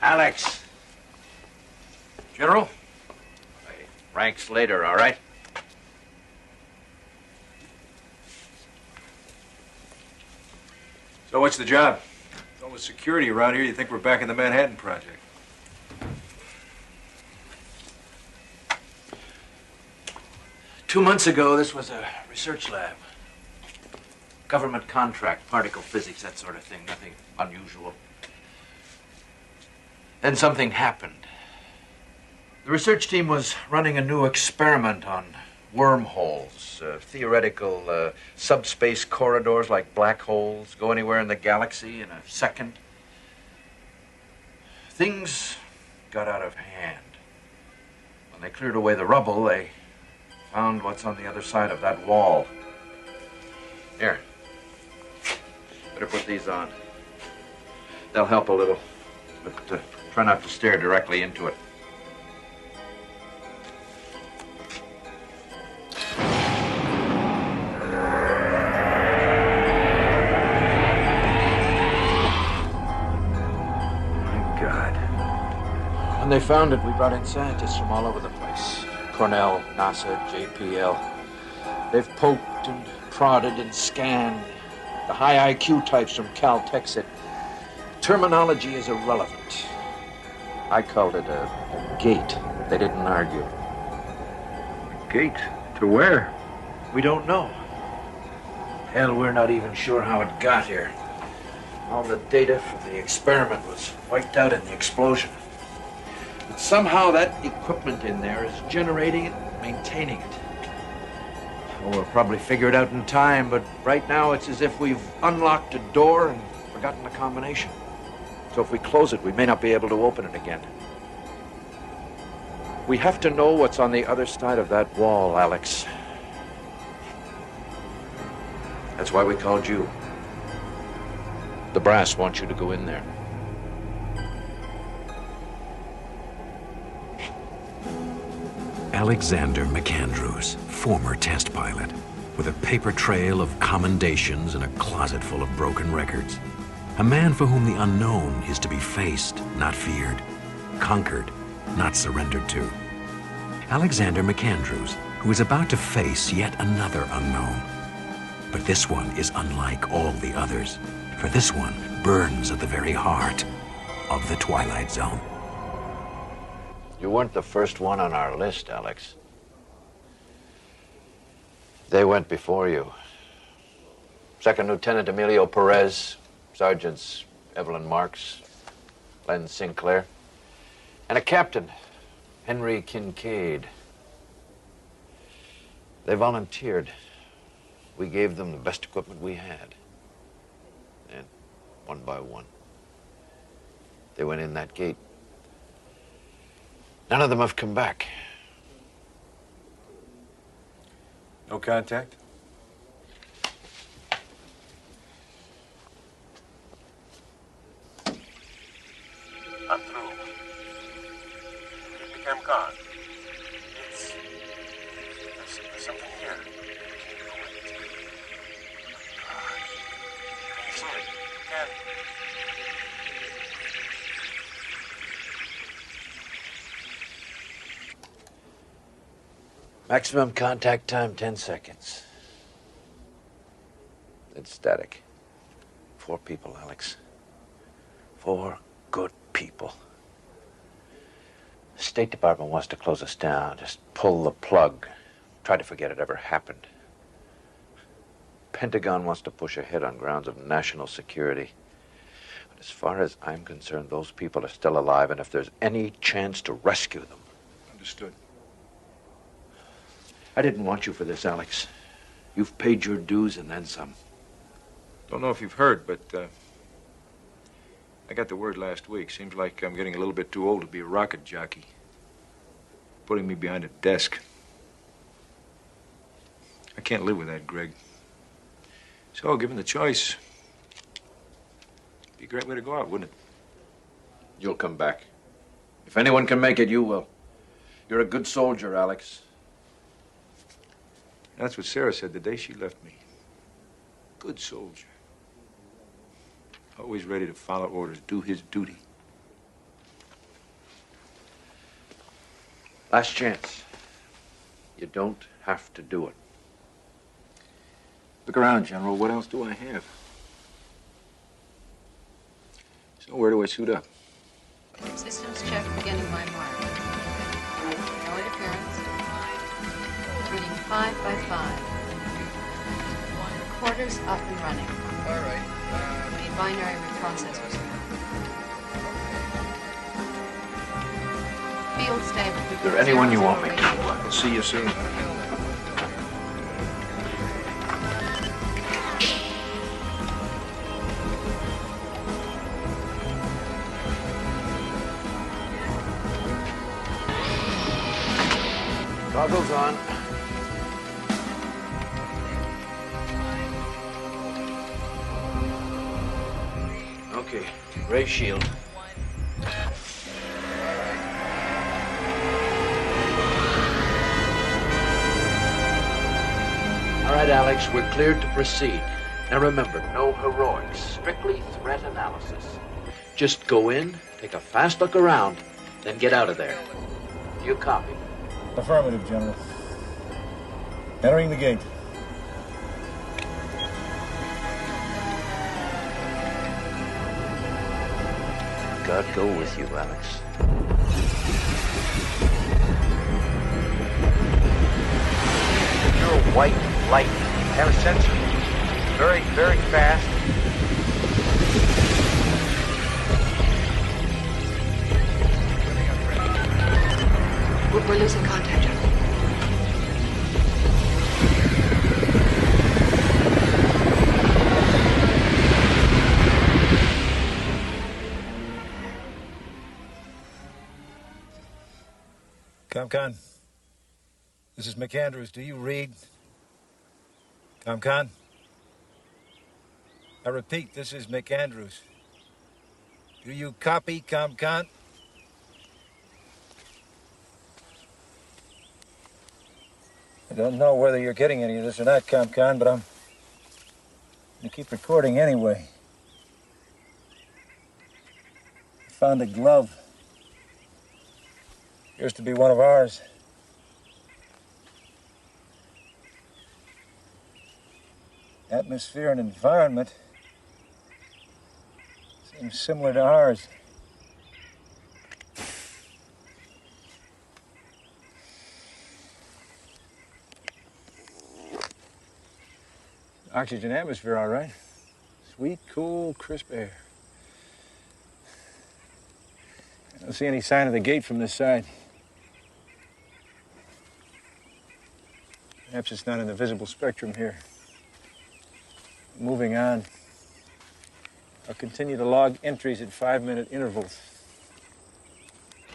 Alex. General? Ranks later, all right? So what's the job? With all the security around here, you think we're back in the Manhattan Project. 2 months ago, this was a research lab. Government contract, particle physics, that sort of thing. Nothing unusual. Then something happened. The research team was running a new experiment on wormholes, theoretical subspace corridors like black holes, go anywhere in the galaxy in a second. Things got out of hand. When they cleared away the rubble, they found what's on the other side of that wall. Here. Better put these on. They'll help a little, but try not to stare directly into it. When they found it, we brought in scientists from all over the place. Cornell, NASA, JPL. They've poked and prodded and scanned. The high IQ types from Caltech said terminology is irrelevant. I called it a gate. They didn't argue. A gate? To where? We don't know. Hell, we're not even sure how it got here. All the data from the experiment was wiped out in the explosion. But somehow that equipment in there is generating it, maintaining it. Well, we'll probably figure it out in time, but right now it's as if we've unlocked a door and forgotten the combination. So if we close it, we may not be able to open it again. We have to know what's on the other side of that wall, Alex. That's why we called you. The brass wants you to go in there. Alexander McAndrews, former test pilot, with a paper trail of commendations and a closet full of broken records. A man for whom the unknown is to be faced, not feared, conquered, not surrendered to. Alexander McAndrews, who is about to face yet another unknown. But this one is unlike all the others, for this one burns at the very heart of the Twilight Zone. You weren't the first one on our list, Alex. They went before you. Second Lieutenant Emilio Perez, Sergeants Evelyn Marks, Len Sinclair, and a captain, Henry Kincaid. They volunteered. We gave them the best equipment we had. And one by one, they went in that gate. None of them have come back. No contact? I'm through. It became gone. There's something here. Can you see it? Can. Maximum contact time, 10 seconds. It's static. 4 people, Alex. 4 good people. The State Department wants to close us down. Just pull the plug. Try to forget it ever happened. Pentagon wants to push ahead on grounds of national security. But as far as I'm concerned, those people are still alive, and if there's any chance to rescue them. Understood. I didn't want you for this, Alex. You've paid your dues and then some. Don't know if you've heard, but I got the word last week. Seems like I'm getting a little bit too old to be a rocket jockey. Putting me behind a desk. I can't live with that, Greg. So, given the choice, it'd be a great way to go out, wouldn't it? You'll come back. If anyone can make it, you will. You're a good soldier, Alex. That's what Sarah said the day she left me. Good soldier. Always ready to follow orders, do his duty. Last chance. You don't have to do it. Look around, General. What else do I have? So where do I suit up? Systems check beginning by mark. No interference. Reading 5 by 5. Recorders up and running. All right. Need binary reprocessors. Field stable. Is there anyone you want me to? I'll see you soon. Goggles on. Okay, ray shield. All right, Alex, we're cleared to proceed. Now remember, no heroics, strictly threat analysis. Just go in, take a fast look around, then get out of there. You copy? Affirmative, General. Entering the gate. God go with you, Alex. Pure white light. Have a sensor. Very, very fast. We're losing contact, General. ComCon. This is McAndrews. Do you read? ComCon. I repeat, this is McAndrews. Do you copy, ComCon? I don't know whether you're getting any of this or not, ComCon, but I'm gonna keep recording anyway. I found a glove. Appears to be one of ours. Atmosphere and environment seems similar to ours. Oxygen atmosphere, all right. Sweet, cool, crisp air. I don't see any sign of the gate from this side. Perhaps it's not in the visible spectrum here. Moving on. I'll continue to log entries at 5-minute intervals.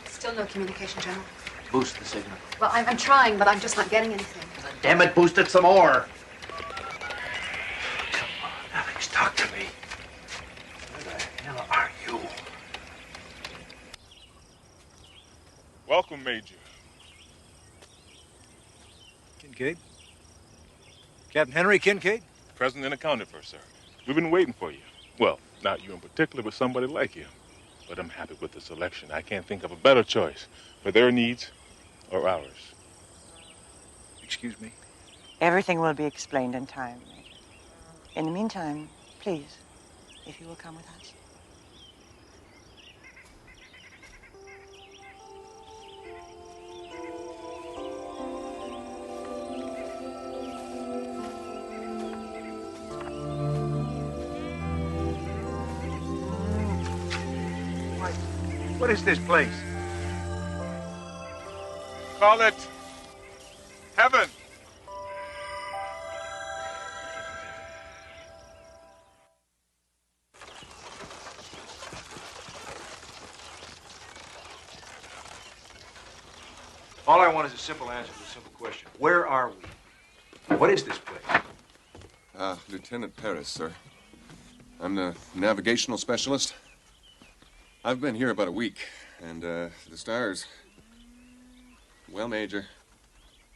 Still no communication, General. Boost the signal. Well, I'm trying, but I'm just not getting anything. Damn it, boost it some more. Come on, Alex, talk to me. Where the hell are you? Welcome, Major. Kincaid? Captain Henry Kincaid? Present and accounted for, sir. We've been waiting for you. Well, not you in particular, but somebody like you. But I'm happy with the selection. I can't think of a better choice for their needs or ours. Excuse me? Everything will be explained in time, Major. In the meantime, please, if you will come with us. What is this place? Call it heaven. All I want is a simple answer to a simple question. Where are we? What is this place? Lieutenant Paris, sir. I'm the navigational specialist. I've been here about a week, and the stars... Well, Major,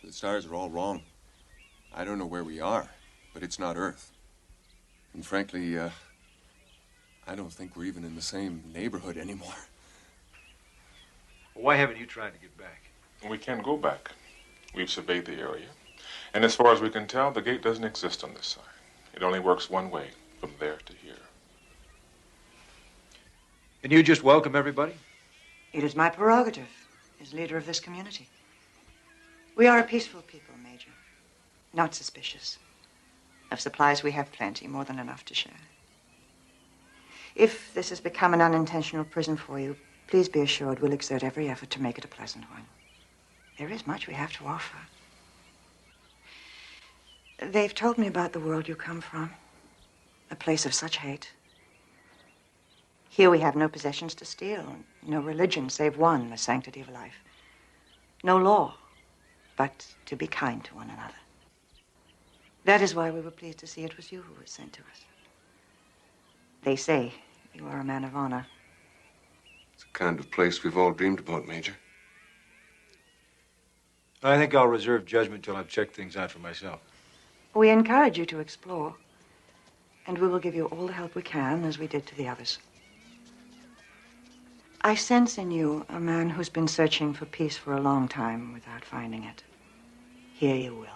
the stars are all wrong. I don't know where we are, but it's not Earth. And frankly, I don't think we're even in the same neighborhood anymore. Well, why haven't you tried to get back? We can't go back. We've surveyed the area. And as far as we can tell, the gate doesn't exist on this side. It only works one way, from there to here. Can you just welcome everybody? It is my prerogative as leader of this community. We are a peaceful people, Major. Not suspicious. Of supplies, we have plenty, more than enough to share. If this has become an unintentional prison for you, please be assured we'll exert every effort to make it a pleasant one. There is much we have to offer. They've told me about the world you come from, a place of such hate. Here we have no possessions to steal, no religion save one, the sanctity of life. No law, but to be kind to one another. That is why we were pleased to see it was you who was sent to us. They say you are a man of honor. It's the kind of place we've all dreamed about, Major. I think I'll reserve judgment till I've checked things out for myself. We encourage you to explore, and we will give you all the help we can, as we did to the others. I sense in you a man who's been searching for peace for a long time without finding it. Here you will.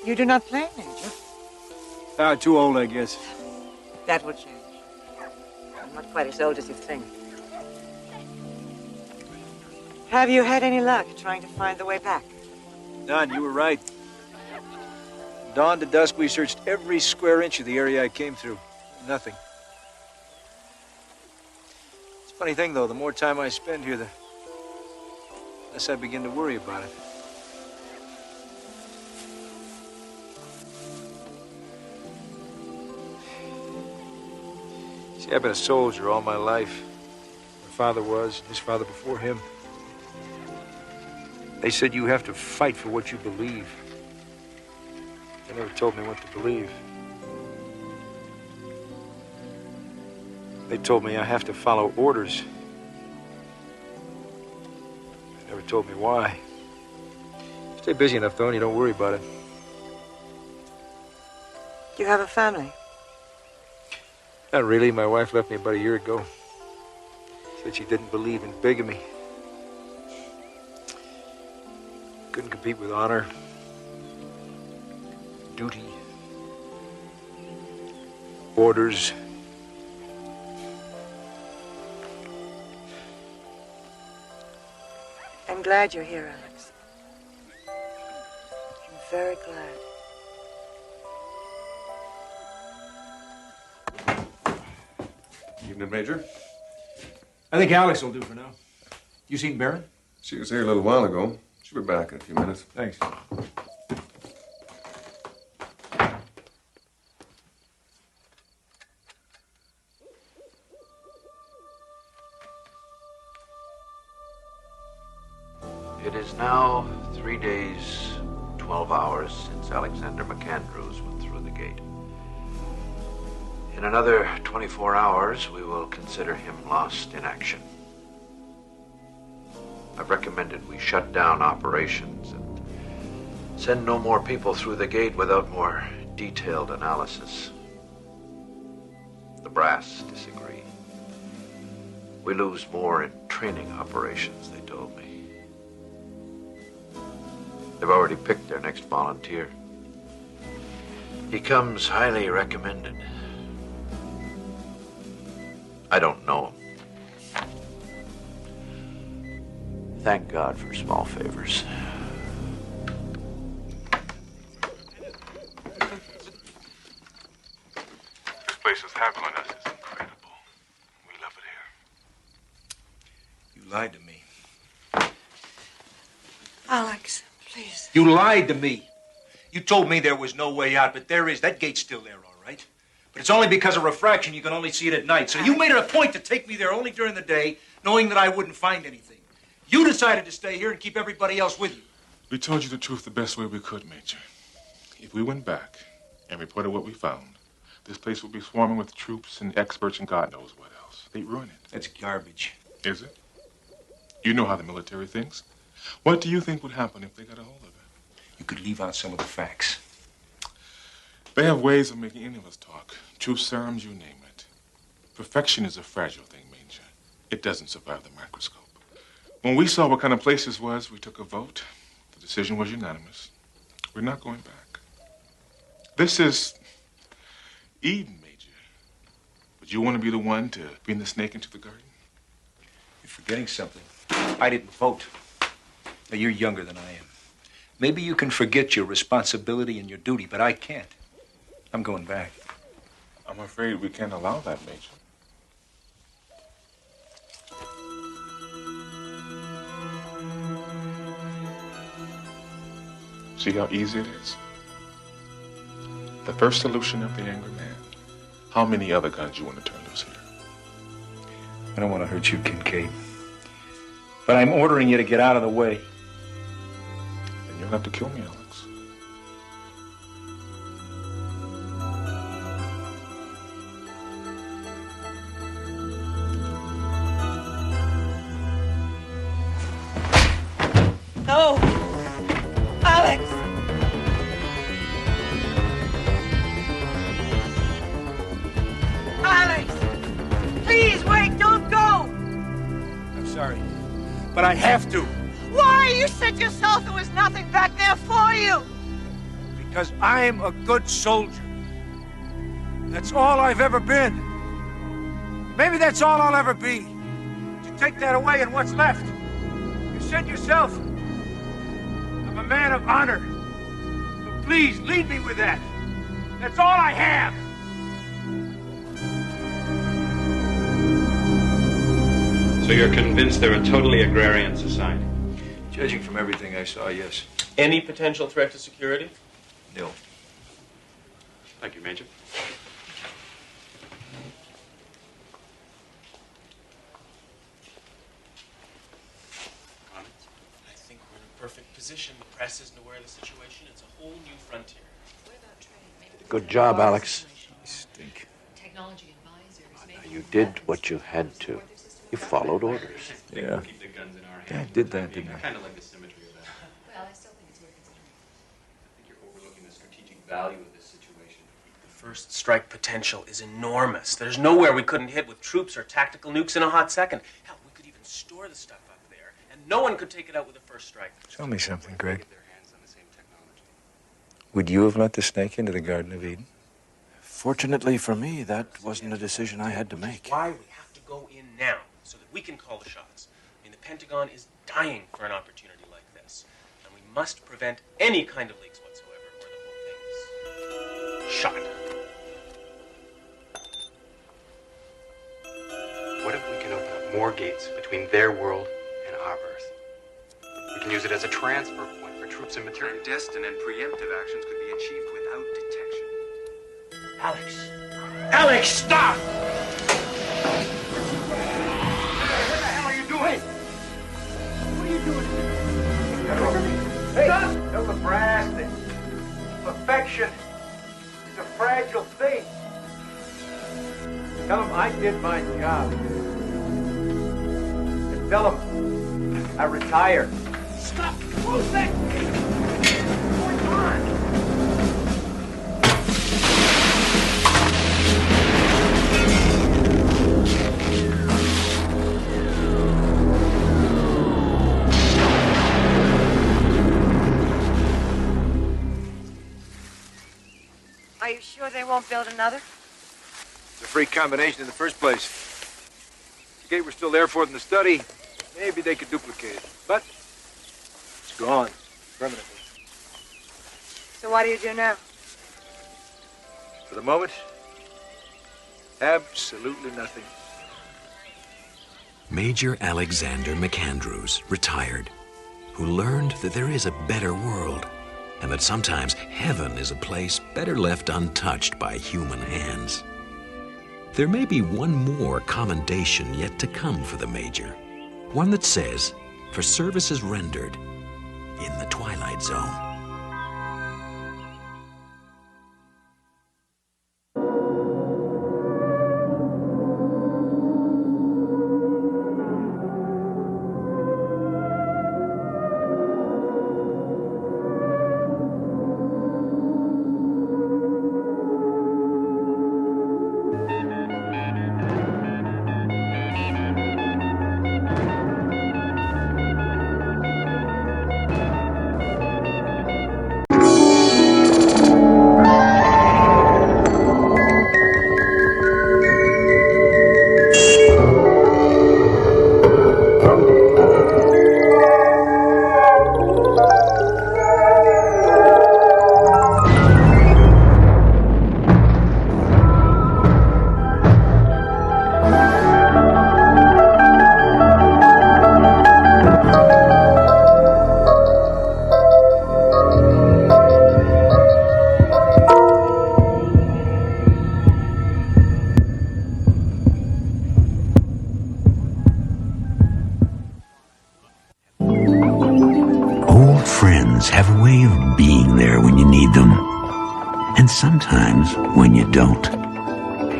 You do not play, Major? Too old, I guess. That will change. I'm not quite as old as you think. Have you had any luck trying to find the way back? None, you were right. Dawn to dusk, we searched every square inch of the area I came through. Nothing. It's a funny thing, though. The more time I spend here, the less I begin to worry about it. See, I've been a soldier all my life. My father was, and his father before him. They said you have to fight for what you believe. They never told me what to believe. They told me I have to follow orders. They never told me why. Stay busy enough, though, and you don't worry about it. You have a family? Not really. My wife left me about a year ago. Said she didn't believe in bigamy. Couldn't compete with honor, duty, orders. I'm glad you're here, Alex. I'm very glad. Evening, Major. I think Alex will do for now. You seen Barron? She was here a little while ago. She'll be back in a few minutes. Thanks. It is now 3 days, 12 hours since Alexander McAndrews went through the gate. In another 24 hours, we will consider him lost in action. I've recommended we shut down operations and send no more people through the gate without more detailed analysis. The brass disagree. We lose more in training operations, they told me. They've already picked their next volunteer. He comes highly recommended. I don't know him. Thank God for small favors. This place is having on us is incredible. We love it here. You lied to me. Alex, please. You lied to me. You told me there was no way out, but there is. That gate's still there, all right? But it's only because of refraction you can only see it at night. So you made it a point to take me there only during the day, knowing that I wouldn't find anything. You decided to stay here and keep everybody else with you. We told you the truth the best way we could, Major. If we went back and reported what we found, this place would be swarming with troops and experts and God knows what else. They'd ruin it. That's garbage. Is it? You know how the military thinks. What do you think would happen if they got a hold of it? You could leave out some of the facts. They have ways of making any of us talk. Truth serums, you name it. Perfection is a fragile thing, Major. It doesn't survive the microscope. When we saw what kind of place this was, we took a vote. The decision was unanimous. We're not going back. This is Eden, Major. Would you want to be the one to bring the snake into the garden? You're forgetting something. I didn't vote. Now, you're younger than I am. Maybe you can forget your responsibility and your duty, but I can't. I'm going back. I'm afraid we can't allow that, Major. See how easy it is? The first solution of the angry man. How many other guns you want to turn loose here? I don't want to hurt you, Kincaid. But I'm ordering you to get out of the way. Then you'll have to kill me, Alex. No! Alex! Alex! Please wait, don't go! I'm sorry, but I have to. Why? You said yourself there was nothing back there for you! Because I'm a good soldier. That's all I've ever been. Maybe that's all I'll ever be. You take that away and what's left? You said yourself, I'm a man of honor. So please, lead me with that. That's all I have. So you're convinced they're a totally agrarian society? Judging from everything I saw, yes. Any potential threat to security? No. Thank you, Major. I think we're in a perfect position. The press isn't aware of the situation. It's a whole new frontier. Good job, Alex. You stink. Technology advisors. You did what you had to. You followed orders. Yeah. Keep the guns in our hands. Yeah, I did that, didn't I? Kind of like the symmetry of that. Well, I still think it's worth considering. I think you're overlooking the strategic value of this situation. The first strike potential is enormous. There's nowhere we couldn't hit with troops or tactical nukes in a hot second. Hell, we could even store the stuff up there, and no one could take it out with a first strike. Tell me something, Greg. Get their hands on the same technology. Would you have let the snake into the Garden of Eden? Fortunately for me, that wasn't a decision I had to make. Why we have to go in now, so that we can call the shots. I mean, the Pentagon is dying for an opportunity like this, and we must prevent any kind of leaks whatsoever, or the whole thing is shot. What if we can open up more gates between their world and our Earth? We can use it as a transfer point for troops and material. Clandestine and preemptive actions could be achieved without detection. Alex! Alex, stop! Hey, tell the brass that perfection is a fragile thing. Tell them I did my job. And tell them I retire. Stop! Close that! What's going on? Are you sure they won't build another? It's a free combination in the first place. If the gate were still there for them to study, maybe they could duplicate it. But it's gone permanently. So what do you do now? For the moment, absolutely nothing. Major Alexander McAndrews, retired, who learned that there is a better world and that sometimes heaven is a place better left untouched by human hands. There may be one more commendation yet to come for the Major, one that says, for services rendered in the Twilight Zone. way of being there when you need them, and sometimes when you don't.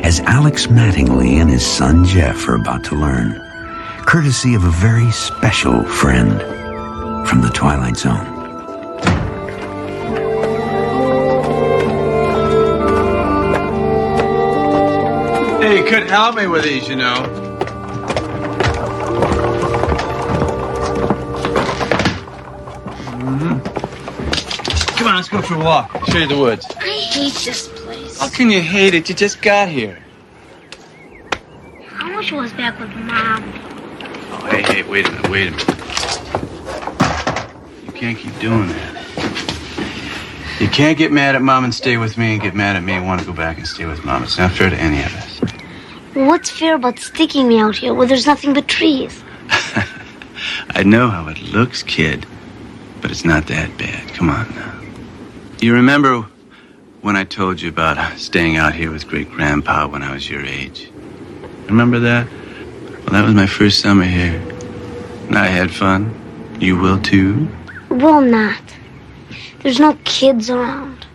As Alex Mattingly and his son Jeff are about to learn, courtesy of a very special friend from the Twilight Zone. Hey, you could help me with these, you know. Come on, let's go for a walk. Show you the woods. I hate this place. How can you hate it? You just got here. I wish I was back with Mom. Oh, hey, wait a minute. You can't keep doing that. You can't get mad at Mom and stay with me and get mad at me and want to go back and stay with Mom. It's not fair to any of us. Well, what's fair about sticking me out here where there's nothing but trees? I know how it looks, kid, but it's not that bad. Come on now. You remember when I told you about staying out here with great-grandpa when I was your age? Remember that? Well, that was my first summer here. And I had fun. You will, too? Will not. There's no kids around.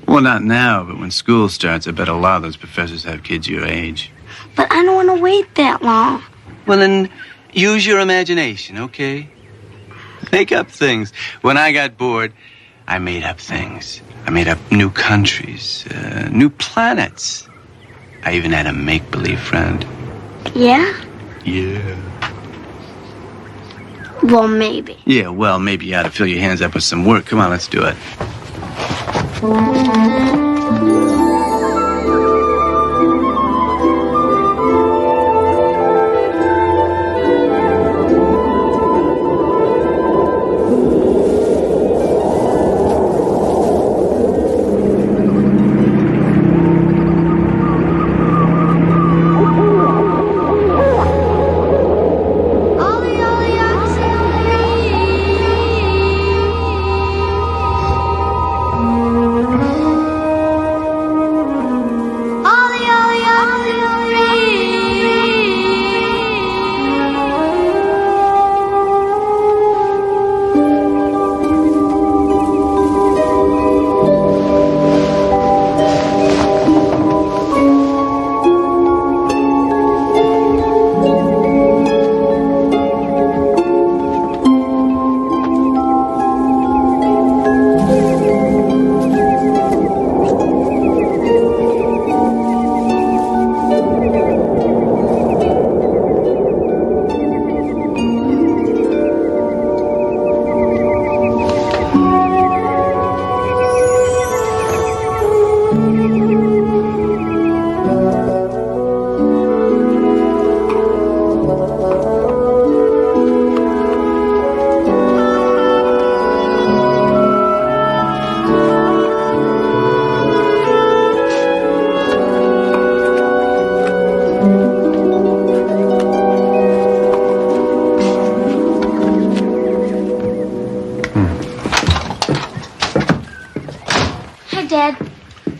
Well, not now, but when school starts, I bet a lot of those professors have kids your age. But I don't want to wait that long. Well, then use your imagination, okay? Make up things. When I got bored, I made up things. I made up new countries, new planets. I even had a make-believe friend. Yeah? Yeah. Well, maybe. Yeah, well, maybe you ought to fill your hands up with some work. Come on, let's do it.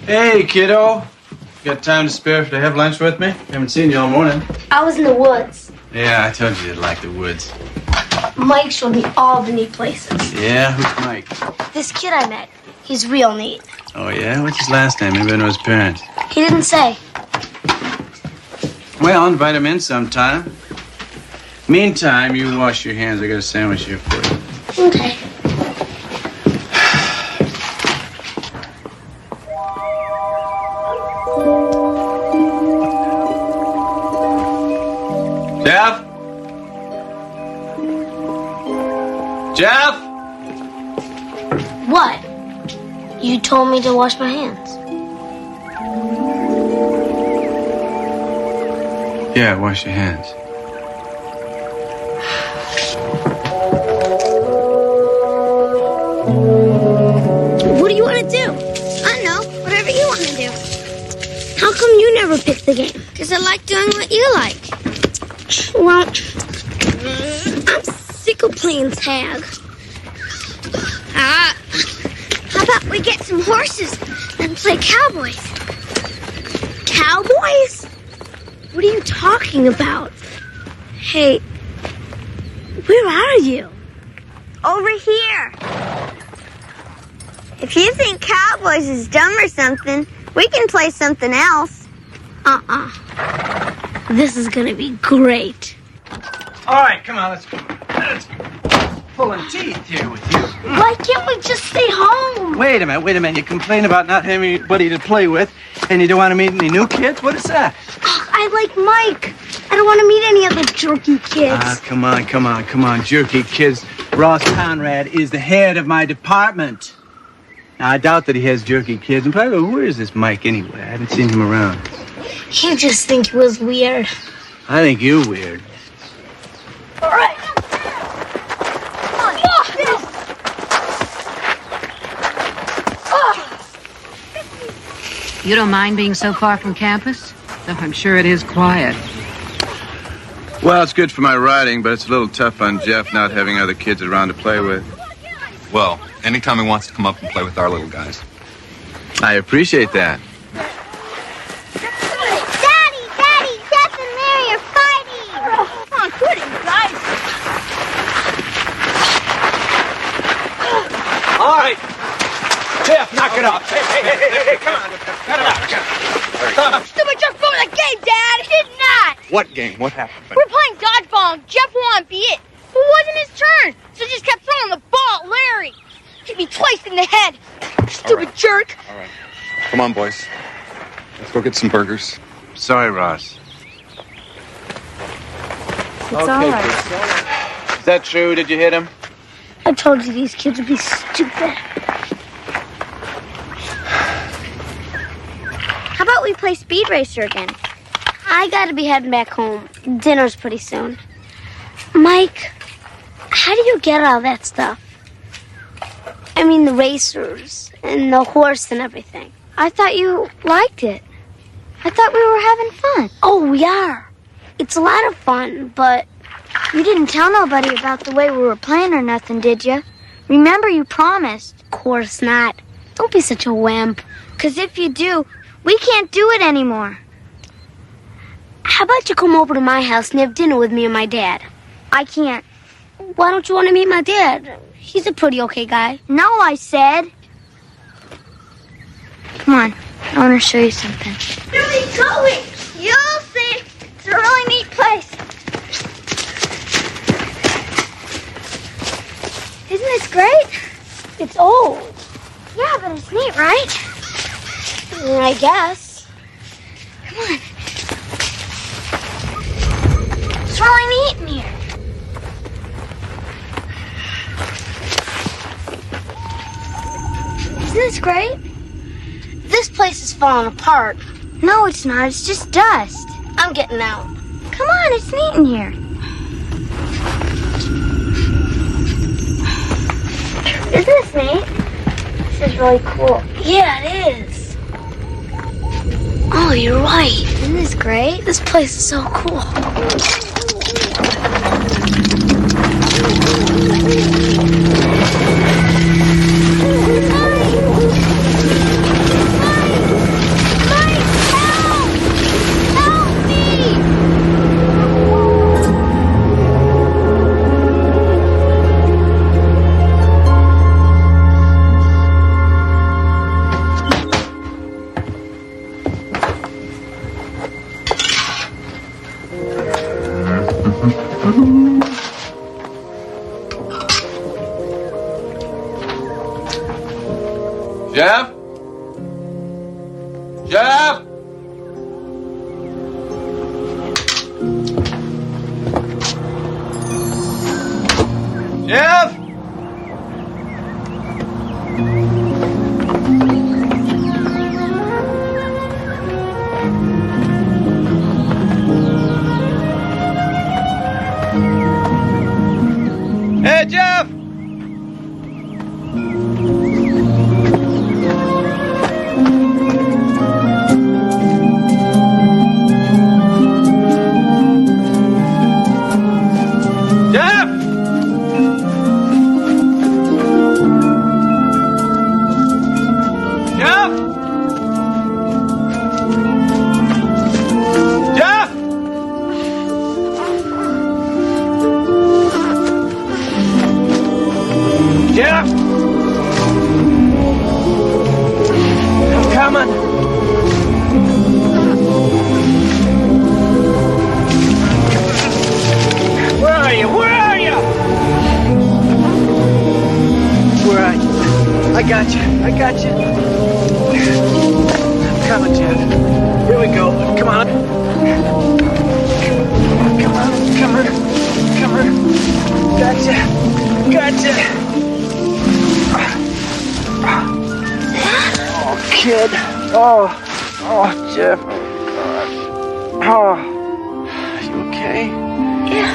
Hey, kiddo. Got time to spare to have lunch with me? Haven't seen you all morning. I was in the woods. Yeah, I told you you'd like the woods. Mike showed me all the neat places. Yeah? Who's Mike? This kid I met. He's real neat. Oh, yeah? What's his last name? Maybe I know his parents. He didn't say. Well, I'll invite him in sometime. Meantime, you wash your hands. I got a sandwich here for you. Okay. Jeff? Jeff? What? You told me to wash my hands. Yeah, wash your hands. What do you want to do? I know. Whatever you want to do. How come you never pick the game? Because I like doing what you like. Well, I'm sick of playing tag. How about we get some horses and play cowboys? Cowboys? What are you talking about? Hey, where are you? Over here. If you think Cowboys is dumb or something, we can play something else. This is gonna be great. All right, come on, let's go. Pulling teeth here with you. Why can't we just stay home? Wait a minute. You complain about not having anybody to play with, and you don't want to meet any new kids? What is that? I like Mike. I don't want to meet any other jerky kids. Come on, jerky kids. Ross Conrad is the head of my department. Now, I doubt that he has jerky kids. And by the way, where is this Mike anyway? I haven't seen him around. You just think he was weird. I think you're weird. All right. You don't mind being so far from campus? Though I'm sure it is quiet. Well, it's good for my writing, but it's a little tough on Jeff not having other kids around to play with. Well, anytime he wants to come up and play with our little guys. I appreciate that. Daddy, Jeff and Mary are fighting. Come on, quit it, guys. All right. Jeff, knock it off. Hey, come on. Cut it out. Stupid Jeff broke the game, Dad. He did not. What game? What happened? We're playing dodgeball, and Jeff won beat it. But it wasn't his turn, so he just kept throwing the ball at Larry. Hit me twice in the head. Stupid jerk. All right. Come on, boys. Let's go get some burgers. Sorry, Ross. It's all right. Is that true? Did you hit him? I told you these kids would be stupid. How about we play Speed Racer again? I gotta be heading back home. Dinner's pretty soon. Mike, how do you get all that stuff? I mean, the racers and the horse and everything. I thought you liked it. I thought we were having fun. Oh, we are. It's a lot of fun, but you didn't tell nobody about the way we were playing or nothing, did you? Remember, you promised. Of course not. Don't be such a wimp. Because if you do, we can't do it anymore. How about you come over to my house and have dinner with me and my dad? I can't. Why don't you want to meet my dad? He's a pretty okay guy. No, I said. Come on. I want to show you something. Where are we going? You'll see. It's a really neat place. Isn't this great? It's old. Yeah, but it's neat, right? I guess. Come on. It's really neat in here. Isn't this great? This place is falling apart. No, it's not. It's just dust. I'm getting out. Come on, it's neat in here. Isn't this neat? This is really cool. Yeah, it is. Oh, you're right. Isn't this great? This place is so cool. Jeff? Jeff? Jeff? Hey, Jeff! got you. Come on, Jen. Here we go. Come on. Come on. Come on. Come on. Gotcha. Gotcha. Oh, kid. Oh, Jeff. Oh, you okay? Yeah.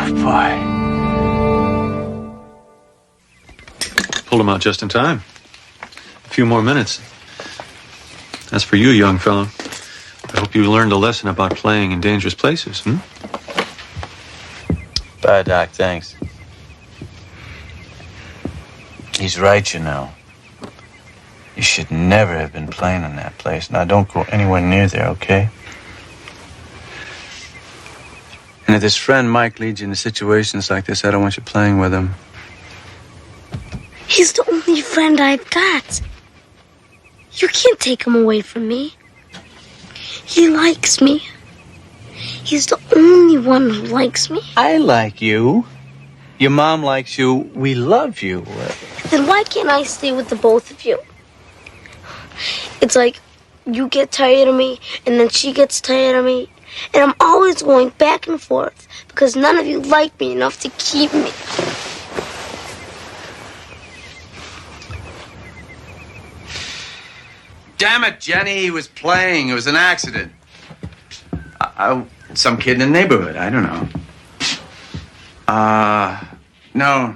Boy. Pulled him out just in time. A few more minutes. As for you, young fellow, I hope you learned a lesson about playing in dangerous places, Bye, Doc, thanks. He's right, you know. You should never have been playing in that place. Now, don't go anywhere near there, okay? And if this friend Mike leads you into situations like this, I don't want you playing with him. He's the only friend I've got. You can't take him away from me. He likes me. He's the only one who likes me. I like you. Your mom likes you. We love you. Then why can't I stay with the both of you? It's like you get tired of me, and then she gets tired of me, and I'm always going back and forth because none of you like me enough to keep me. Damn it, Jenny, he was playing. It was an accident. Some kid in the neighborhood, I don't know.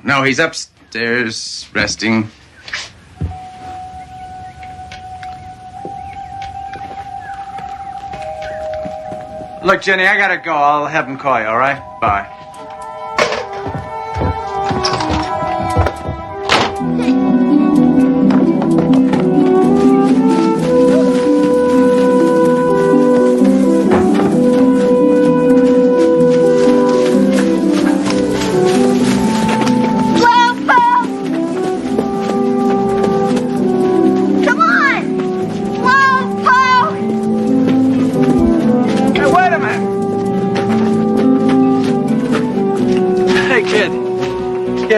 No, he's upstairs resting. Look, Jenny, I gotta go. I'll have him call you, all right? Bye.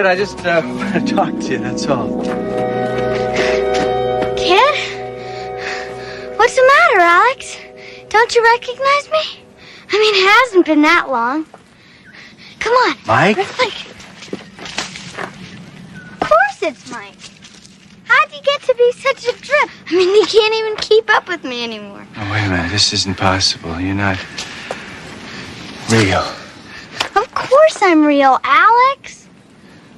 I just want to talk to you, that's all. Kid? What's the matter, Alex? Don't you recognize me? I mean, it hasn't been that long. Come on. Mike? Mike. Of course it's Mike. How'd you get to be such a drip? I mean, you can't even keep up with me anymore. Oh, wait a minute. This isn't possible. You're not real. Of course I'm real, Alex.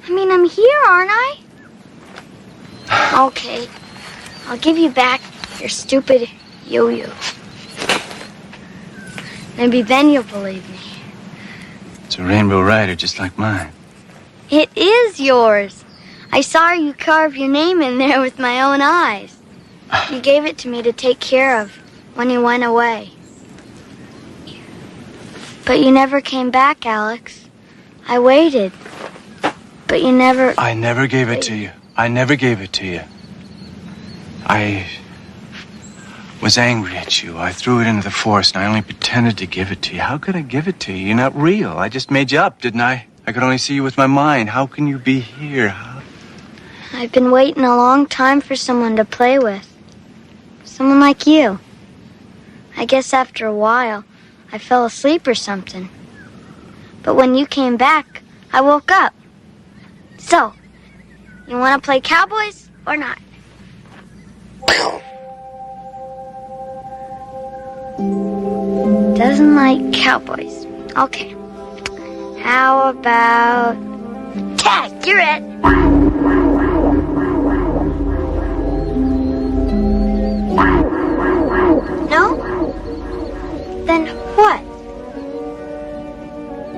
I mean, I'm here, aren't I? Okay. I'll give you back your stupid yo-yo. Maybe then you'll believe me. It's a rainbow rider just like mine. It is yours. I saw you carve your name in there with my own eyes. You gave it to me to take care of when you went away. But you never came back, Alex. I waited. But you never... I never gave it to you. I never gave it to you. I was angry at you. I threw it into the forest, and I only pretended to give it to you. How could I give it to you? You're not real. I just made you up, didn't I? I could only see you with my mind. How can you be here? I've been waiting a long time for someone to play with. Someone like you. I guess after a while, I fell asleep or something. But when you came back, I woke up. So, you want to play cowboys or not? Doesn't like cowboys. Okay. How about... Tag, you're it. No? Then what?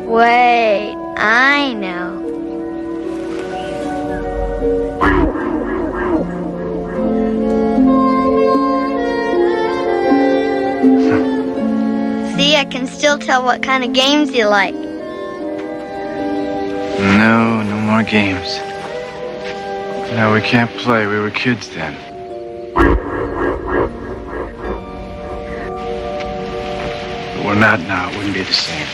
Wait, I know. See, I can still tell what kind of games you like. No more games. No, we can't play. We were kids then. But we're not now. It wouldn't be the same.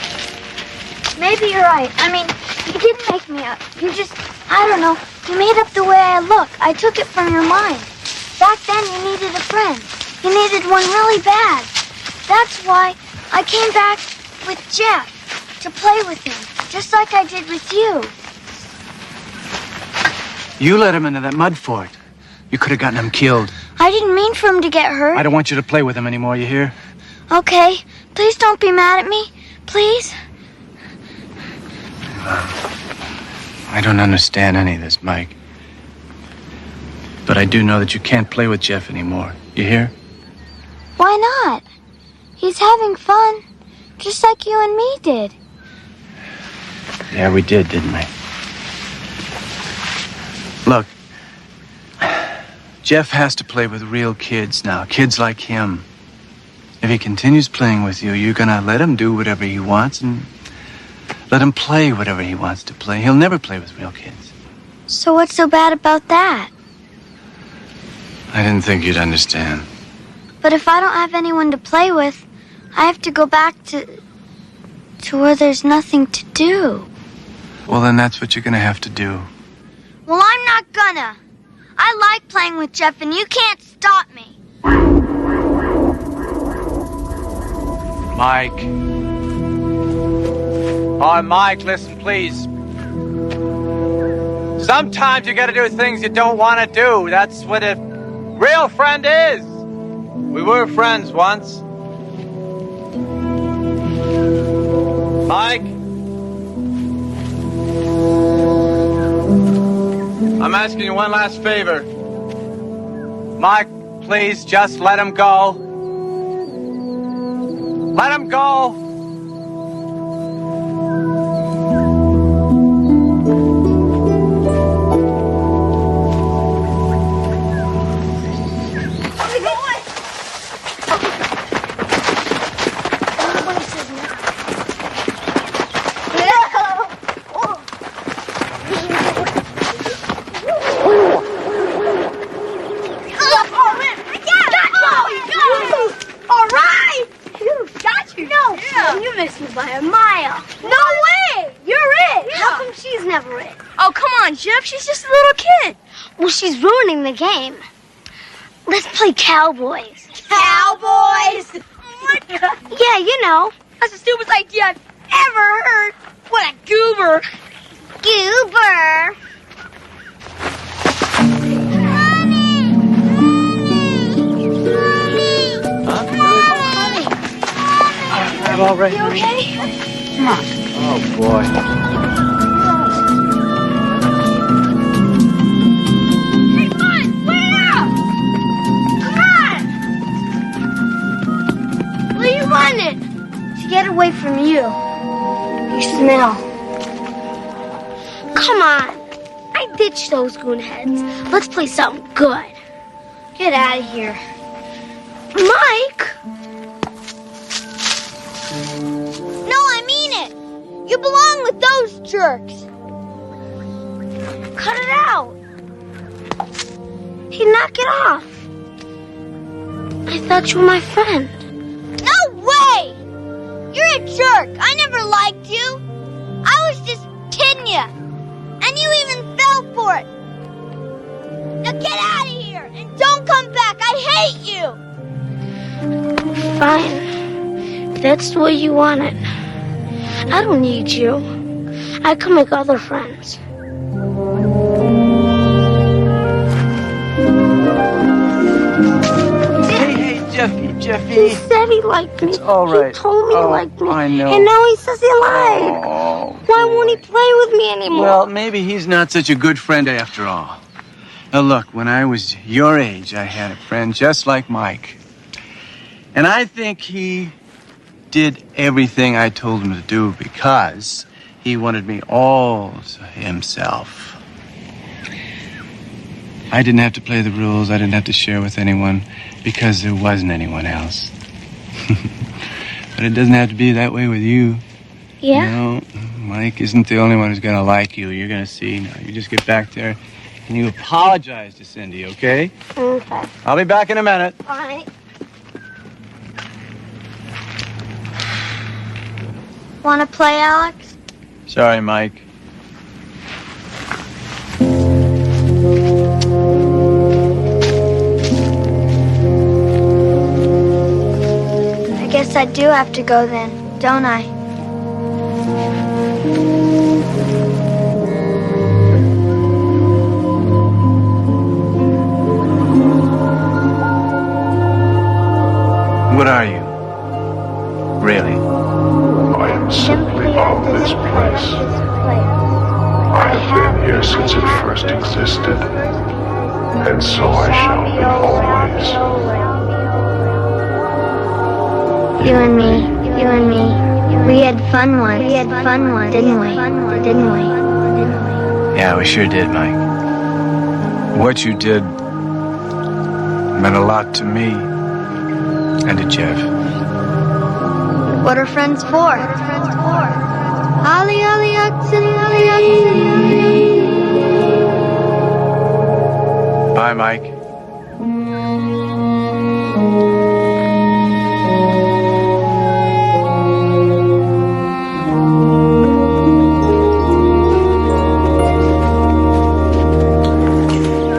Maybe you're right. I mean, you didn't make me up. You just, I don't know, You made up the way I look. I took it from your mind. Back then, you needed a friend. You needed one really bad. That's why I came back with Jeff to play with him, just like I did with you. You let him into that mud fort. You could have gotten him killed. I didn't mean for him to get hurt. I don't want you to play with him anymore, you hear? Okay, please don't be mad at me. Please. I don't understand any of this, Mike. But I do know that you can't play with Jeff anymore. You hear? Why not? He's having fun, just like you and me did. Yeah, we did, didn't we? Look, Jeff has to play with real kids now, kids like him. If he continues playing with you, you're gonna let him do whatever he wants and let him play whatever he wants to play. He'll never play with real kids. So what's so bad about that? I didn't think you'd understand. But if I don't have anyone to play with, I have to go back to where there's nothing to do. Well, then that's what you're gonna have to do. Well, I'm not gonna. I like playing with Jeff, and you can't stop me. Mike. Oh, Mike, listen, please. Sometimes you gotta do things you don't want to do. That's what a real friend is. We were friends once. Mike? I'm asking you one last favor. Mike, please, just let him go. Let him go. She's just a little kid. Well, she's ruining the game. Let's play cowboys. Cowboys? Yeah, you know. That's the stupidest idea I've ever heard. What a goober. Goober. I'm all right. You okay? Come on. Oh, boy. To get away from you. You smell. Come on. I ditched those goonheads. Let's play something good. Get out of here. Mike! No, I mean it. You belong with those jerks. Cut it out. Hey, knock it off. I thought you were my friend. No way! You're a jerk. I never liked you. I was just kidding you. And you even fell for it. Now get out of here and don't come back. I hate you. Fine. If that's the way you want it. I don't need you. I can make other friends. Jeffy. He said he liked me. It's all right. He told me he liked me. I know. And now he says he lied. Oh. Why won't he play with me anymore? Well, maybe he's not such a good friend after all. Now, look, when I was your age, I had a friend just like Mike. And I think he did everything I told him to do because he wanted me all to himself. I didn't have to play the rules. I didn't have to share with anyone because there wasn't anyone else. But it doesn't have to be that way with you. Yeah? No, Mike isn't the only one who's going to like you. You're going to see. Now, you just get back there and you apologize to Cindy, okay? Okay. I'll be back in a minute. All right. Want to play, Alex? Sorry, Mike. I do have to go then, don't I? What are you? Really? I am simply of this place. I have been here since it first existed, and so I shall be always. You and me, we had fun once, didn't we? Yeah, we sure did, Mike. What you did meant a lot to me and to Jeff. What are friends for? Holly, holly, oxen, holly, oxen. Bye, Mike.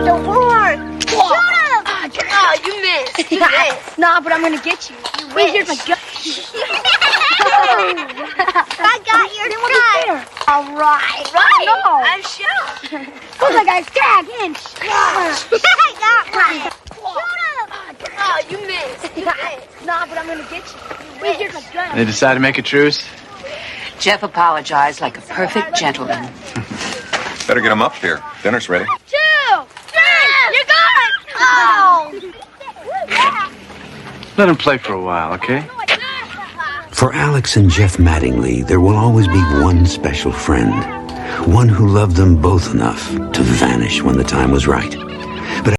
The war! Shoot him! Oh, you missed. Nah, but I'm gonna get you. Here's my gun. I got your gun. All right. No. I'm sure. Looks like I stabbed him. I got mine. Shoot him. Oh, you missed. Nah, but I'm gonna get you. Here's my gun. They decided to make a truce? Jeff apologized like a perfect gentleman. Better get him up here. Dinner's ready. 2, 3, you got it. Oh. Let him play for a while, okay? For Alex and Jeff Mattingly, there will always be one special friend. One who loved them both enough to vanish when the time was right. But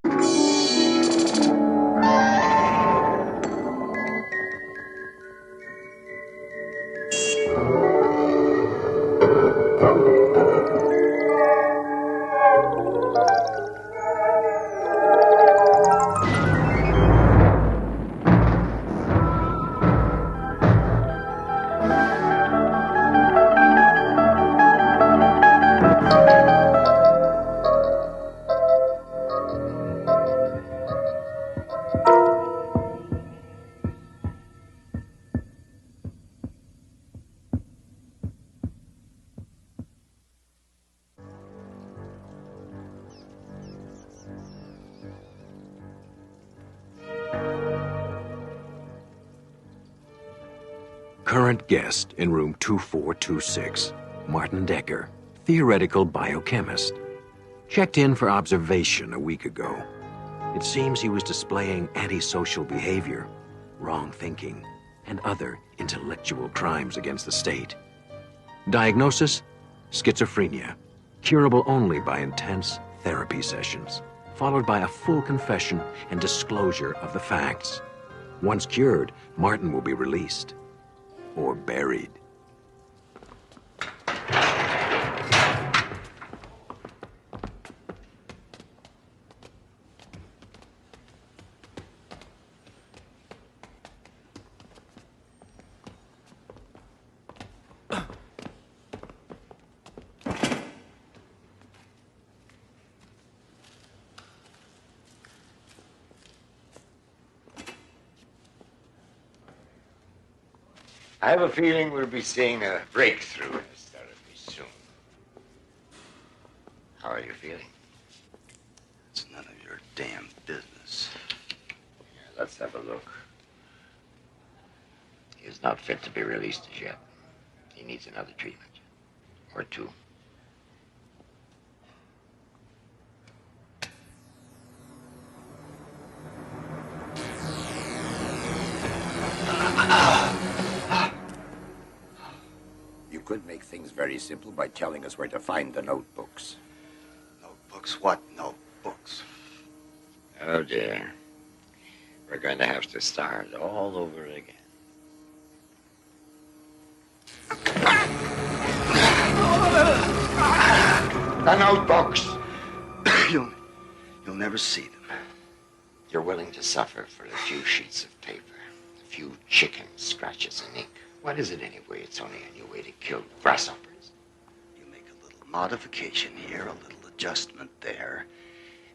current guest in room 2426, Martin Decker, theoretical biochemist. Checked in for observation a week ago. It seems he was displaying antisocial behavior, wrong thinking, and other intellectual crimes against the state. Diagnosis: schizophrenia, curable only by intense therapy sessions, followed by a full confession and disclosure of the facts. Once cured, Martin will be released. Or buried. I have a feeling we'll be seeing a breakthrough in this therapy soon. How are you feeling? It's none of your damn business. Yeah, let's have a look. He is not fit to be released as yet. He needs another treatment. Or 2. You could make things very simple by telling us where to find the notebooks. Notebooks? What notebooks? Oh, dear. We're going to have to start all over again. The notebooks! You'll never see them. You're willing to suffer for a few sheets of paper, a few chicken scratches in ink. What is it anyway? It's only a new way to kill grasshoppers. You make a little modification here, a little adjustment there,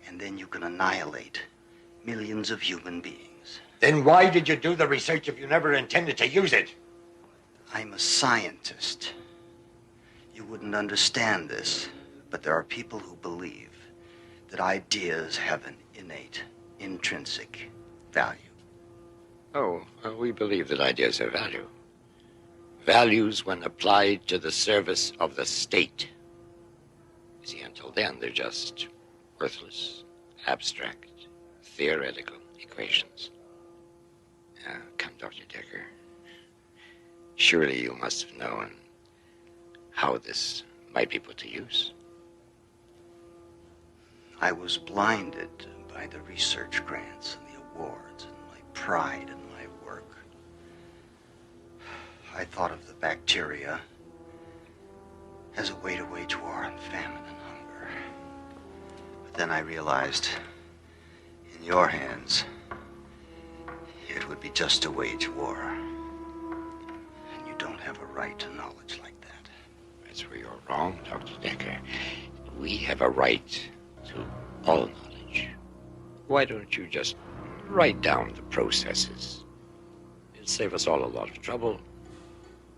and then you can annihilate millions of human beings. Then why did you do the research if you never intended to use it? I'm a scientist. You wouldn't understand this, but there are people who believe that ideas have an innate, intrinsic value. Oh, well, we believe that ideas have value. Values when applied to the service of the state. You see, until then, they're just worthless, abstract, theoretical equations. Come, Dr. Decker. Surely you must have known how this might be put to use. I was blinded by the research grants and the awards and my pride in my work. I thought of the bacteria as a way to wage war on famine and hunger. But then I realized, in your hands, it would be just to wage war. And you don't have a right to knowledge like that. That's where you're wrong, Dr. Decker. We have a right to all knowledge. Why don't you just write down the processes? It'll save us all a lot of trouble,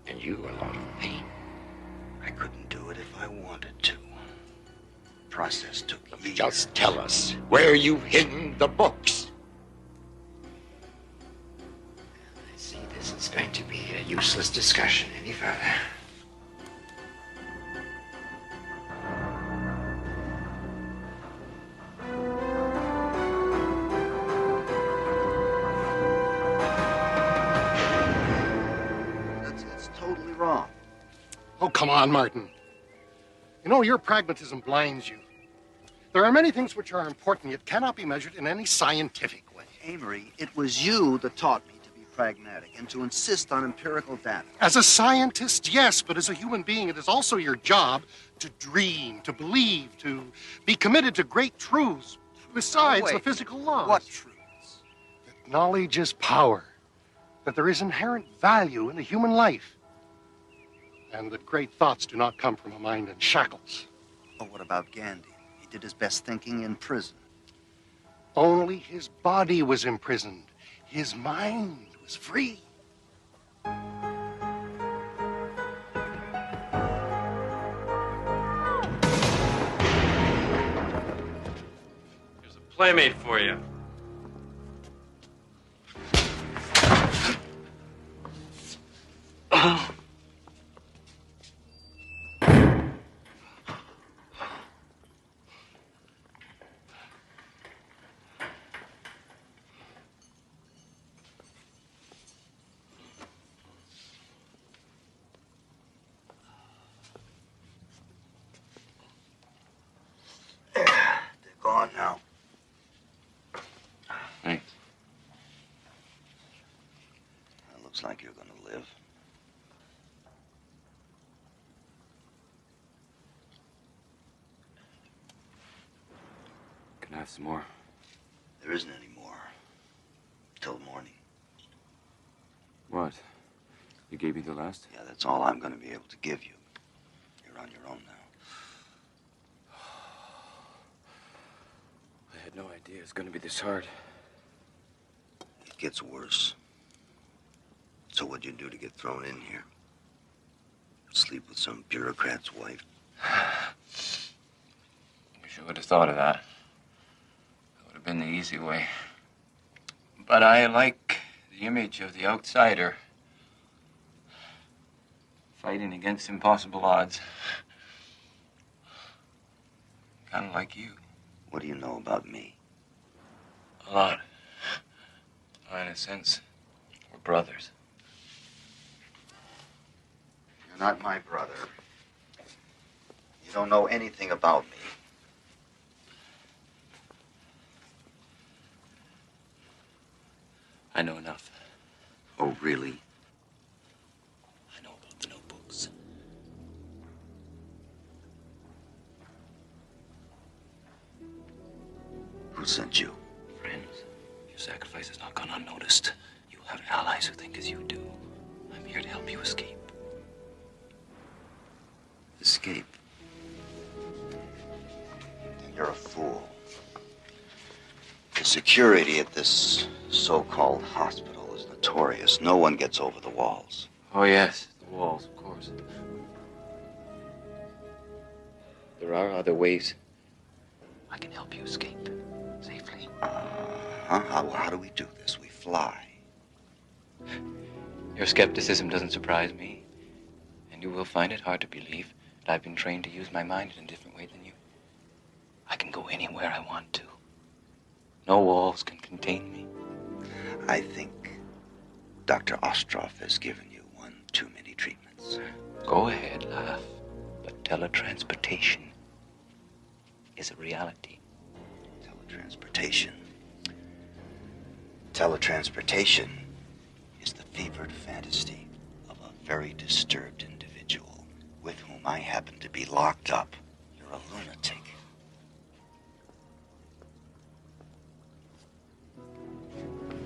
and you a lot of pain. I couldn't do it if I wanted to. The process took years. Just tell us where you've hidden the books. I see this is going to be a useless discussion any further. It's totally wrong. Oh, come on, Martin. You know, your pragmatism blinds you. There are many things which are important, yet cannot be measured in any scientific way. Avery, it was you that taught me to be pragmatic and to insist on empirical data. As a scientist, yes, but as a human being, it is also your job to dream, to believe, to be committed to great truths, besides the physical laws. What truths? That knowledge is power, that there is inherent value in the human life, and that great thoughts do not come from a mind in shackles. Oh, what about Gandhi? He did his best thinking in prison. Only his body was imprisoned. His mind was free. There's a playmate for you. They're gone now. Thanks. It looks like you're gonna live. Can I have some more? There isn't any more. Till morning. What? You gave me the last? Yeah, that's all I'm gonna be able to give you. You're on your own now. I had no idea it's going to be this hard. It gets worse. So what'd you do to get thrown in here? Sleep with some bureaucrat's wife? Wish I would have thought of that. That would have been the easy way. But I like the image of the outsider fighting against impossible odds. Kind of like you. What do you know about me? A lot. In a sense, we're brothers. You're not my brother. You don't know anything about me. I know enough. Oh, really? I know about the notebooks. Who sent you? Friends, your sacrifice has not gone unnoticed. You have allies who think as you do. I'm here to help you escape. Escape? You're a fool. The security at this so-called hospital is notorious. No one gets over the walls. Oh, yes, the walls, of course. There are other ways. I can help you escape safely. How do we do this? We fly. Your skepticism doesn't surprise me. And you will find it hard to believe that I've been trained to use my mind in a different way than you. I can go anywhere I want to. No walls can contain me. I think Dr. Ostroff has given you one too many treatments. Go ahead, laugh. But teletransportation is a reality. Teletransportation. Teletransportation is the fevered fantasy of a very disturbed individual with whom I happen to be locked up. You're a lunatic.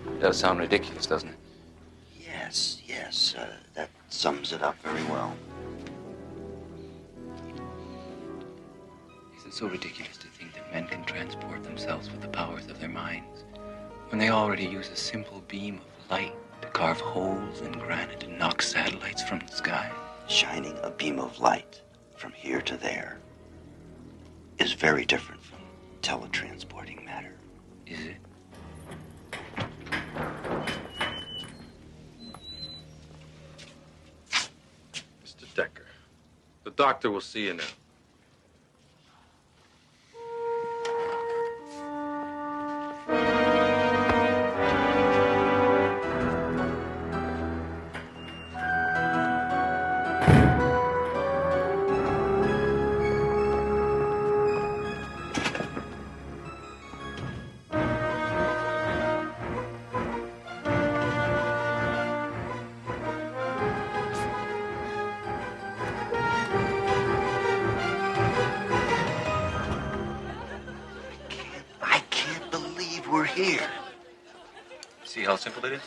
It does sound ridiculous, doesn't it? Yes, that sums it up very well. Is it so ridiculous to think that men can transport themselves with the powers of their minds when they already use a simple beam of light to carve holes in granite and knock satellites from the sky? Shining a beam of light from here to there is very different from teletransporting matter. Is it? Mr. Decker, the doctor will see you now. We're here. See how simple it is?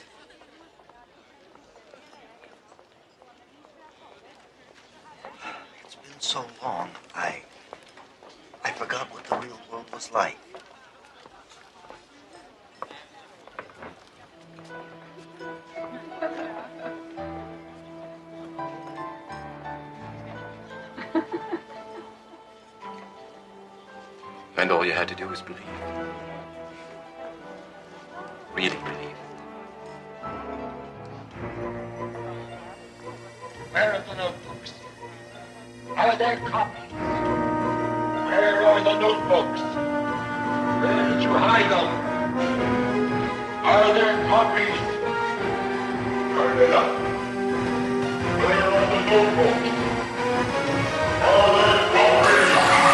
It's been so long, I forgot what the real world was like. And all you had to do was believe. Really believe. Where are the notebooks? Are there copies? Where are the notebooks? Where did you hide them? Are there copies? Turn it up. Where are the notebooks? Are there copies?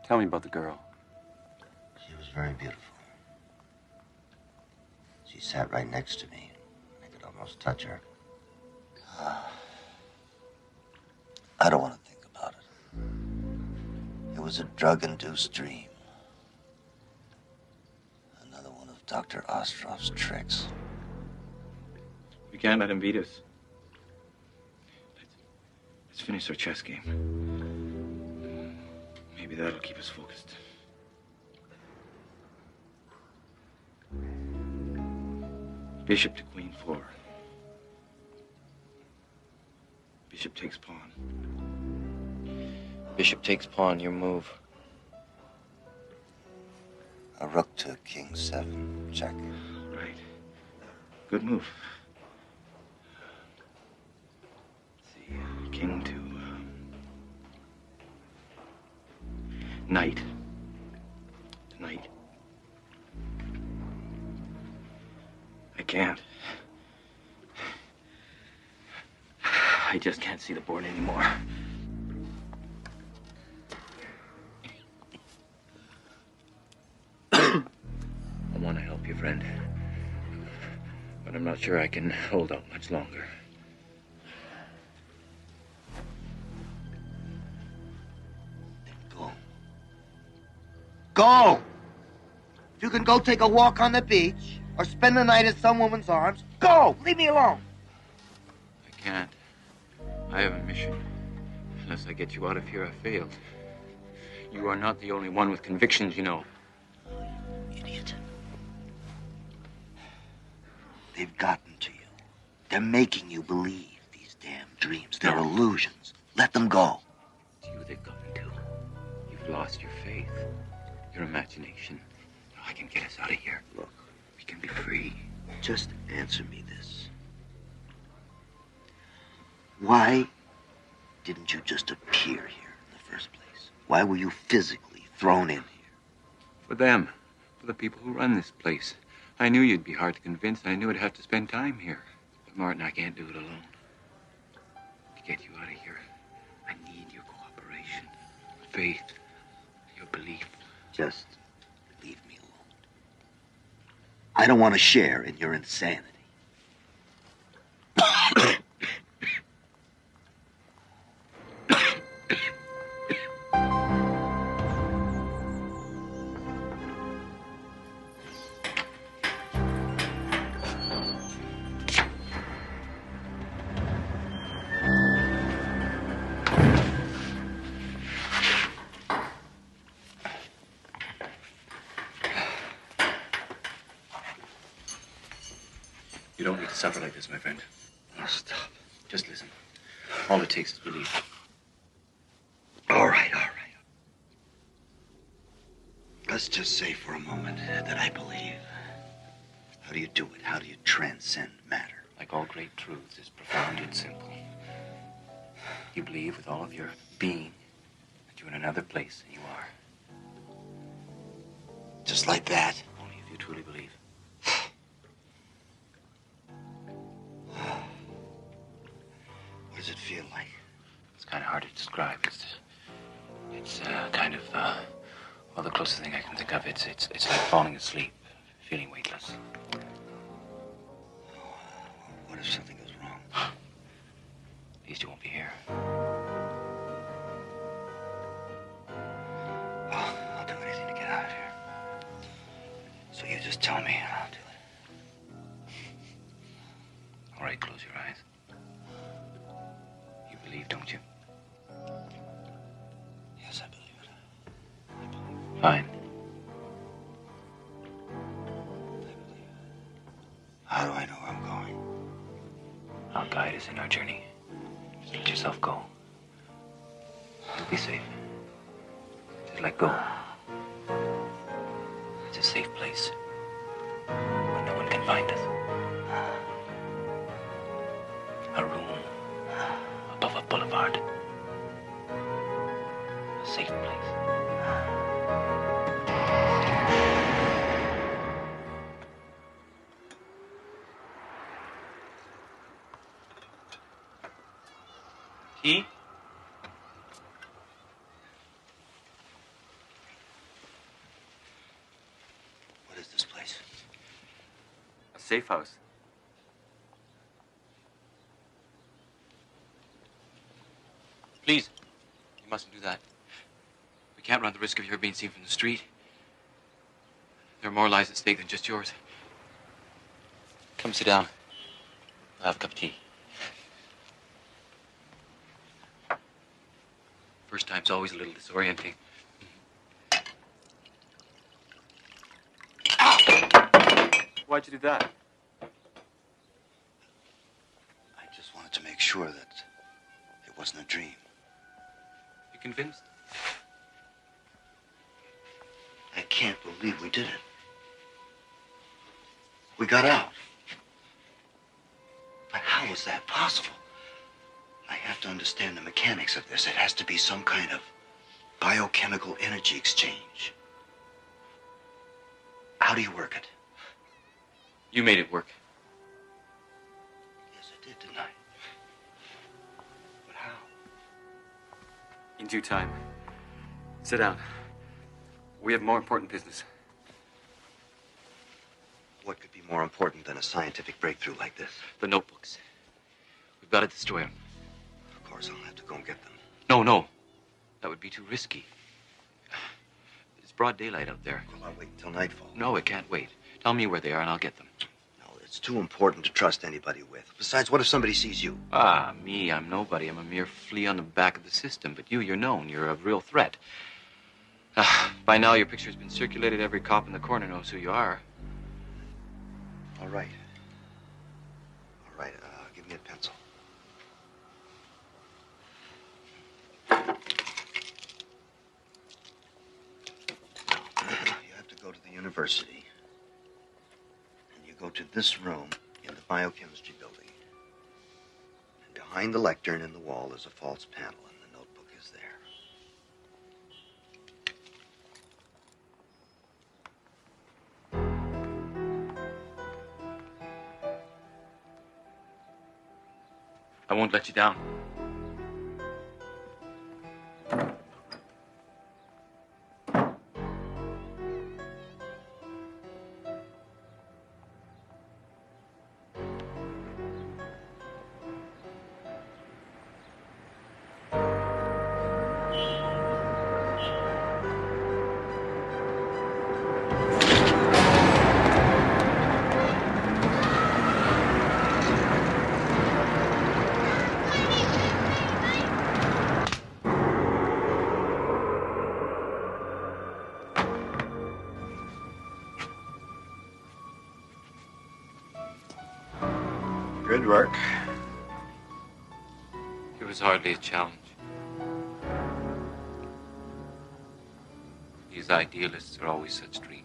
Tell me about the girl. She was very beautiful. She sat right next to me. I could almost touch her. I don't want to think about it. It was a drug-induced dream. Another one of Dr. Ostroff's tricks. We can't let him beat us. Let's finish our chess game. Maybe that'll keep us focused. Bishop to queen 4. Bishop takes pawn. Bishop takes pawn, your move. A rook to king 7, check. Right. Good move. Let's see, king to knight. Knight. I can't. I just can't see the board anymore. I want to help you, friend. But I'm not sure I can hold out much longer. Go! If you can go take a walk on the beach or spend the night in some woman's arms, go! Leave me alone! I can't. I have a mission. Unless I get you out of here, I failed. You are not the only one with convictions, you know. idiot. They've gotten to you. They're making you believe these damn dreams. They're illusions. Let them go. It's you they've gotten to. You've lost your faith, your imagination. I can get us out of here. Look. We can be free. Just answer me this. Why didn't you just appear here in the first place? Why were you physically thrown in here? For them. For the people who run this place. I knew you'd be hard to convince, and I knew I'd have to spend time here. But Martin, I can't do it alone. To get you out of here, I need your cooperation, faith, your belief. Just leave me alone. I don't want to share in your insanity. You don't need to suffer like this, my friend. Oh, stop. Just listen. All it takes is belief. All right. Let's just say for a moment that I believe. How do you do it? How do you transcend matter? Like all great truths, it's profound yet simple. You believe with all of your being that you're in another place than you are. Just like that? Only if you truly believe. What does it feel like? It's kind of hard to describe. It's kind of, well, the closest thing I can think of, it's like falling asleep, feeling weightless. What if something goes wrong? At least you won't be here. Well, I'll do anything to get out of here. So you just tell me and I'll do it. All right, close your eyes. You believe, don't you? Yes, I believe it. Fine. How do I know where I'm going? I'll guide us in our journey. Just let yourself go. You'll be safe. Just let go. It's a safe place where no one can find us. A room above a boulevard. A safe place. Tea? What is this place? A safe house. Please, you mustn't do that. We can't run the risk of your being seen from the street. There are more lives at stake than just yours. Come sit down. I'll have a cup of tea. First time's always a little disorienting. Why'd you do that? I just wanted to make sure that it wasn't a dream. You convinced? I can't believe we did it. We got out. But how was that possible? I have to understand the mechanics of this. It has to be some kind of biochemical energy exchange. How do you work it? You made it work. Yes, I did, didn't I? But how? In due time. Sit down. We have more important business. What could be more important than a scientific breakthrough like this? The notebooks. We've got to destroy them. Of course, I'll have to go and get them. No. That would be too risky. It's broad daylight out there. Well, I'll wait until nightfall. No, it can't wait. Tell me where they are and I'll get them. No, it's too important to trust anybody with. Besides, what if somebody sees you? Ah, me, I'm nobody. I'm a mere flea on the back of the system. But you're known. You're a real threat. By now, your picture's been circulated. Every cop in the corner knows who you are. All right. All right, give me a pencil. You have to go to the university. And you go to this room in the biochemistry building. And behind the lectern in the wall is a false panel, and the notebook is there. I won't let you down. Good work. It was hardly a challenge. These idealists are always such dreamers.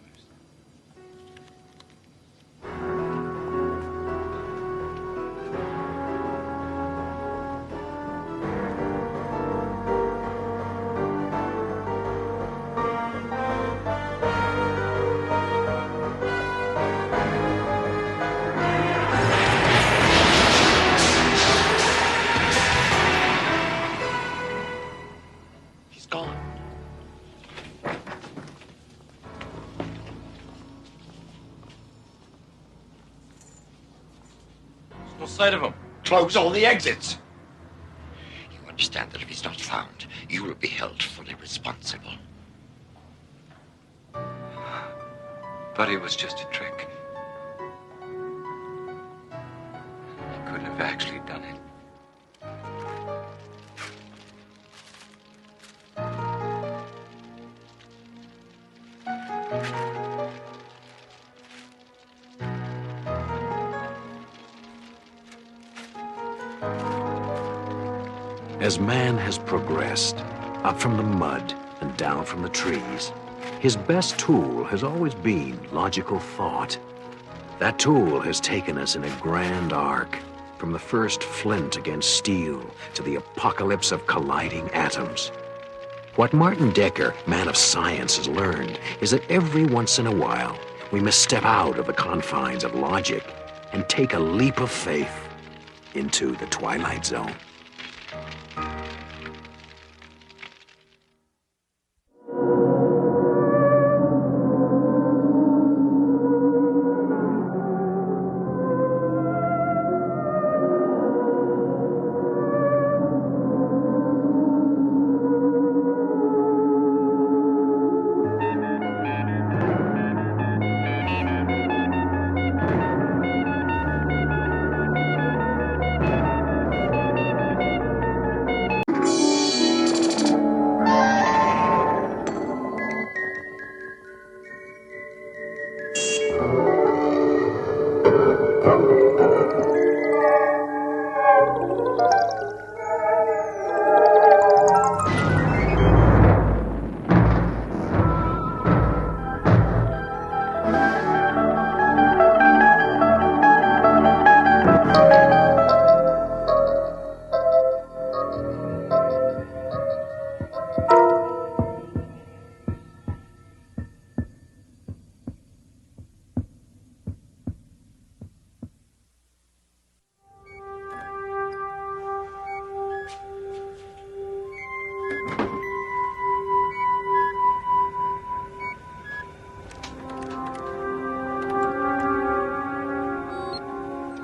He's gone. No sight of him. Close all the exits. You understand that if he's not found, you will be held fully responsible. But it was just a trick. He couldn't have actually done it. As man has progressed, up from the mud and down from the trees, his best tool has always been logical thought. That tool has taken us in a grand arc, from the first flint against steel to the apocalypse of colliding atoms. What Martin Decker, man of science, has learned is that every once in a while, we must step out of the confines of logic and take a leap of faith into the Twilight Zone.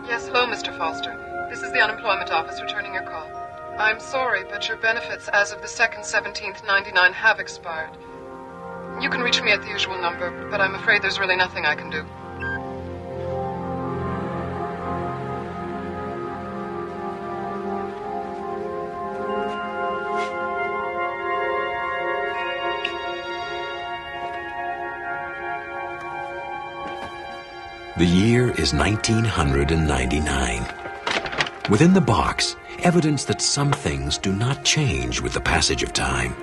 Yes, hello, Mr. Foster. This is the unemployment office returning your call. I'm sorry, but your benefits as of the 2nd, 17th, 99 have expired. You can reach me at the usual number, but I'm afraid there's really nothing I can do. The year is 1999. Within the box, evidence that some things do not change with the passage of time.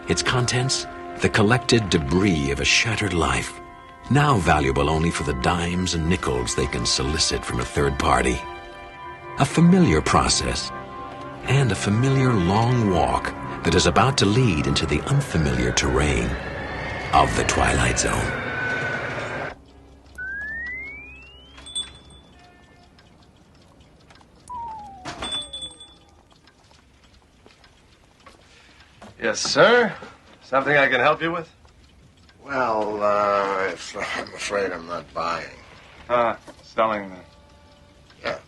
Its contents, the collected debris of a shattered life, now valuable only for the dimes and nickels they can solicit from a third party. A familiar process, and a familiar long walk that is about to lead into the unfamiliar terrain of the Twilight Zone. Yes, sir. Something I can help you with? Well, I'm afraid I'm not buying. Selling then. Yeah.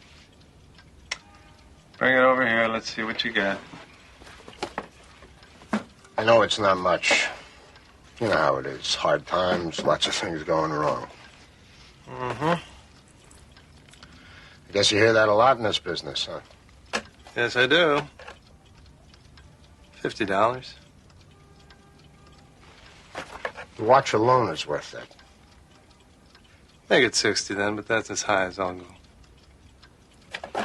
Bring it over here. Let's see what you got. I know it's not much. You know how it is. Hard times, lots of things going wrong. Mm-hmm. I guess you hear that a lot in this business, huh? Yes, I do. $50. The watch alone is worth that. Make it 60 then, but that's as high as I'll go.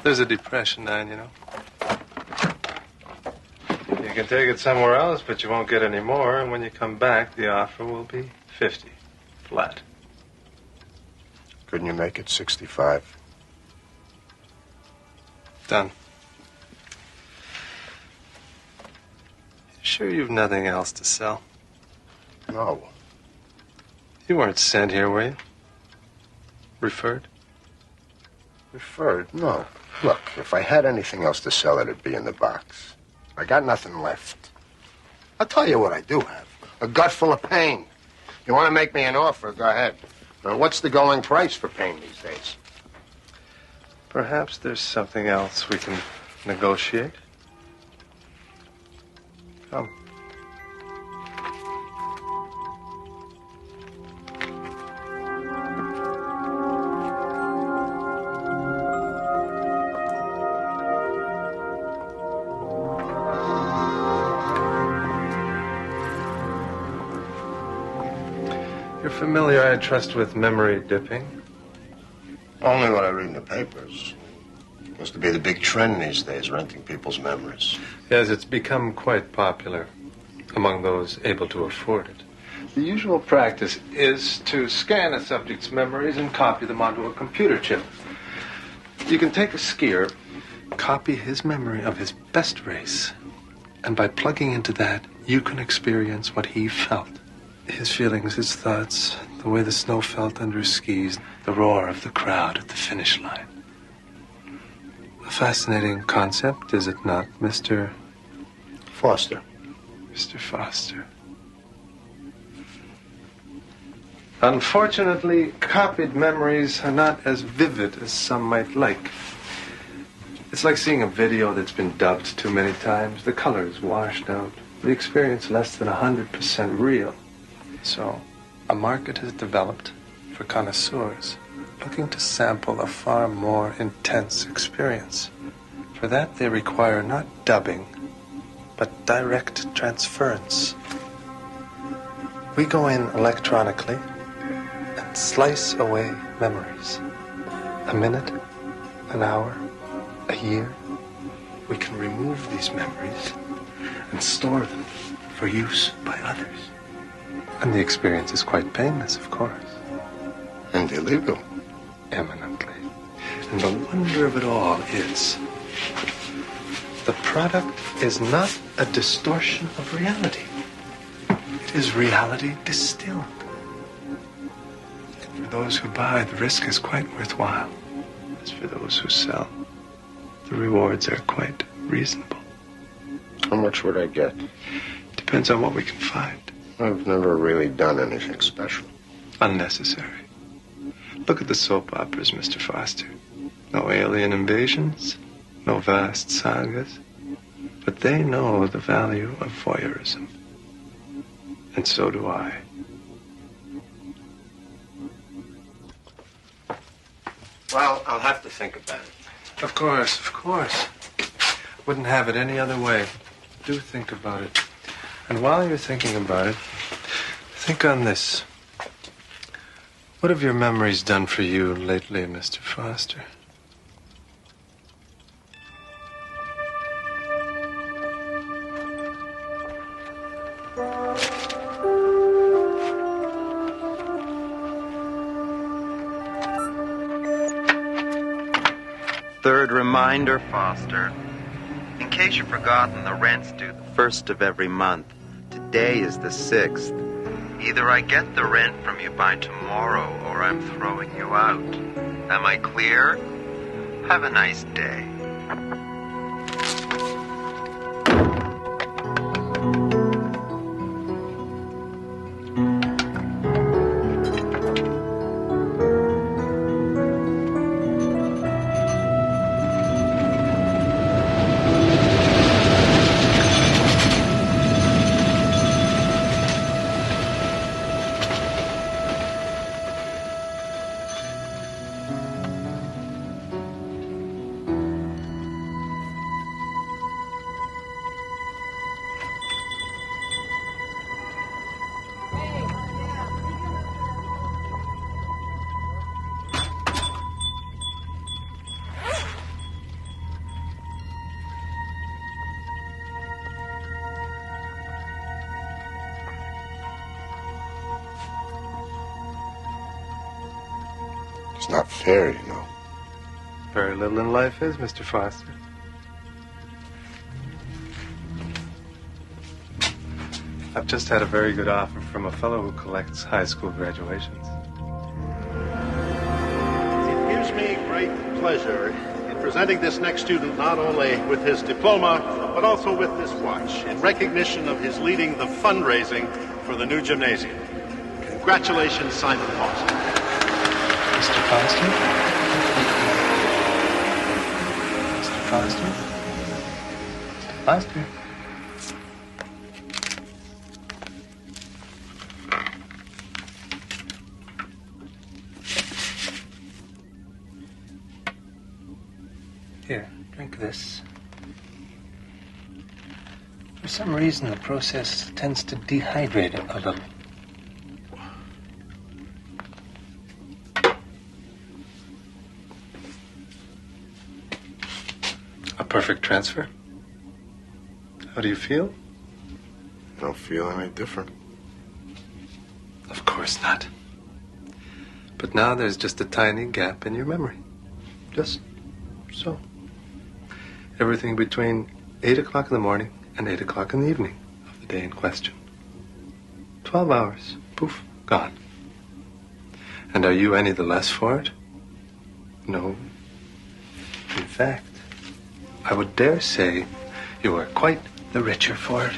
There's a depression on, you know. You can take it somewhere else, but you won't get any more, and when you come back, the offer will be 50. Flat. Couldn't you make it 65? Done. Sure you've nothing else to sell? No. You weren't sent here, were you? Referred? Referred? No. Look, if I had anything else to sell, it'd be in the box. I got nothing left. I'll tell you what I do have. A gut full of pain. You want to make me an offer, go ahead. Now, what's the going price for pain these days? Perhaps there's something else we can negotiate. Come. You're familiar, I trust, with memory dipping? Only what I read in the papers. Seems to be the big trend these days, renting people's memories. Yes, it's become quite popular among those able to afford it. The usual practice is to scan a subject's memories and copy them onto a computer chip. You can take a skier, copy his memory of his best race, and by plugging into that, you can experience what he felt. His feelings, his thoughts, the way the snow felt under his skis, the roar of the crowd at the finish line. A fascinating concept, is it not, Mr. Foster? Mr. Foster. Unfortunately, copied memories are not as vivid as some might like. It's like seeing a video that's been dubbed too many times. The color is washed out. The experience less than 100% real. So, a market has developed for connoisseurs looking to sample a far more intense experience. For that, they require not dubbing, but direct transference. We go in electronically and slice away memories. A minute, an hour, a year. We can remove these memories and store them for use by others. And the experience is quite painless, of course. And illegal. Eminently. And the wonder of it all is the product is not a distortion of reality. It is reality distilled. For those who buy, the risk is quite worthwhile. As for those who sell, the rewards are quite reasonable. How much would I get? Depends on what we can find. I've never really done anything special. Unnecessary. Look at the soap operas, Mr. Foster. No alien invasions, no vast sagas. But they know the value of voyeurism. And so do I. Well, I'll have to think about it. Of course, of course. Wouldn't have it any other way. Do think about it. And while you're thinking about it, think on this. What have your memories done for you lately, Mr. Foster? Third reminder, Foster. In case you've forgotten, the rent's due the 1st of every month. Today is the 6th. Either I get the rent from you by tomorrow, or I'm throwing you out. Am I clear? Have a nice day. It's not fair, you know. Very little in life is, Mr. Foster. I've just had a very good offer from a fellow who collects high school graduations. It gives me great pleasure in presenting this next student not only with his diploma, but also with this watch in recognition of his leading the fundraising for the new gymnasium. Congratulations, Simon Foster. Mr. Foster? Mr. Foster? Mr. Foster? Here, drink this. For some reason, the process tends to dehydrate it a little. A perfect transfer? How do you feel? I don't feel any different. Of course not. But now there's just a tiny gap in your memory. Just so. Everything between 8 o'clock in the morning and 8 o'clock in the evening of the day in question. 12 hours. Poof. Gone. And are you any the less for it? No. In fact, I would dare say you are quite the richer for it.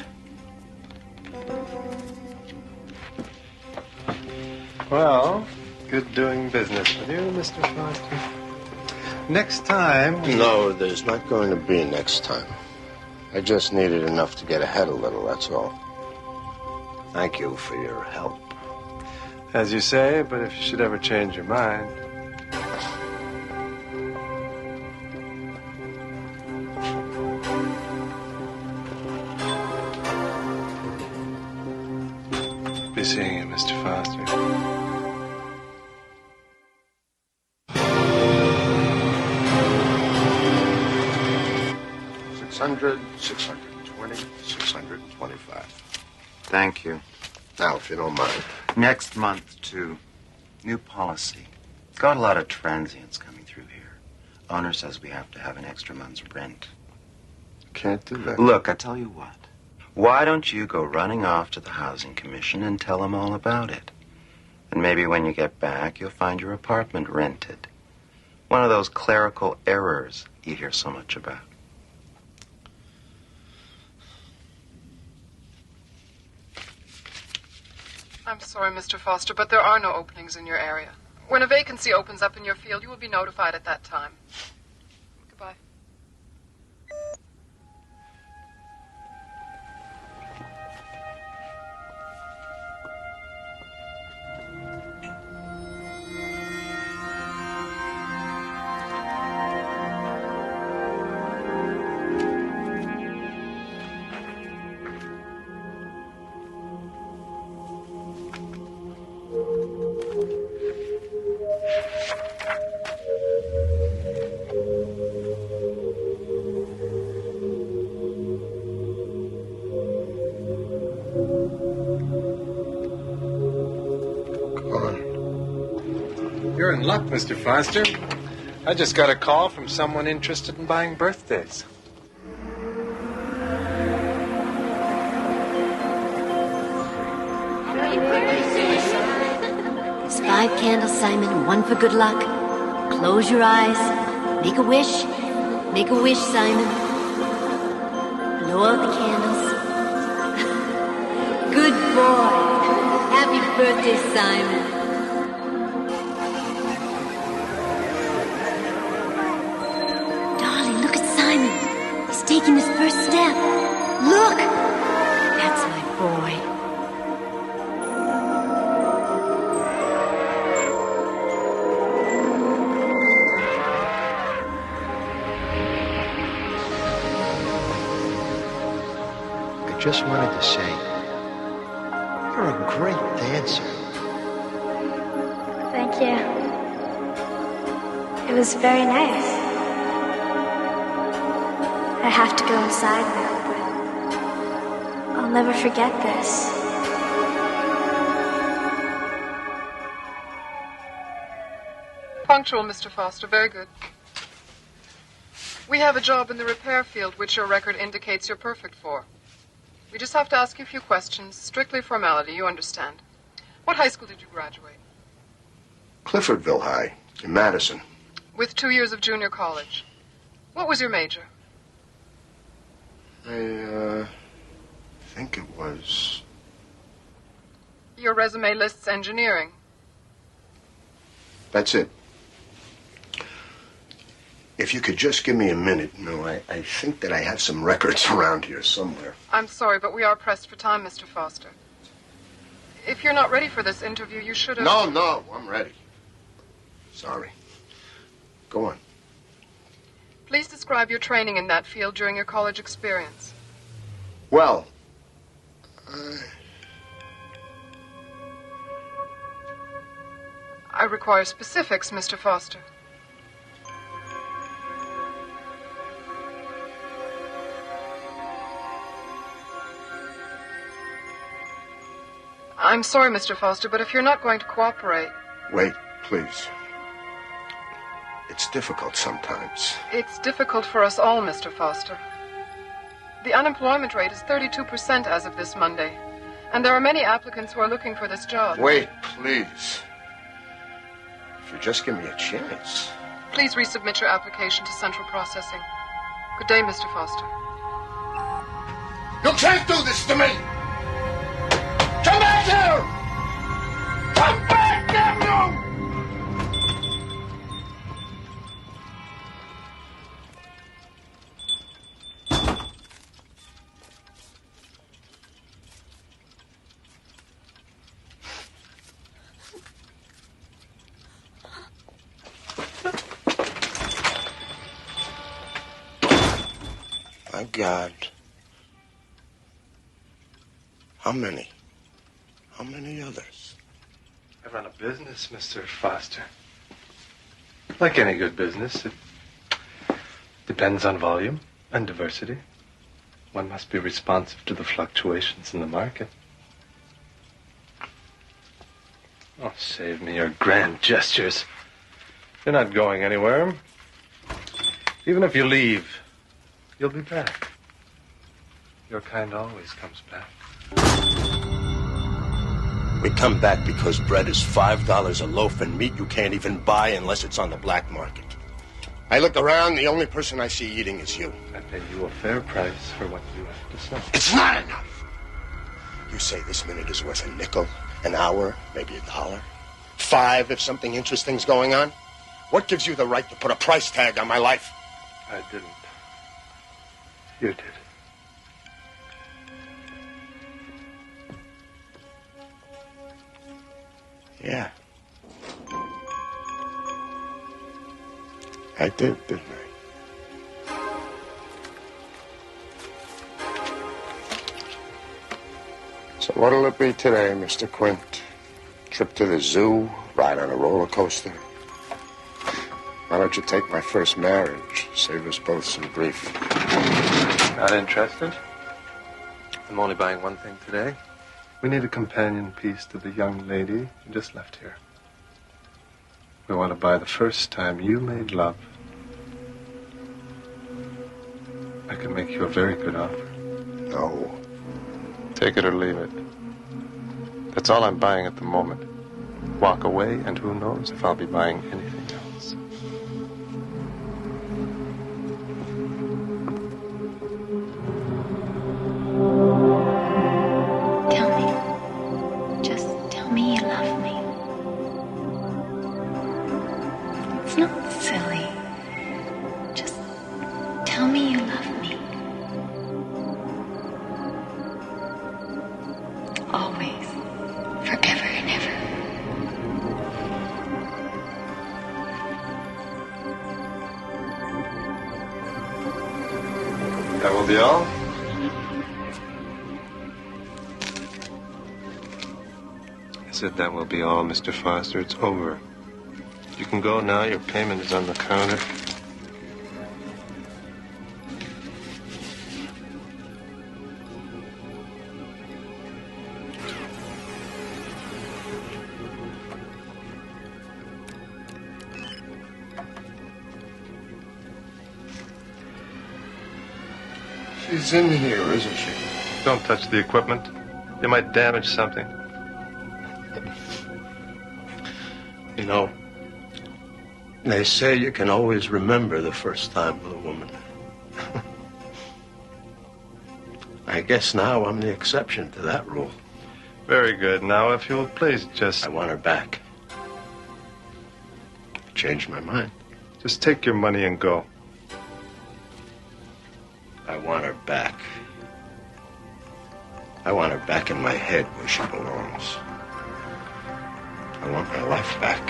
Well, good doing business with you, Mr. Foster. Next time... No, there's not going to be next time. I just needed enough to get ahead a little, that's all. Thank you for your help. As you say, but if you should ever change your mind... Be seeing you, Mr. Foster. 600, 620, 625. Thank you. Now, if you don't mind. Next month, too. New policy. Got a lot of transients coming through here. Owner says we have to have an extra month's rent. Can't do that. Look, I tell you what. Why don't you go running off to the Housing Commission and tell them all about it? And maybe when you get back, you'll find your apartment rented. One of those clerical errors you hear so much about. I'm sorry, Mr. Foster, but there are no openings in your area. When a vacancy opens up in your field, you will be notified at that time. Goodbye. luck, Mr. Foster. I just got a call from someone interested in buying birthdays. There's 5 candles, Simon, and 1 for good luck. Close your eyes. Make a wish. Make a wish, Simon. Blow out the candles. Good boy. Happy birthday, Simon. Darling, look at Simon. He's taking his first step. Look! That's my boy. I just wanted to say, you're a great dancer. Thank you. It was very nice. I have to go inside now, but I'll never forget this. Punctual, Mr. Foster. Very good. We have a job in the repair field which your record indicates you're perfect for. We just have to ask you a few questions. Strictly formality, you understand. What high school did you graduate? Cliffordville High, in Madison. With 2 years of junior college. What was your major? I think it was... Your resume lists engineering. That's it. If you could just give me a minute, I think that I have some records around here somewhere. I'm sorry, but we are pressed for time, Mr. Foster. If you're not ready for this interview, you should have... No, I'm ready. Sorry. Go on. Please describe your training in that field during your college experience. Well, I require specifics, Mr. Foster. I'm sorry, Mr. Foster, but if you're not going to cooperate... Wait, please. It's difficult sometimes. It's difficult for us all, Mr. Foster. The unemployment rate is 32% as of this Monday, and there are many applicants who are looking for this job. Wait, please. If you just give me a chance. Please resubmit your application to Central Processing. Good day, Mr. Foster. You can't do this to me! Come back here! Come back, damn you! My God. How many? How many others? I run a business, Mr. Foster. Like any good business, it depends on volume and diversity. One must be responsive to the fluctuations in the market. Oh, save me your grand gestures. You're not going anywhere. Even if you leave, you'll be back. Your kind always comes back. We come back because bread is $5 a loaf and meat you can't even buy unless it's on the black market. I look around, the only person I see eating is you. I pay you a fair price for what you have to sell. It's not enough! You say this minute is worth a nickel, an hour, maybe $1. $5 if something interesting's going on? What gives you the right to put a price tag on my life? I didn't. You did. Yeah. I did, didn't I? So what'll it be today, Mr. Quint? Trip to the zoo? Ride on a roller coaster? Why don't you take my first marriage? Save us both some grief. Not interested? I'm only buying one thing today. We need a companion piece to the young lady who just left here. I want to buy the first time you made love. I can make you a very good offer. No. Take it or leave it. That's all I'm buying at the moment. Walk away, and who knows if I'll be buying anything else. Tell me. Just tell me you love me. It's not silly. Just tell me you love me. Always. Forever and ever. That will be all? I said that will be all, Mr. Foster. It's over. You can go now. Your payment is on the counter. She's in here, isn't she? Don't touch the equipment. You might damage something. You know, they say you can always remember the first time with a woman. I guess now I'm the exception to that rule. Very good. Now, if you'll please just... I want her back. I changed my mind. Just take your money and go. I want her back. I want her back in my head where she belongs. I want my life back.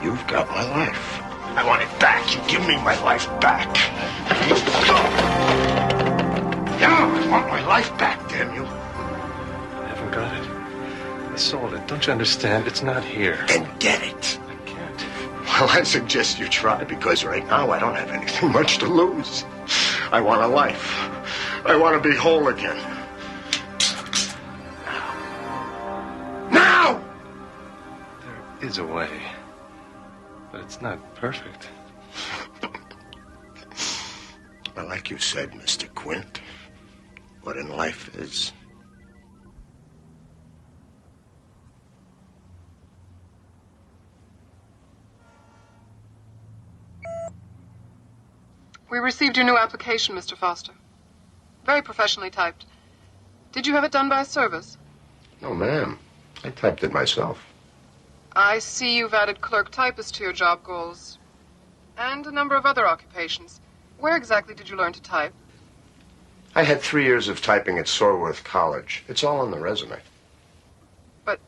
You've got my life. I want it back. You give me my life back. Yeah, I want my life back, damn you. I haven't got it. I sold it. Don't you understand? It's not here. Then get it. I can't. Well, I suggest you try, because right now I don't have anything much to lose. I want a life. I want to be whole again. Now! There is a way. But it's not perfect. Well, like you said, Mr. Quint, what in life is... We received your new application, Mr. Foster. Very professionally typed. Did you have it done by a service? No, ma'am. I typed it myself. I see you've added clerk typist to your job goals. And a number of other occupations. Where exactly did you learn to type? I had 3 years of typing at Sorworth College. It's all on the resume. But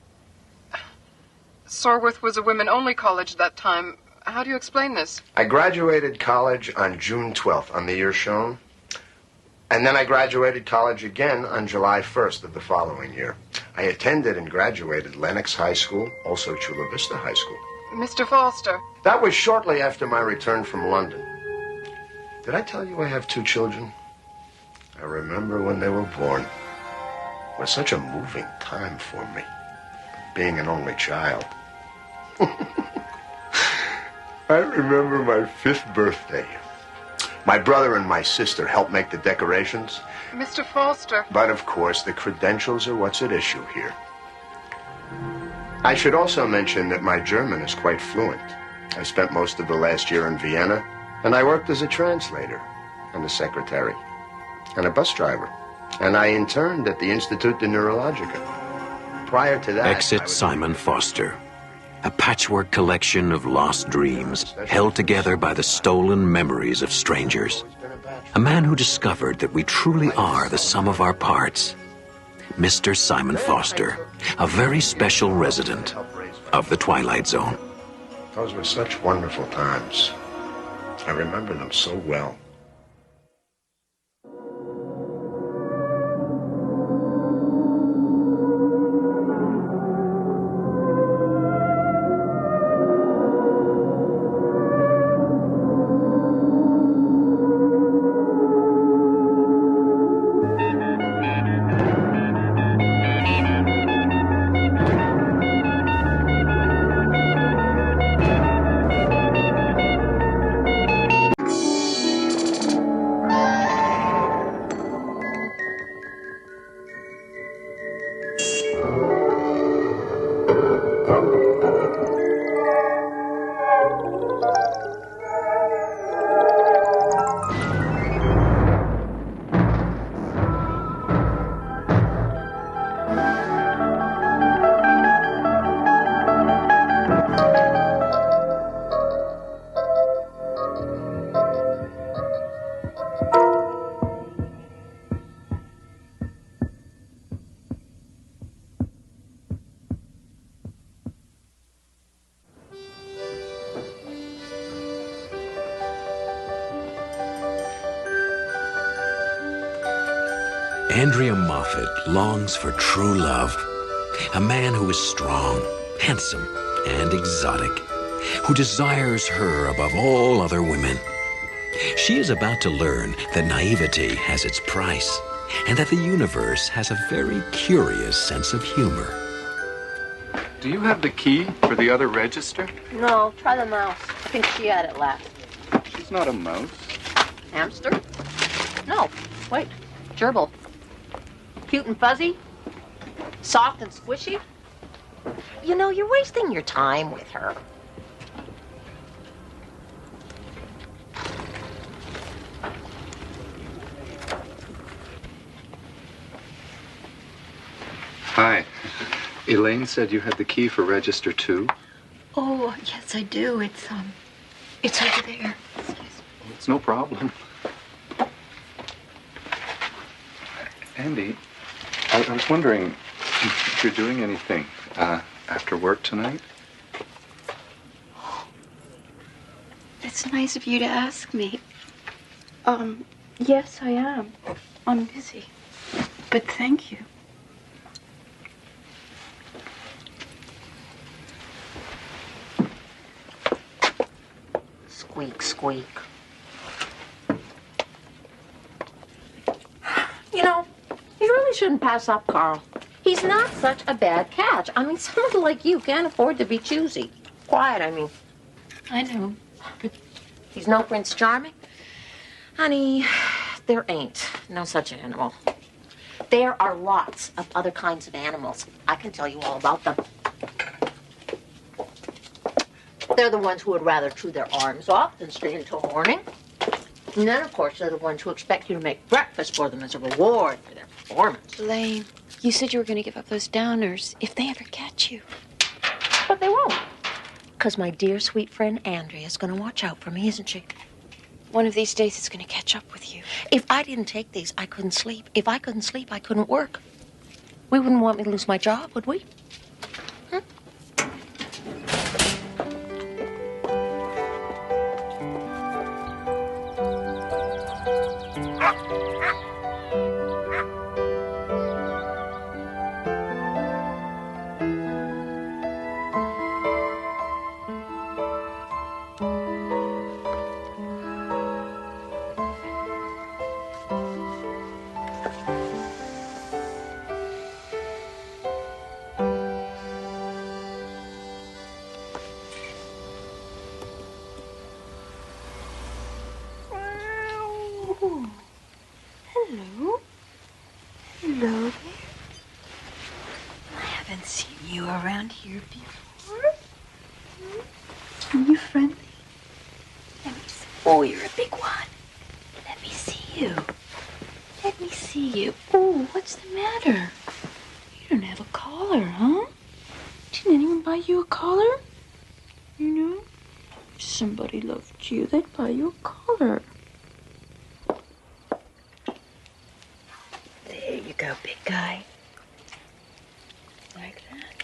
Sorworth was a women-only college at that time. How do you explain this? I graduated college on June 12th, on the year shown. And then I graduated college again on July 1st of the following year. I attended and graduated Lenox High School, also Chula Vista High School. Mr. Foster. That was shortly after my return from London. Did I tell you I have 2 children? I remember when they were born. It was such a moving time for me, being an only child. I remember my 5th birthday. My brother and my sister helped make the decorations. Mr. Foster. But, of course, the credentials are what's at issue here. I should also mention that my German is quite fluent. I spent most of the last year in Vienna, and I worked as a translator and a secretary and a bus driver. And I interned at the Institut de Neurologica. Prior to that... Exit Simon Foster. A patchwork collection of lost dreams held together by the stolen memories of strangers. A man who discovered that we truly are the sum of our parts. Mr. Simon Foster, a very special resident of the Twilight Zone. Those were such wonderful times. I remember them so well. Andrea Moffat longs for true love. A man who is strong, handsome, and exotic, who desires her above all other women. She is about to learn that naivety has its price, and that the universe has a very curious sense of humor. Do you have the key for the other register? No, try the mouse. I think she had it last. She's not a mouse. Hamster? No, wait. Gerbil. Cute and fuzzy? Soft and squishy? You know, you're wasting your time with her. Hi. Elaine said you had the key for Register 2. Oh, yes, I do. It's over there. It's no problem. Andy, I was wondering if you're doing anything after work tonight? It's nice of you to ask me. Yes, I am. I'm busy. But thank you. Squeak, squeak. You know, you really shouldn't pass up Carl. He's not such a bad catch. I mean, someone like you can't afford to be choosy. Quiet, I mean. I know, but he's no Prince Charming. Honey, there ain't no such animal. There are lots of other kinds of animals. I can tell you all about them. They're the ones who would rather chew their arms off than stay until morning. And then, of course, they're the ones who expect you to make breakfast for them as a reward for their performance. Elaine, you said you were going to give up those downers if they ever catch you. But they won't. Because my dear, sweet friend Andrea is going to watch out for me, isn't she? One of these days it's going to catch up with you. If I didn't take these, I couldn't sleep. If I couldn't sleep, I couldn't work. We wouldn't want me to lose my job, would we? Hello. Hello there. I haven't seen you around here before. Are you friendly? Let me see. Oh, you're a big one. Let me see you. Let me see you. Oh, what's the matter? You don't have a collar, huh? Didn't anyone buy you a collar? You know? If somebody loved you, they'd buy you a collar. There you go, big guy. Like that.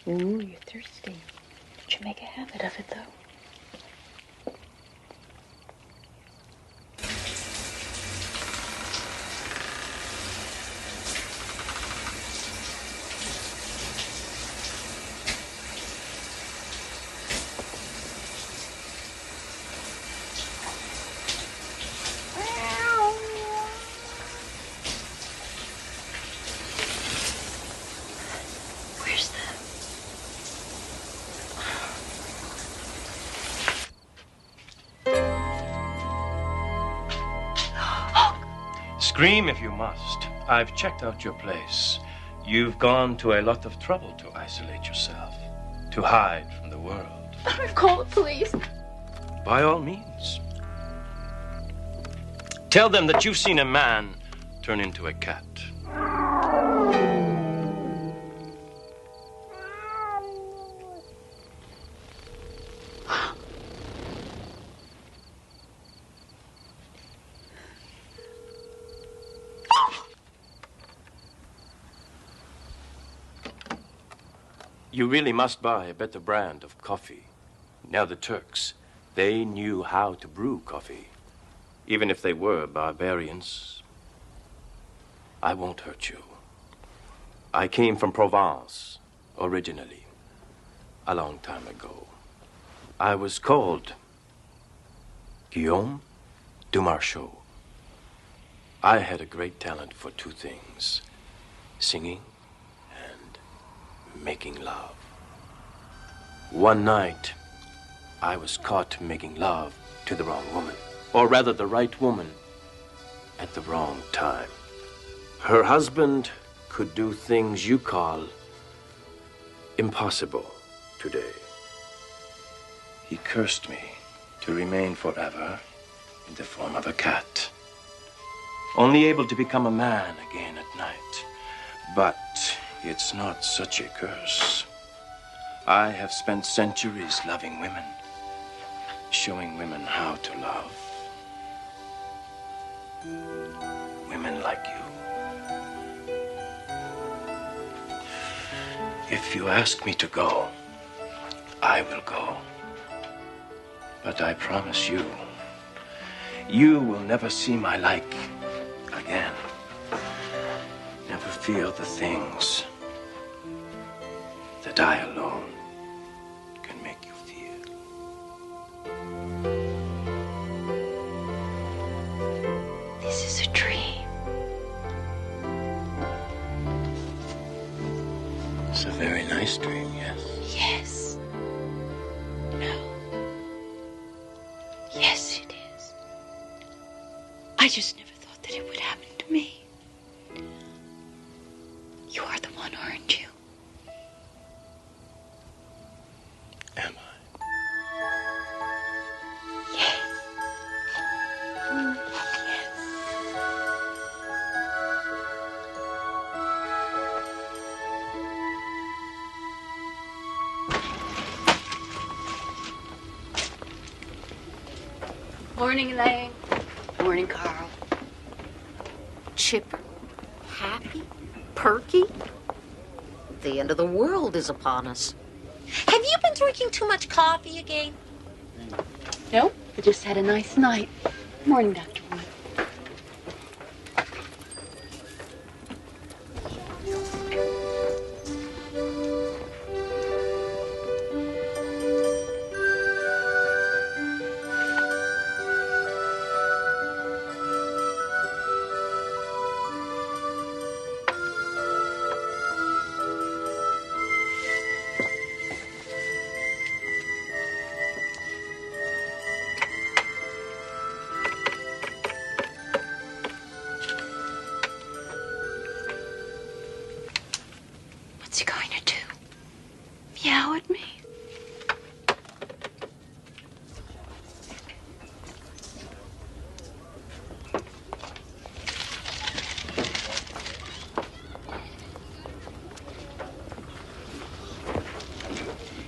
Ooh, you're thirsty. Did you make a habit of it, though? Where's the... Scream if you must. I've checked out your place. You've gone to a lot of trouble to isolate yourself, to hide from the world. Call the police. By all means. Tell them that you've seen a man turn into a cat. You really must buy a better brand of coffee. Now the Turks, they knew how to brew coffee, even if they were barbarians. I won't hurt you. I came from Provence, originally, a long time ago. I was called Guillaume Dumarchot. I had a great talent for two things, singing and making love. One night, I was caught making love to the wrong woman, or rather the right woman at the wrong time. Her husband could do things you call impossible today. He cursed me to remain forever in the form of a cat, only able to become a man again at night. But it's not such a curse. I have spent centuries loving women, showing women how to love. Women like you. If you ask me to go, I will go. But I promise you, you will never see my like again. Never feel the things that I alone can make you feel. This is a dream. It's a very nice dream, yes? Yes. No. Yes, it is. I just never thought that it would happen to me. You are the one, aren't you? Am I? Yes. Morning, Elaine. Morning, Carl. Chipper, happy, perky. The end of the world is upon us. Have you been drinking too much coffee again? Nope. I just had a nice night. Morning, Dr. Wood. What's he going to do? Meow at me?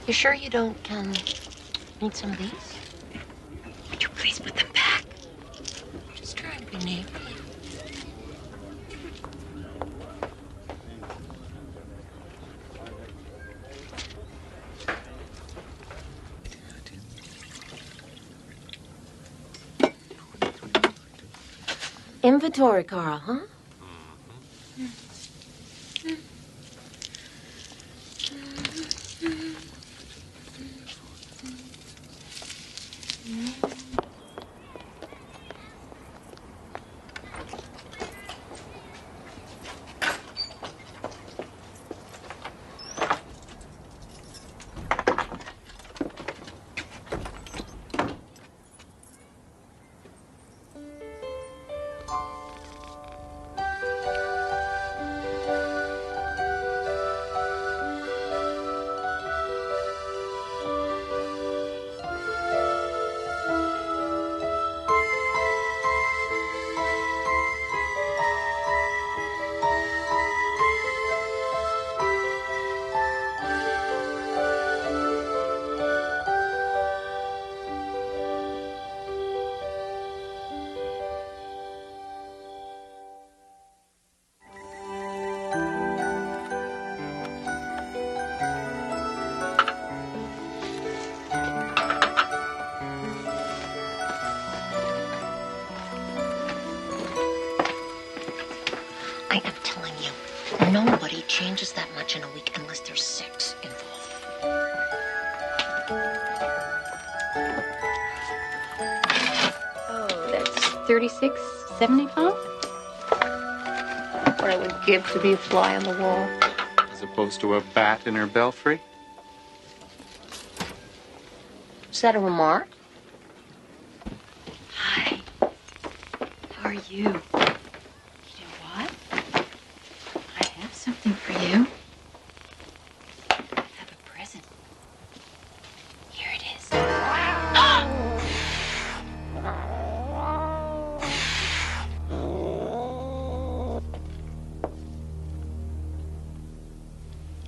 You sure you don't, need some of these? Would you please put them back? Just trying to be neighborly. Inventory, Carl, huh? changes that much in a week unless there's sex involved. Oh, that's $36.75. What I would give to be a fly on the wall. As opposed to a bat in her belfry? Is that a remark? Hi. How are you? You know what? I have something for you. I have a present. Here it is.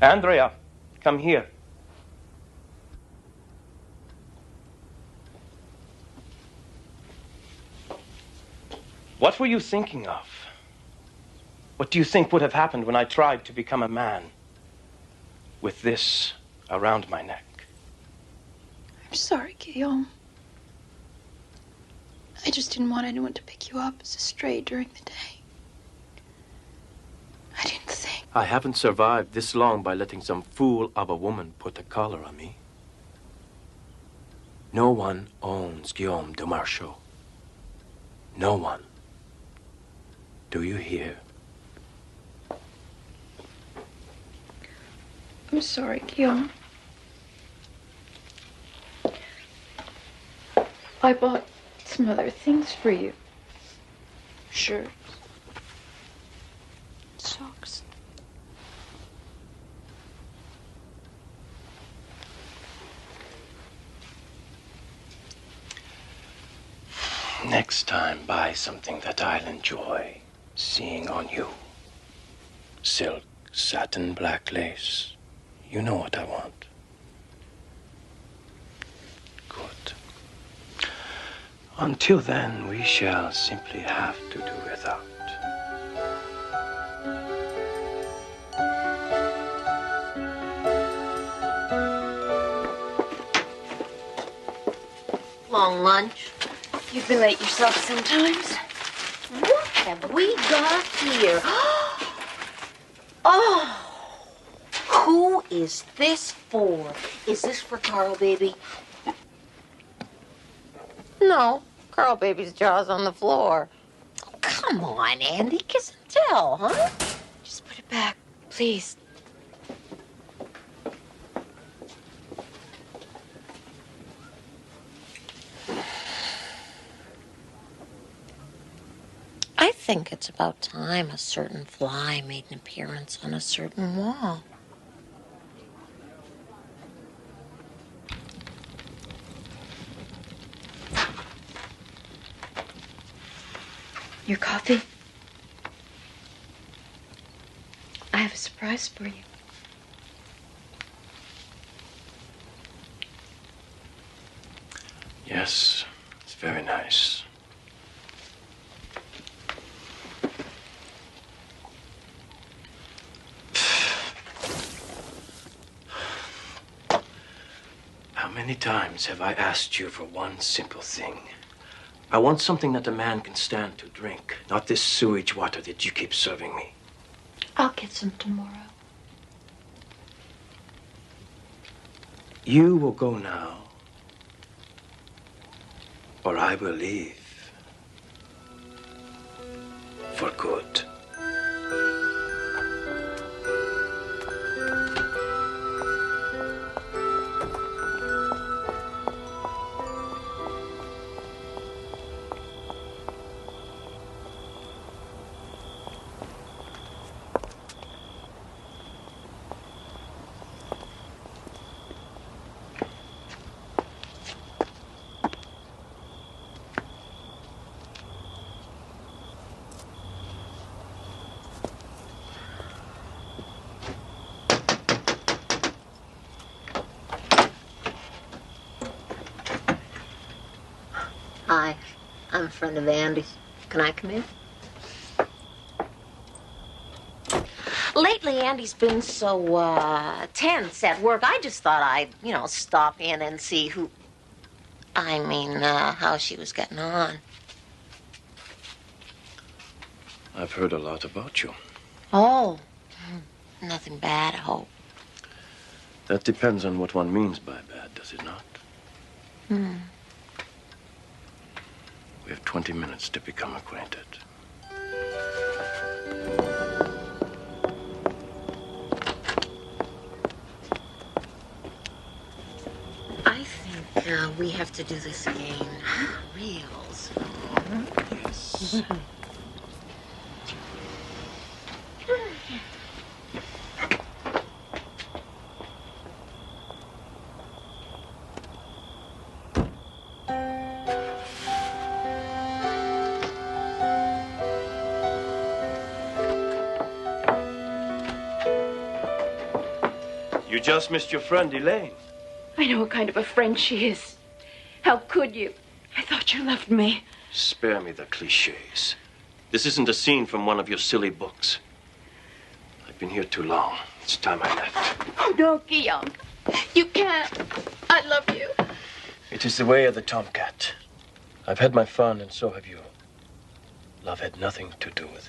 Andrea, come here. What were you thinking of? What do you think would have happened when I tried to become a man with this around my neck? I'm sorry, Guillaume. I just didn't want anyone to pick you up as a stray during the day. I didn't think. I haven't survived this long by letting some fool of a woman put a collar on me. No one owns Guillaume de Marchaux. No one. Do you hear? I'm sorry, Guillaume. I bought some other things for you. Shirts. Socks. Next time, buy something that I'll enjoy seeing on you. Silk, satin, black lace. You know what I want. Good. Until then, we shall simply have to do without. Long lunch. You've been late yourself sometimes. What have we got here? Oh, who is this for? Is this for Carl, baby? No, Carl, baby's jaw's on the floor. Oh, come on, Andy, kiss and tell, huh? Just put it back, please. I think it's about time a certain fly made an appearance on a certain wall. Your coffee? I have a surprise for you. Yes, it's very nice. How many times have I asked you for one simple thing? I want something that a man can stand to drink, not this sewage water that you keep serving me. I'll get some tomorrow. You will go now, or I will leave. For good. Hi, I'm a friend of Andy's. Can I come in? Lately, Andy's been so, tense at work. I just thought I'd, stop in and see how she was getting on. I've heard a lot about you. Oh. Nothing bad, I hope. That depends on what one means by bad, does it not? We have 20 minutes to become acquainted. I think we have to do this again real slow. Yes. You just missed your friend, Elaine. I know what kind of a friend she is. How could you? I thought you loved me. Spare me the cliches. This isn't a scene from one of your silly books. I've been here too long. It's time I left. Oh, no, Guillaume. You can't. I love you. It is the way of the tomcat. I've had my fun, and so have you. Love had nothing to do with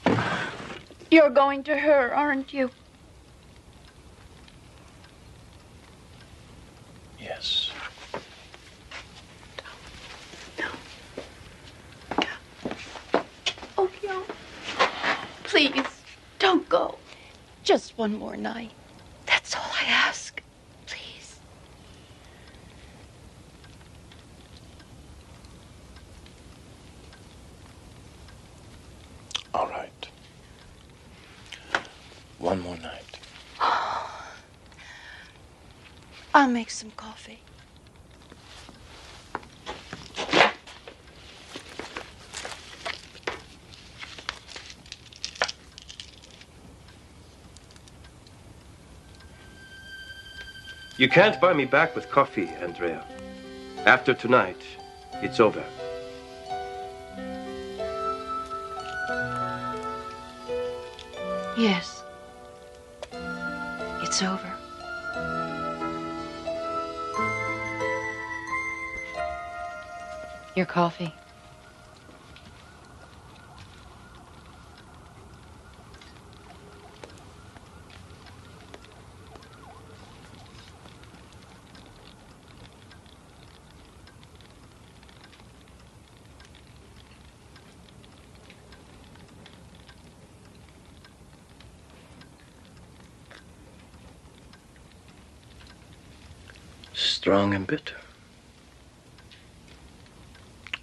it. You're going to her, aren't you? Yes. Oh, Guillaume. Please, don't go. Just one more night. That's all I ask. Please. All right. One more night. I'll make some coffee. You can't buy me back with coffee, Andrea. After tonight, it's over. Yes. It's over. Your coffee. Strong and bitter.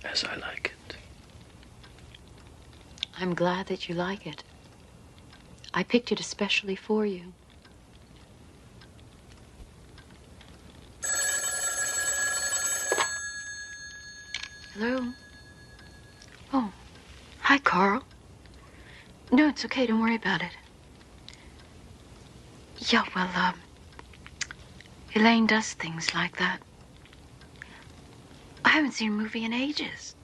As I like it. I'm glad that you like it. I picked it especially for you. Hello? Oh, hi, Carl. No, it's okay. Don't worry about it. Yeah, well, Elaine does things like that. I haven't seen a movie in ages.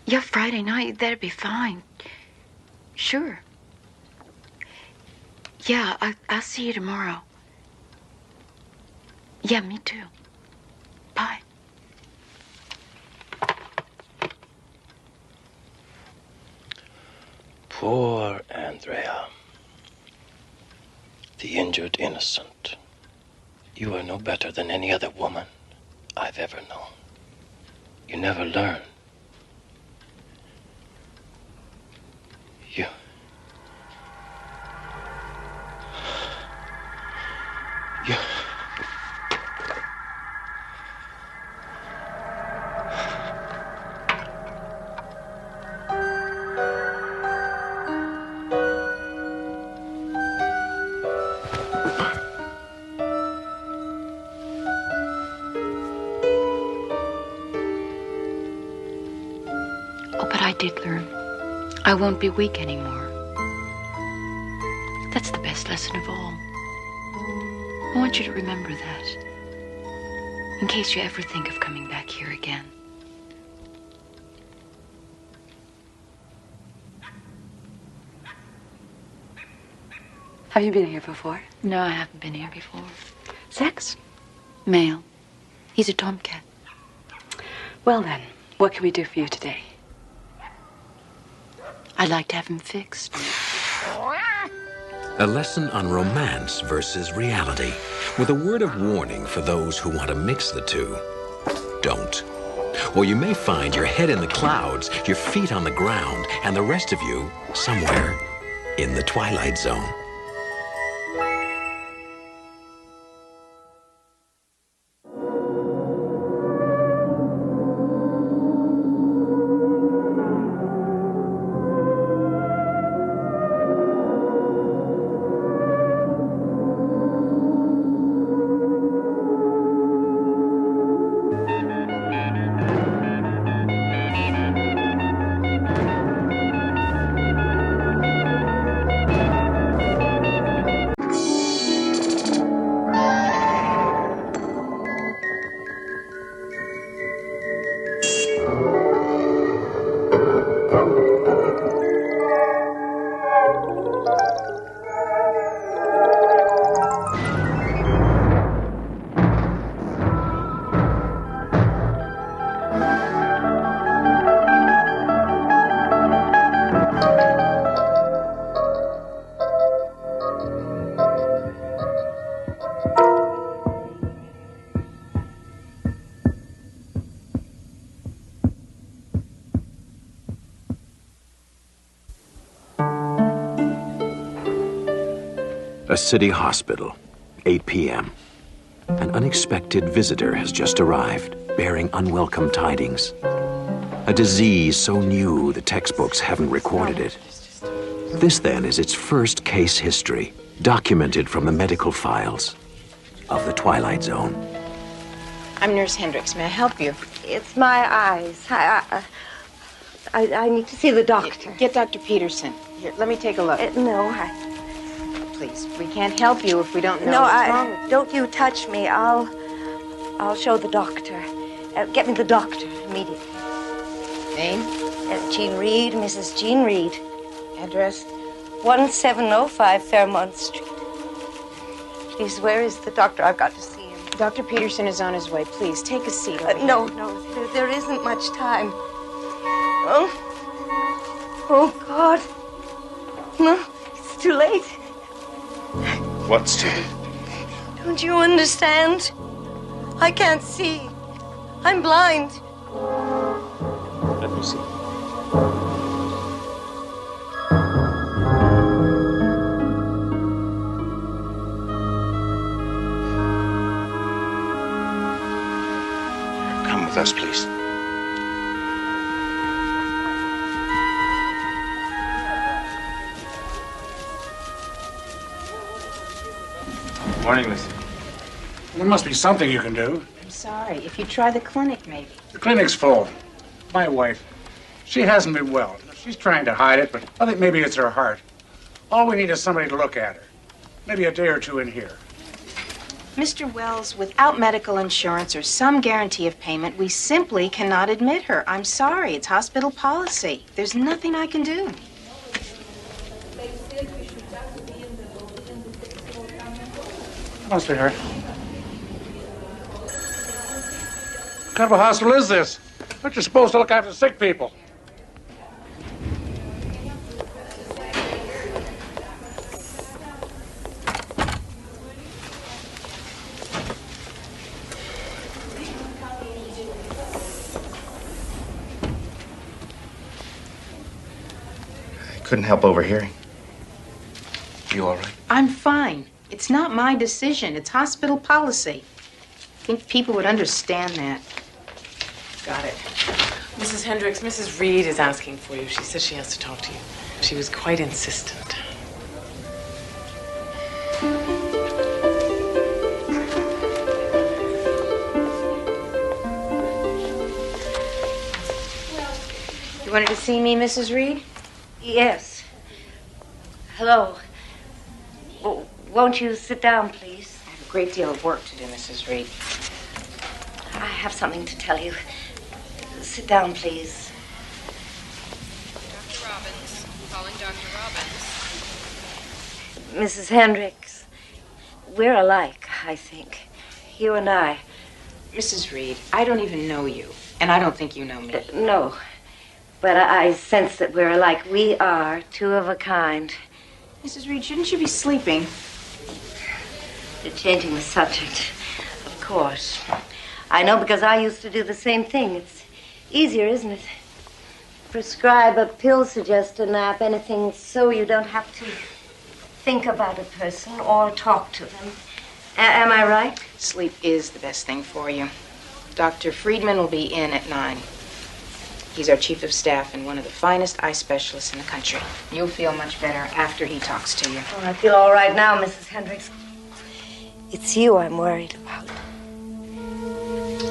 Yeah, Friday night, that'd be fine. Sure. Yeah, I'll see you tomorrow. Yeah, me too. Bye. Poor Andrea. The injured innocent. You are no better than any other woman I've ever known. You never learn. You... Oh, but I did learn. I won't be weak anymore. That's the best lesson of all. I want you to remember that. In case you ever think of coming back here again. Have you been here before? No, I haven't been here before. Sex? Male. He's a tomcat. Well then, what can we do for you today? I'd like to have him fixed. A lesson on romance versus reality, with a word of warning for those who want to mix the two. Don't. Or you may find your head in the clouds, your feet on the ground, and the rest of you somewhere in the Twilight Zone. A city hospital, 8 p.m. An unexpected visitor has just arrived, bearing unwelcome tidings. A disease so new the textbooks haven't recorded it. This, then, is its first case history, documented from the medical files of the Twilight Zone. I'm Nurse Hendricks. May I help you? It's my eyes. I need to see the doctor. Get Dr. Peterson. Here, let me take a look. No, Please, we can't help you if we don't know No, what's wrong with you. Don't you touch me. I'll show the doctor. Get me the doctor immediately. Name? Jean Reed, Mrs. Jean Reed. Address? 1705 Fairmont Street. Please, where is the doctor? I've got to see him. Dr. Peterson is on his way. Please, take a seat. No, there isn't much time. Oh, God. No, it's too late. What's to it? Don't you understand? I can't see. I'm blind. Let me see. Come with us, please. Morning, Miss. There must be something you can do. I'm sorry. If you try the clinic, maybe. The clinic's full. My wife, she hasn't been well. She's trying to hide it, but I think maybe it's her heart. All we need is somebody to look at her. Maybe a day or two in here. Mr. Wells, without medical insurance or some guarantee of payment, we simply cannot admit her. I'm sorry. It's hospital policy. There's nothing I can do. Must be her. What kind of a hospital is this? Aren't you supposed to look after sick people? Couldn't help overhearing. You all right? I'm fine. It's not my decision. It's hospital policy. I think people would understand that. Got it. Mrs. Hendricks, Mrs. Reed is asking for you. She says she has to talk to you. She was quite insistent. You wanted to see me, Mrs. Reed? Yes. Hello. Won't you sit down, please? I have a great deal of work to do, Mrs. Reed. I have something to tell you. Sit down, please. Dr. Robbins. Calling Dr. Robbins. Mrs. Hendricks, we're alike, I think. You and I. Mrs. Reed, I don't even know you, and I don't think you know me. No. But I sense that we're alike. We are two of a kind. Mrs. Reed, shouldn't you be sleeping? You're changing the subject. Of course. I know because I used to do the same thing. It's easier, isn't it? Prescribe a pill, suggest a nap, anything so you don't have to think about a person or talk to them. Am I right? Sleep is the best thing for you. Dr. Friedman will be in at 9. He's our chief of staff and one of the finest eye specialists in the country. You'll feel much better after he talks to you. Oh, I feel all right now, Mrs. Hendricks. It's you I'm worried about.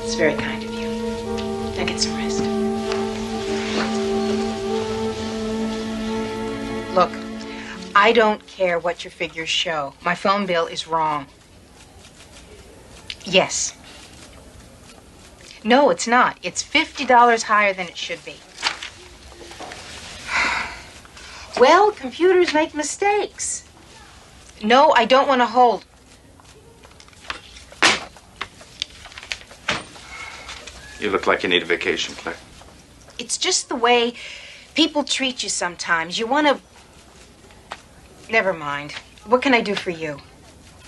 It's very kind of you. Now get some rest. Look, I don't care what your figures show. My phone bill is wrong. Yes. No, it's not. It's $50 higher than it should be. Well, computers make mistakes. No, I don't want to hold. You look like you need a vacation, Claire. It's just the way people treat you sometimes. You want to... Never mind. What can I do for you?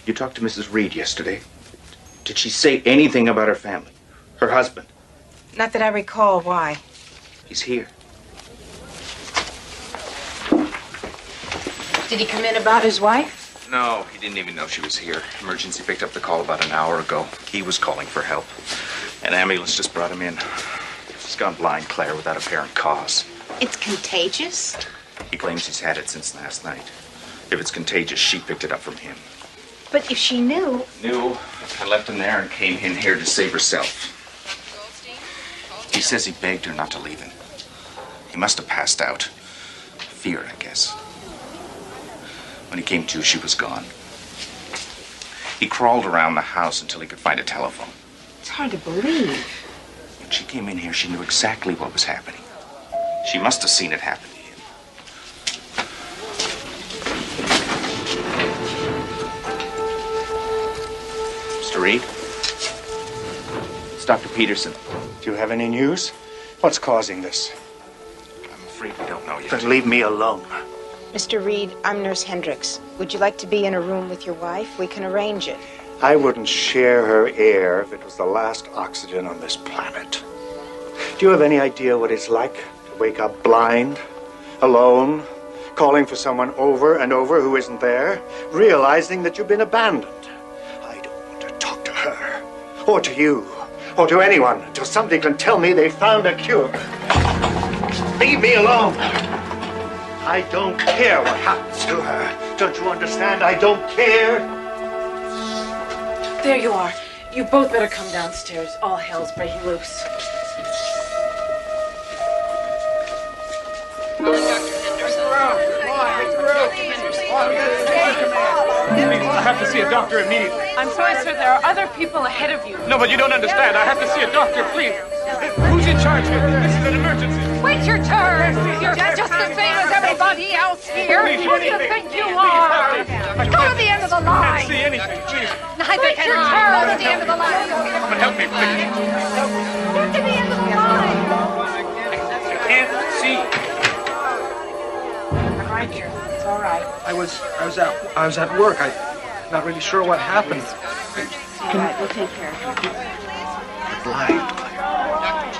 You talked to Mrs. Reed yesterday. Did she say anything about her family? Her husband? Not that I recall. Why? He's here. Did he come in about his wife? No, he didn't even know she was here. Emergency picked up the call about an hour ago. He was calling for help. An ambulance just brought him in. He's gone blind, Claire, without apparent cause. It's contagious? He claims he's had it since last night. If it's contagious, she picked it up from him. But if she knew... Knew. I left him there and came in here to save herself. He says he begged her not to leave him. He must have passed out. Fear, I guess. When he came to, she was gone. He crawled around the house until he could find a telephone. It's hard to believe. When she came in here, she knew exactly what was happening. She must have seen it happen to him. Mr. Reed? It's Dr. Peterson. Do you have any news? What's causing this? I'm afraid we don't know yet. Then leave me alone. Mr. Reed, I'm Nurse Hendricks. Would you like to be in a room with your wife? We can arrange it. I wouldn't share her air if it was the last oxygen on this planet. Do you have any idea what it's like to wake up blind, alone, calling for someone over and over who isn't there, realizing that you've been abandoned? I don't want to talk to her, or to you, or to anyone until somebody can tell me they found a cure. Leave me alone. I don't care what happens to her. Don't you understand? I don't care. There you are. You both better come downstairs. All hell's breaking loose. I have to see a doctor immediately. I'm sorry, sir. There are other people ahead of you. No, but you don't understand. I have to see a doctor, please. Who's in charge here? This is an emergency. Wait your turn. You're just the same as everybody else here. Please, Who do you think you are? Go to the end of the I line. can't see anything, please. Wait your turn. Go to the end of the line. Come and help me, please. Get to the end of the line. I can't see. I'm right here. It's all right. I was at work. I'm not really sure what happened. All right, we'll take care of you. Blind, Claire.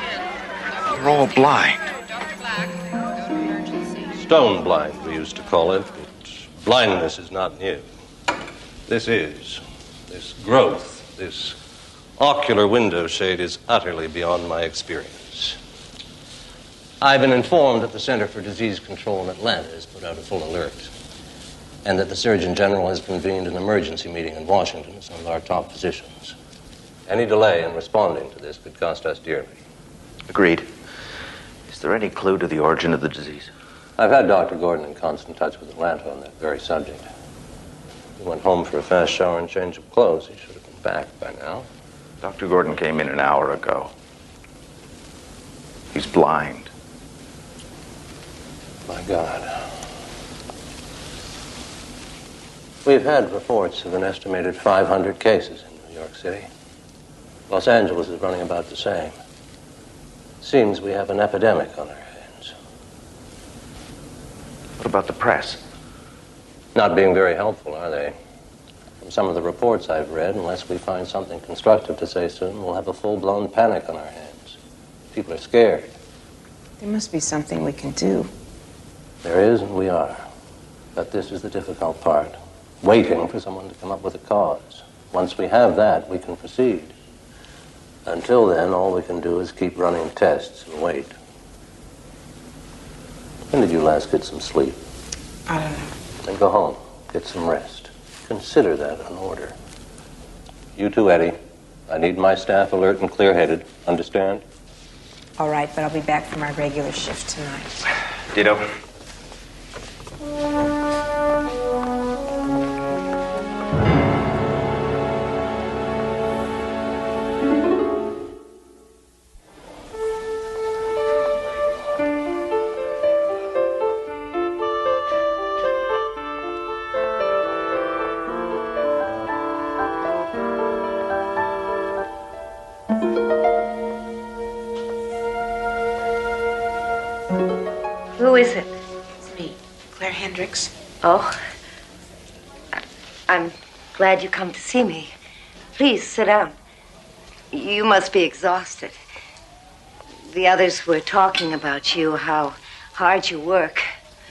You're all blind. Stone blind, we used to call it, but blindness is not new. This growth, this ocular window shade is utterly beyond my experience. I've been informed that the Center for Disease Control in Atlanta has put out a full alert, and that the Surgeon General has convened an emergency meeting in Washington with some of our top physicians. Any delay in responding to this could cost us dearly. Agreed. Is there any clue to the origin of the disease? I've had Dr. Gordon in constant touch with Atlanta on that very subject. He went home for a fast shower and change of clothes. He should have been back by now. Dr. Gordon came in an hour ago. He's blind. My God. We've had reports of an estimated 500 cases in New York City. Los Angeles is running about the same. Seems we have an epidemic on our hands. about the press? Not being very helpful, are they? From some of the reports I've read, unless we find something constructive to say soon, we'll have a full-blown panic on our hands. People are scared. There must be something we can do. There is, and we are. But this is the difficult part. Waiting for someone to come up with a cause. Once we have that, we can proceed. Until then, all we can do is keep running tests and wait. When did you last get some sleep? I don't know. Then go home. Get some rest. Consider that an order. You too, Eddie. I need my staff alert and clear-headed. Understand? All right, but I'll be back for my regular shift tonight. Ditto. Who is it? It's me, Claire Hendricks. Oh, I'm glad you come to see me. Please, sit down. You must be exhausted. The others were talking about you, how hard you work.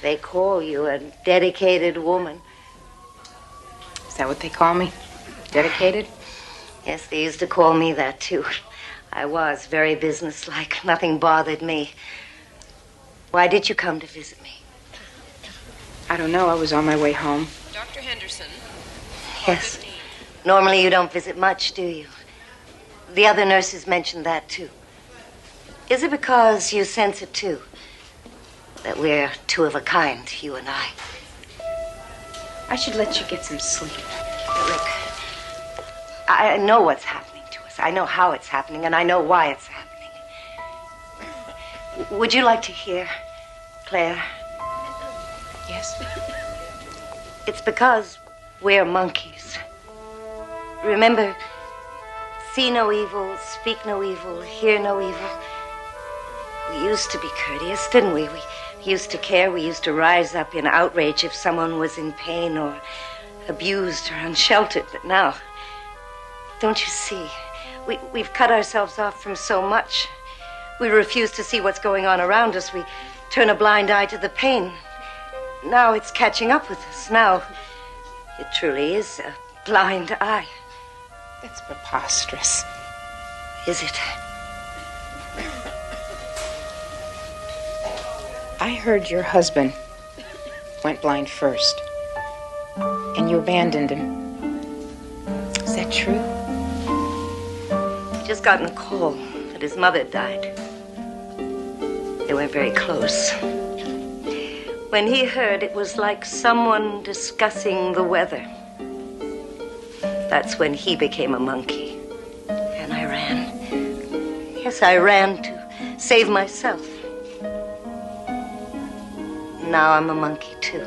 They call you a dedicated woman. Is that what they call me? Dedicated? Yes, they used to call me that, too. I was very businesslike. Nothing bothered me. Why did you come to visit me? I don't know. I was on my way home. Dr. Henderson. Yes. Normally you don't visit much, do you? The other nurses mentioned that, too. Is it because you sense it, too? That we're two of a kind, you and I? I should let you get some sleep. Look, I know what's happening to us. I know how it's happening, and I know why it's happening. Would you like to hear, Claire? Yes? It's because we're monkeys. Remember, see no evil, speak no evil, hear no evil. We used to be courteous, didn't we? We used to care. We used to rise up in outrage if someone was in pain or abused or unsheltered. But now, don't you see? We've cut ourselves off from so much. We refuse to see what's going on around us. We turn a blind eye to the pain. Now it's catching up with us. Now it truly is a blind eye. That's preposterous. Is it? I heard your husband went blind first, and you abandoned him. Is that true? He just gotten a call that his mother died. They weren't very close. When he heard, it was like someone discussing the weather. That's when he became a monkey. And I ran. Yes, I ran to save myself. Now I'm a monkey, too.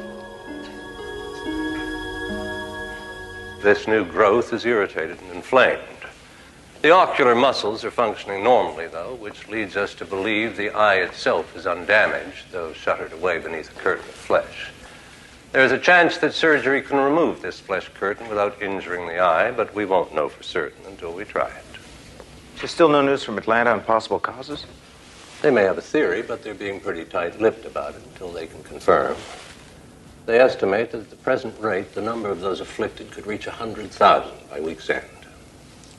This new growth is irritated and inflamed. The ocular muscles are functioning normally, though, which leads us to believe the eye itself is undamaged, though shuttered away beneath a curtain of flesh. There is a chance that surgery can remove this flesh curtain without injuring the eye, but we won't know for certain until we try it. There's still no news from Atlanta on possible causes? They may have a theory, but they're being pretty tight-lipped about it until they can confirm. They estimate that at the present rate, the number of those afflicted could reach 100,000 by week's end.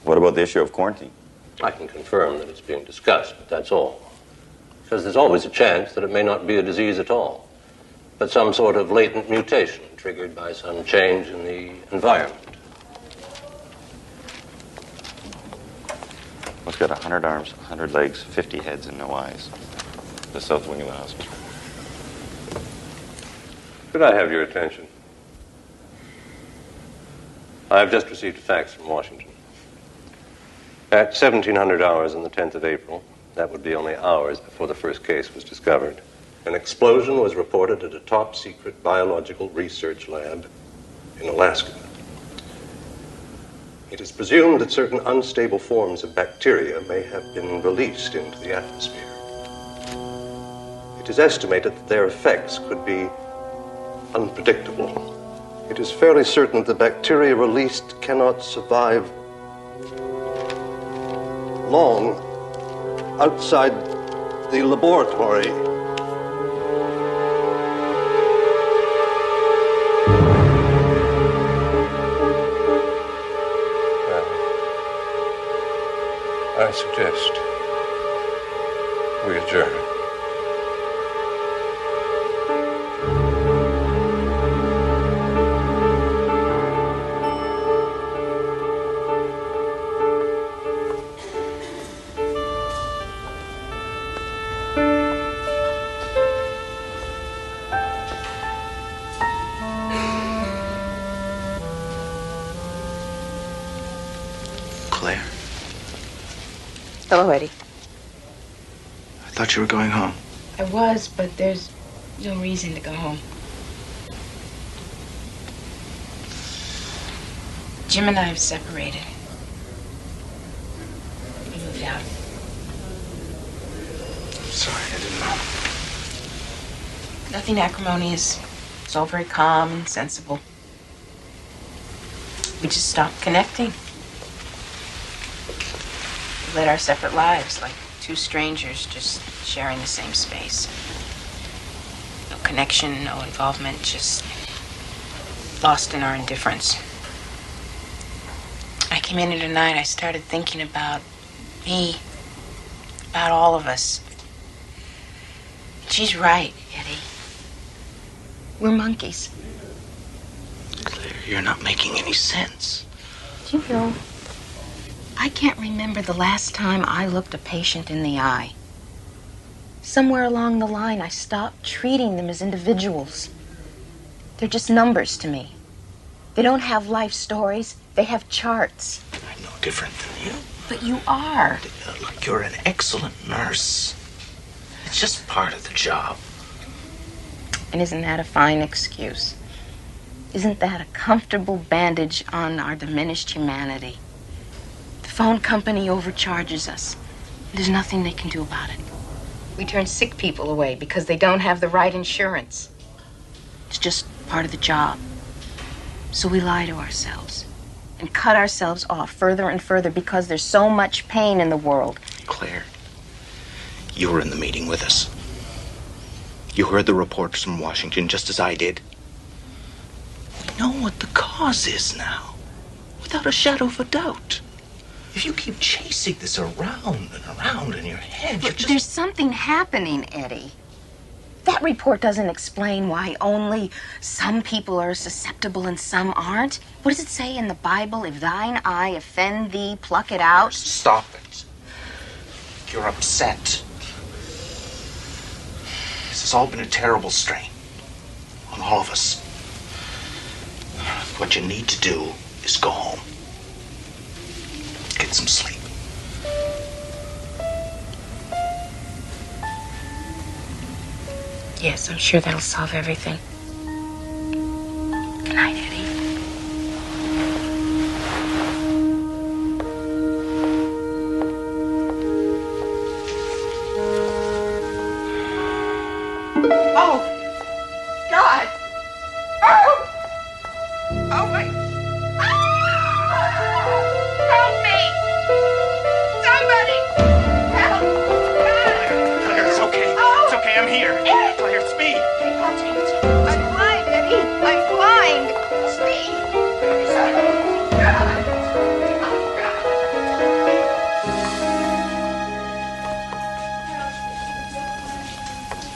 What about the issue of quarantine? I can confirm that it's being discussed, but that's all. Because there's always a chance that it may not be a disease at all, but some sort of latent mutation triggered by some change in the environment. What's got 100 arms, 100 legs, 50 heads, and no eyes? The South Wing of the hospital. Could I have your attention? I've just received a fax from Washington. At 1700 hours on the 10th of April, that would be only hours before the first case was discovered, an explosion was reported at a top-secret biological research lab in Alaska. It is presumed that certain unstable forms of bacteria may have been released into the atmosphere. It is estimated that their effects could be unpredictable. It is fairly certain the bacteria released cannot survive long outside the laboratory. I suggest we adjourn. Claire, Hello, Eddie. I thought you were going home. I was, but there's no reason to go home. Jim and I have separated. We moved out. Sorry, I didn't know. Nothing acrimonious. It's all very calm and sensible. We just stopped connecting. We led our separate lives like two strangers just sharing the same space. No connection, no involvement, just lost in our indifference. I came in here tonight, I started thinking about me, about all of us. She's right, Eddie. We're monkeys. Claire, you're not making any sense. Do you know, I can't remember the last time I looked a patient in the eye. Somewhere along the line, I stopped treating them as individuals. They're just numbers to me. They don't have life stories. They have charts. I'm no different than you. But you are. Look, you're an excellent nurse. It's just part of the job. And isn't that a fine excuse? Isn't that a comfortable bandage on our diminished humanity? The phone company overcharges us. There's nothing they can do about it. We turn sick people away because they don't have the right insurance. It's just part of the job. So we lie to ourselves and cut ourselves off further and further because there's so much pain in the world. Claire, you were in the meeting with us. You heard the reports from Washington just as I did. We know what the cause is now, without a shadow of a doubt. If you keep chasing this around and around in your head, you're just... There's something happening, Eddie. That report doesn't explain why only some people are susceptible and some aren't. What does it say in the Bible? If thine eye offend thee, pluck it out. Stop it. You're upset. This has all been a terrible strain on all of us. What you need to do is go home. Get some sleep. Yes, I'm sure that'll solve everything. Good night, Eddie. Oh, God. Oh! Oh, my. Help me! Somebody! Help! Claire, it's okay. It's okay, I'm here. Claire, it's me. I'm blind, Eddie. I'm blind. Steve.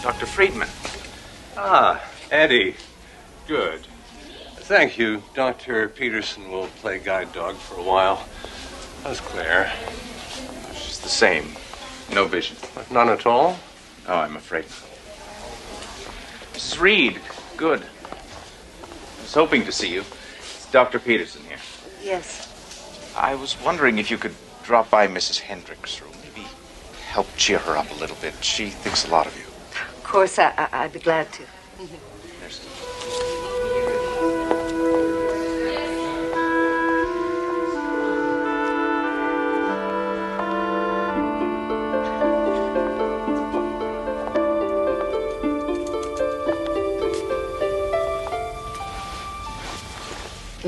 Dr. Friedman. Ah, Eddie. Good. Thank you. Dr. Peterson will play guide dog for a while. How's Claire? She's the same. No vision. None at all? Oh, I'm afraid. Mrs. Reed, good. I was hoping to see you. It's Dr. Peterson here. Yes. I was wondering if you could drop by Mrs. Hendricks' room. Maybe help cheer her up a little bit. She thinks a lot of you. Of course, I'd be glad to.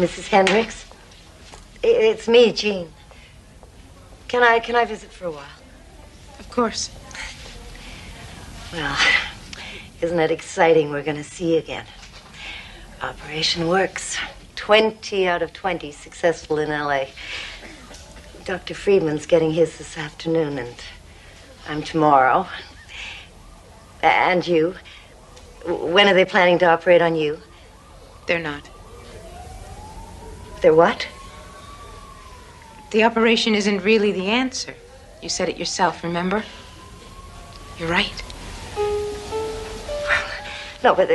Mrs. Hendricks. It's me, Jean. Can I visit for a while? Of course. Well, isn't it exciting? We're going to see you again. Operation works. 20 out of 20 successful in L.A. Dr. Friedman's getting his this afternoon, and I'm tomorrow. And you. When are they planning to operate on you? They're not. They're what? The operation isn't really the answer. You said it yourself, remember? You're right. No, but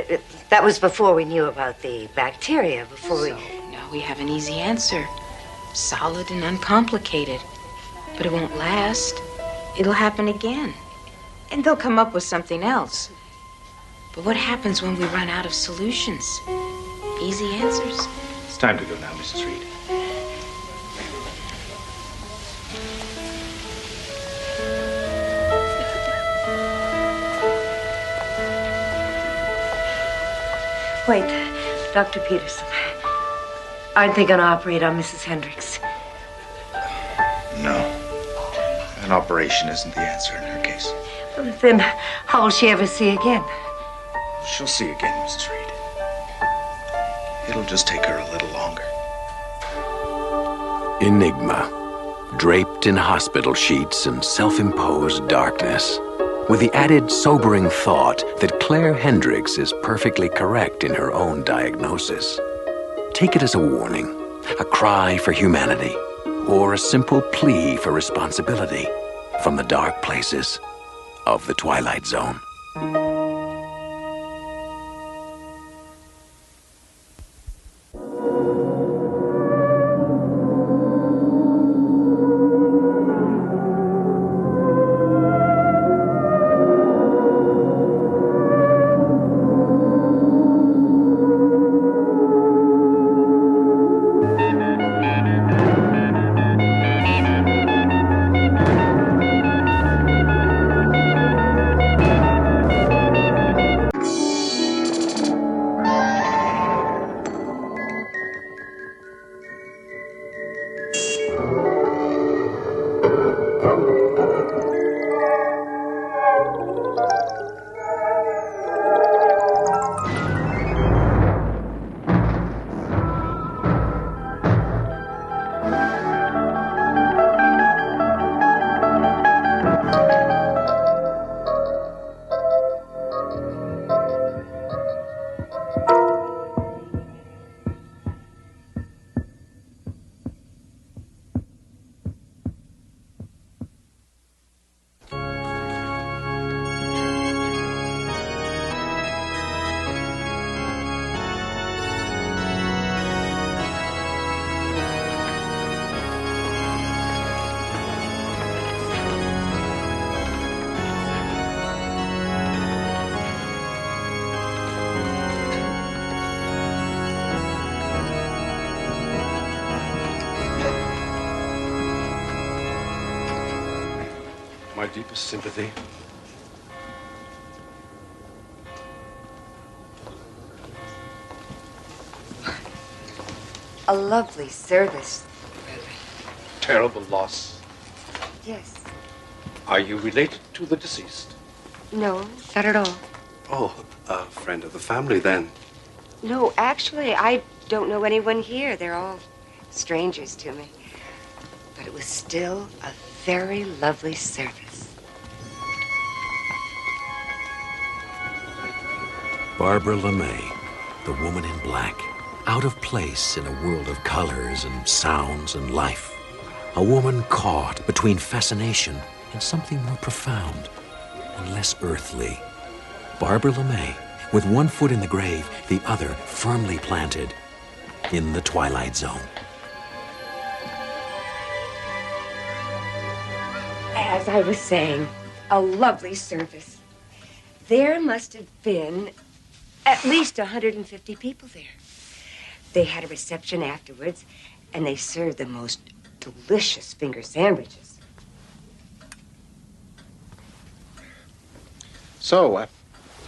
that was before we knew about the bacteria, before we... Now we have an easy answer. Solid and uncomplicated. But it won't last. It'll happen again. And they'll come up with something else. But what happens when we run out of solutions? Easy answers. It's time to go now, Mrs. Reed. Wait, Dr. Peterson. Aren't they going to operate on Mrs. Hendricks? No. An operation isn't the answer in her case. Well, then how will she ever see again? She'll see again, Mrs. Reed. It'll just take her a little longer. Enigma, draped in hospital sheets and self-imposed darkness, with the added sobering thought that Claire Hendricks is perfectly correct in her own diagnosis. Take it as a warning, a cry for humanity, or a simple plea for responsibility from the dark places of the Twilight Zone. My deepest sympathy. A lovely service. Terrible loss. Yes. Are you related to the deceased? No, not at all. Oh, a friend of the family then. No, actually, I don't know anyone here. They're all strangers to me. But it was still a very lovely service. Barbara LeMay, the woman in black, out of place in a world of colors and sounds and life. A woman caught between fascination and something more profound and less earthly. Barbara LeMay, with one foot in the grave, the other firmly planted in the Twilight Zone. As I was saying, a lovely service. There must have been at least 150 people there. They had a reception afterwards, and they served the most delicious finger sandwiches. So,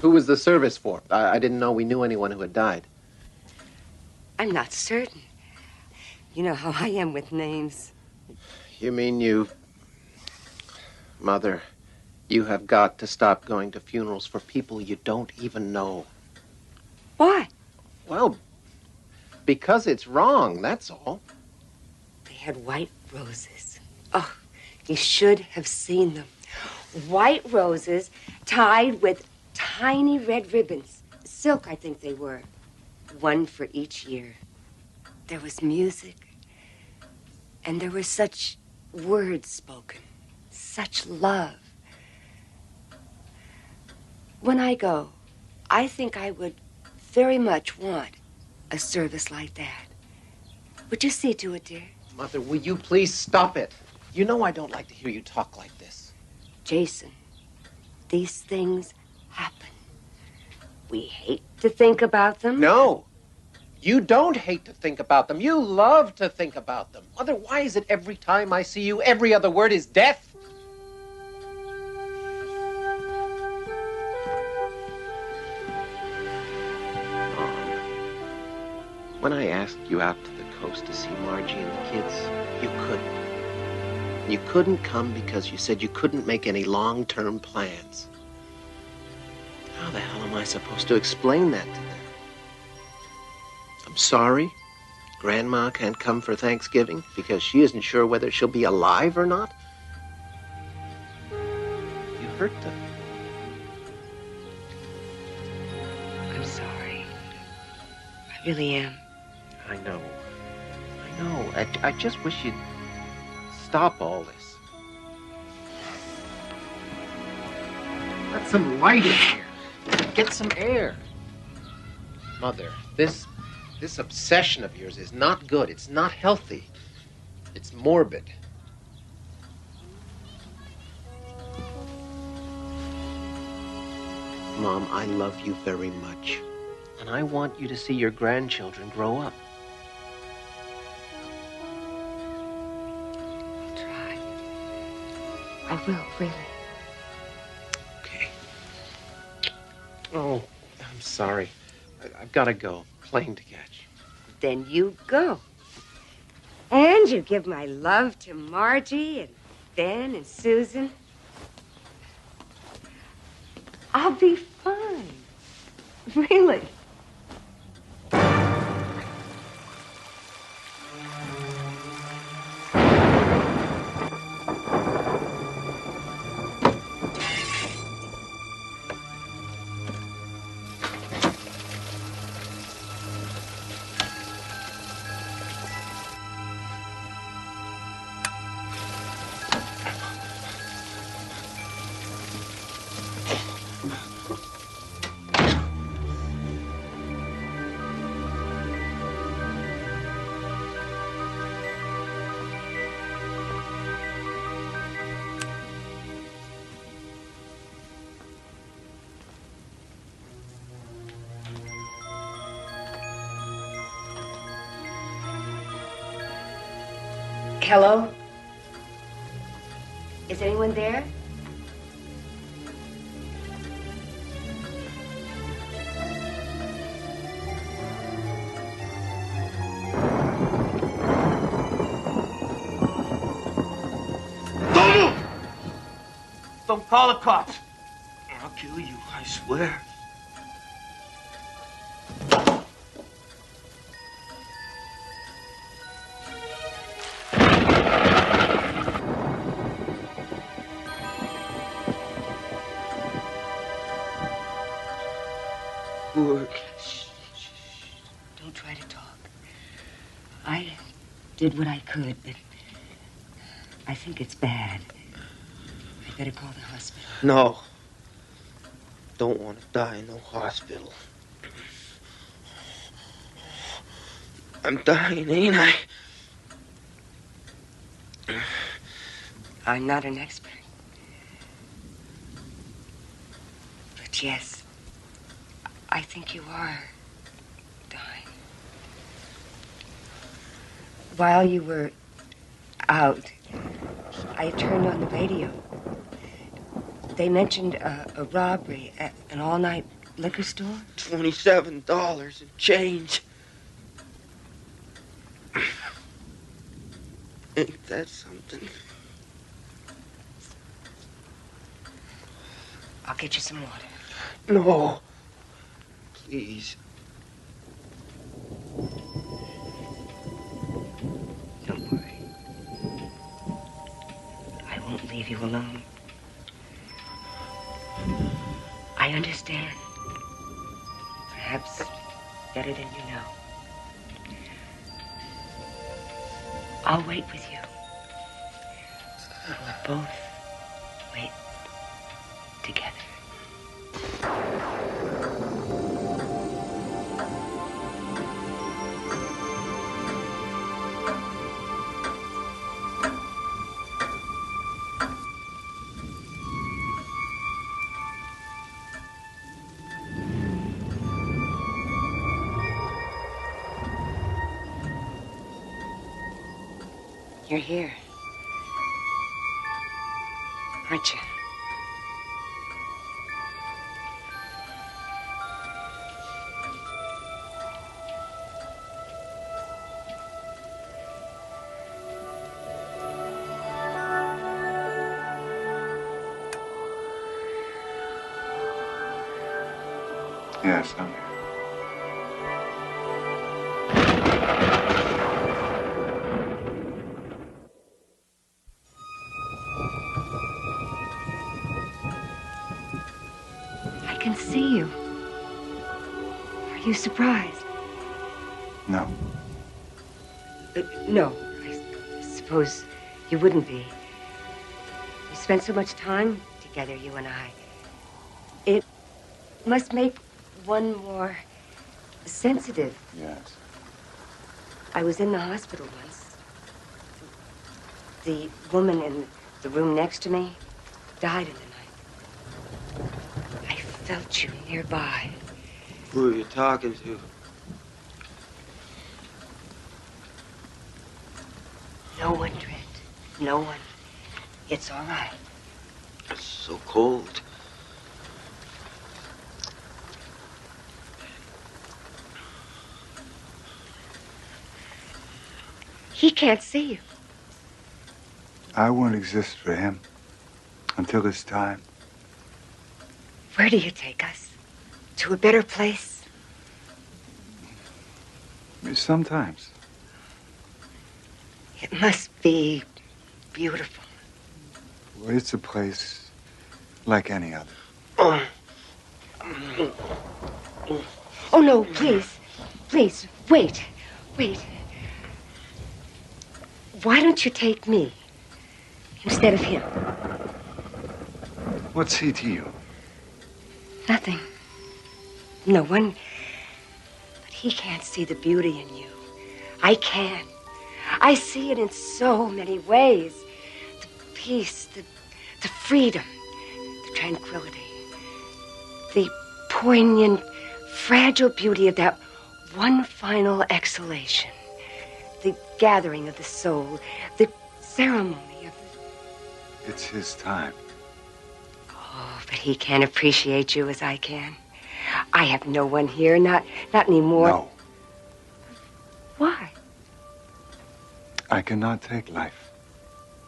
who was the service for? I didn't know we knew anyone who had died. I'm not certain. You know how I am with names. You mean you... Mother, you have got to stop going to funerals for people you don't even know. Why? Well, because it's wrong, that's all. They had white roses. Oh, you should have seen them. White roses tied with tiny red ribbons. Silk, I think they were. One for each year. There was music. And there were such words spoken. Such love. When I go, I think I would very much want a service like that. Would you see to it, dear? Mother, will you please stop it? You know I don't like to hear you talk like this. Jason, these things happen. We hate to think about them. No. You don't hate to think about them. You love to think about them. Mother, why is it every time I see you, every other word is death? When I asked you out to the coast to see Margie and the kids, you couldn't. You couldn't come because you said you couldn't make any long-term plans. How the hell am I supposed to explain that to them? I'm sorry. Grandma can't come for Thanksgiving because she isn't sure whether she'll be alive or not. You hurt them. I'm sorry. I really am. I know. I know. I just wish you'd stop all this. Let some light in here. Get some air. Mother, this obsession of yours is not good. It's not healthy. It's morbid. Mom, I love you very much. And I want you to see your grandchildren grow up. I will, really. Okay. Oh, I'm sorry. I've got to go. Plane to catch. Then you go. And you give my love to Margie and Ben and Susan. I'll be fine. Really. Hello? Is anyone there? Don't move! Don't call the cops. I'll kill you, I swear. Don't try to talk. I did what I could, but I think it's bad. I better call the hospital. No. Don't want to die in no hospital. I'm dying, ain't I? I'm not an expert. But yes, I think you are dying. While you were out, I turned on the radio. They mentioned a robbery at an all-night liquor store. $27 and change. Ain't that something? I'll get you some water. No. Please. Don't worry. I won't leave you alone. I understand. Perhaps better than you know. I'll wait with you. We'll both wait together. You're here, aren't you? Yes, I'm here. I can see you. Are you surprised? No. No, I suppose you wouldn't be. We spent so much time together, you and I. It must make one more sensitive. Yes. I was in the hospital once. The woman in the room next to me died in the night. I felt you nearby. Who are you talking to? No one, Trent. No one. It's all right. It's so cold. He can't see you. I won't exist for him until it's time. Where do you take us? To a better place? Sometimes. It must be beautiful. Well, it's a place like any other. Oh, no, please. Please, wait. Wait. Why don't you take me instead of him? What's he to you? Nothing. No one. But he can't see the beauty in you. I can. I see it in so many ways. The peace, the freedom, the tranquility, the poignant, fragile beauty of that one final exhalation, the gathering of the soul, the ceremony of the... It's his time. Oh, but he can't appreciate you as I can. I have no one here, not anymore. No. Why? I cannot take life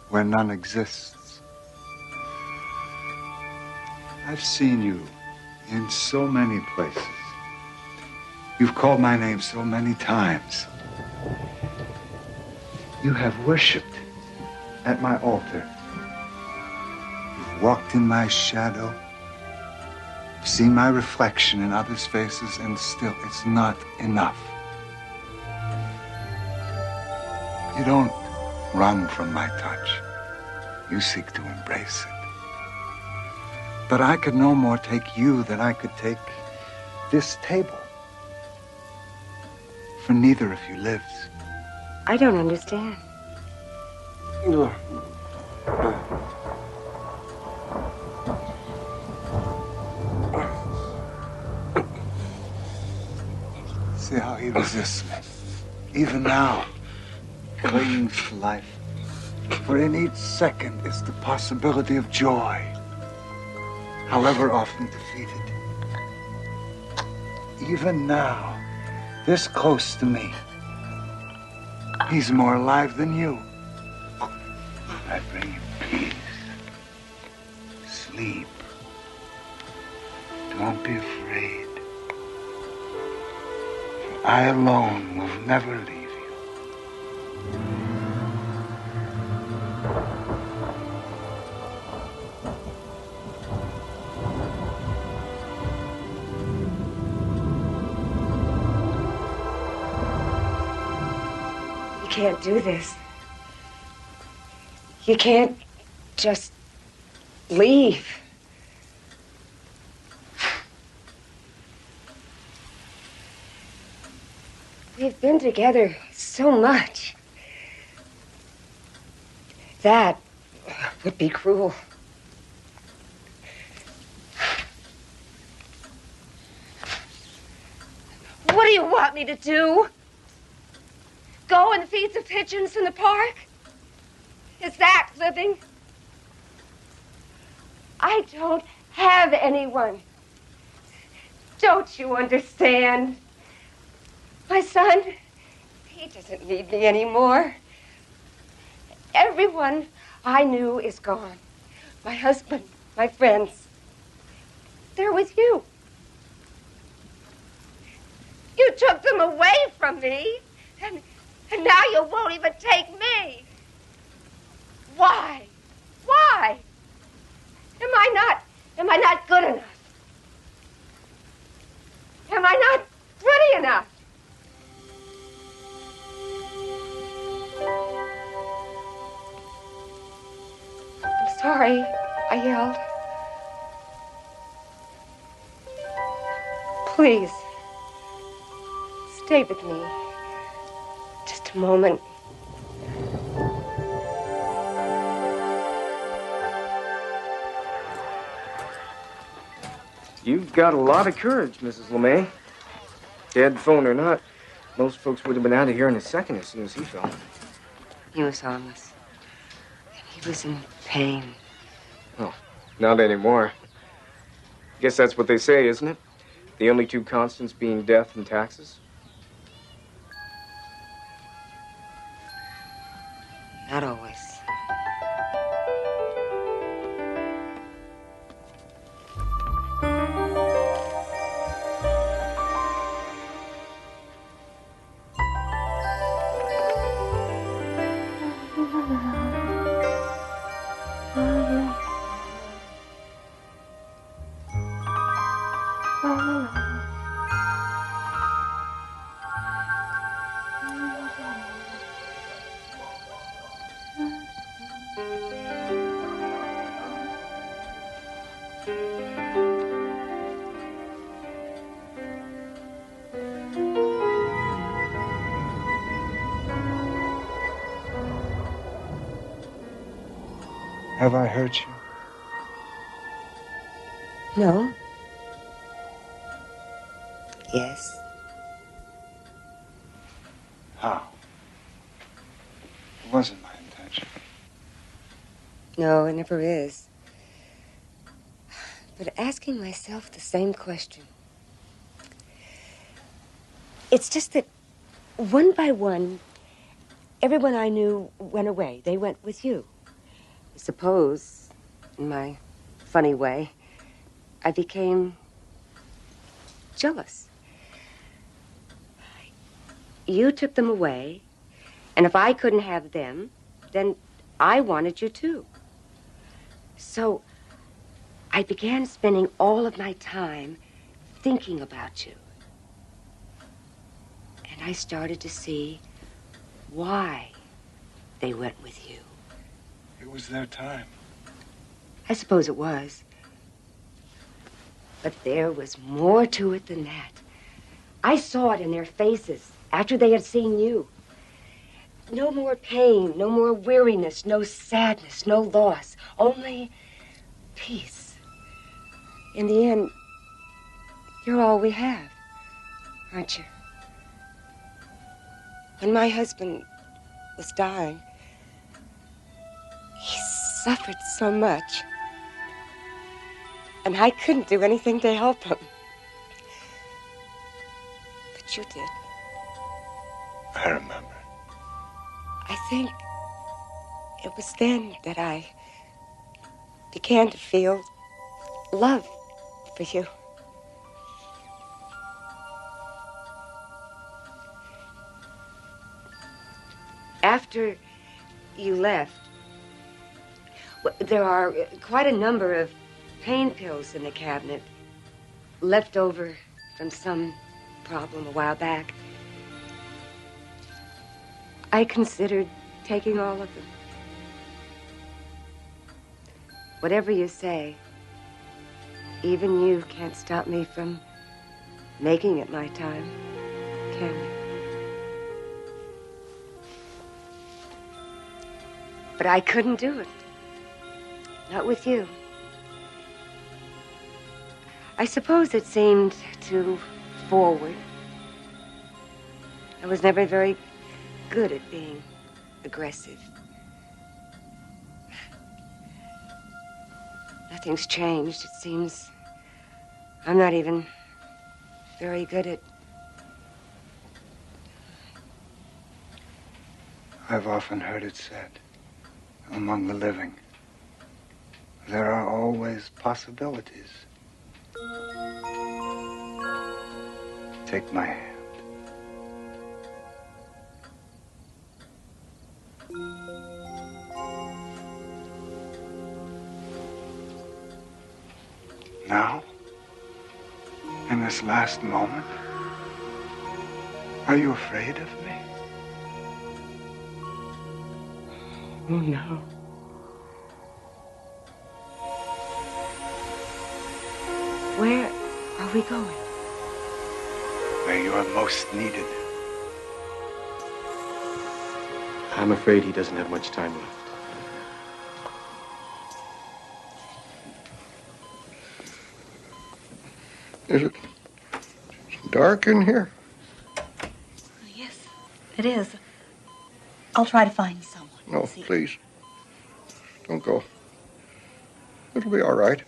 where none exists. I've seen you in so many places. You've called my name so many times. You have worshipped at my altar. You've walked in my shadow, seen my reflection in others' faces, and still it's not enough. You don't run from my touch. You seek to embrace it. But I could no more take you than I could take this table. For neither of you lives. I don't understand. See how he resists me. Even now, clings to life. For in each second is the possibility of joy, however often defeated. Even now, this close to me, he's more alive than you. I bring you peace, sleep. Don't be afraid. For I alone will never leave you. You can't do this. You can't just leave. We've been together so much. That would be cruel. What do you want me to do? Go and feed the pigeons in the park? Is that living? I don't have anyone. Don't you understand? My son, he doesn't need me anymore. Everyone I knew is gone. My husband, my friends. They're with you. You took them away from me, and now you won't even take me. Why? Why? Am I not good enough? Am I not pretty enough? I'm sorry I yelled. Please, stay with me. Just a moment. You've got a lot of courage, Mrs. LeMay. Dead phone or not, most folks would have been out of here in a second as soon as he fell. He was harmless. He was in pain. Oh, not anymore. Guess that's what they say, isn't it? The only two constants being death and taxes? Not always. Have I hurt you? No. Yes. How? It wasn't my intention. No, it never is. But asking myself the same question. It's just that one by one, everyone I knew went away. They went with you. I suppose, in my funny way, I became jealous. You took them away, and if I couldn't have them, then I wanted you too. So I began spending all of my time thinking about you. And I started to see why they went with you. It was their time. I suppose it was. But there was more to it than that. I saw it in their faces after they had seen you. No more pain, no more weariness, no sadness, no loss, only peace. In the end, you're all we have, aren't you? When my husband was dying, he suffered so much. And I couldn't do anything to help him. But you did. I remember. I think It was then that I began to feel love for you. After you left, there are quite a number of pain pills in the cabinet, left over from some problem a while back. I considered taking all of them. Whatever you say, even you can't stop me from making it my time, can you? But I couldn't do it. Not with you. I suppose it seemed too forward. I was never very good at being aggressive. Nothing's changed. It seems I'm not even very good at... I've often heard it said, among the living, there are always possibilities. Take my hand. Now, in this last moment, are you afraid of me? Oh, no. Where are we going? Where you are most needed. I'm afraid he doesn't have much time left. Is it dark in here? Yes, it is. I'll try to find you someone. No, please. Don't go. It'll be all right.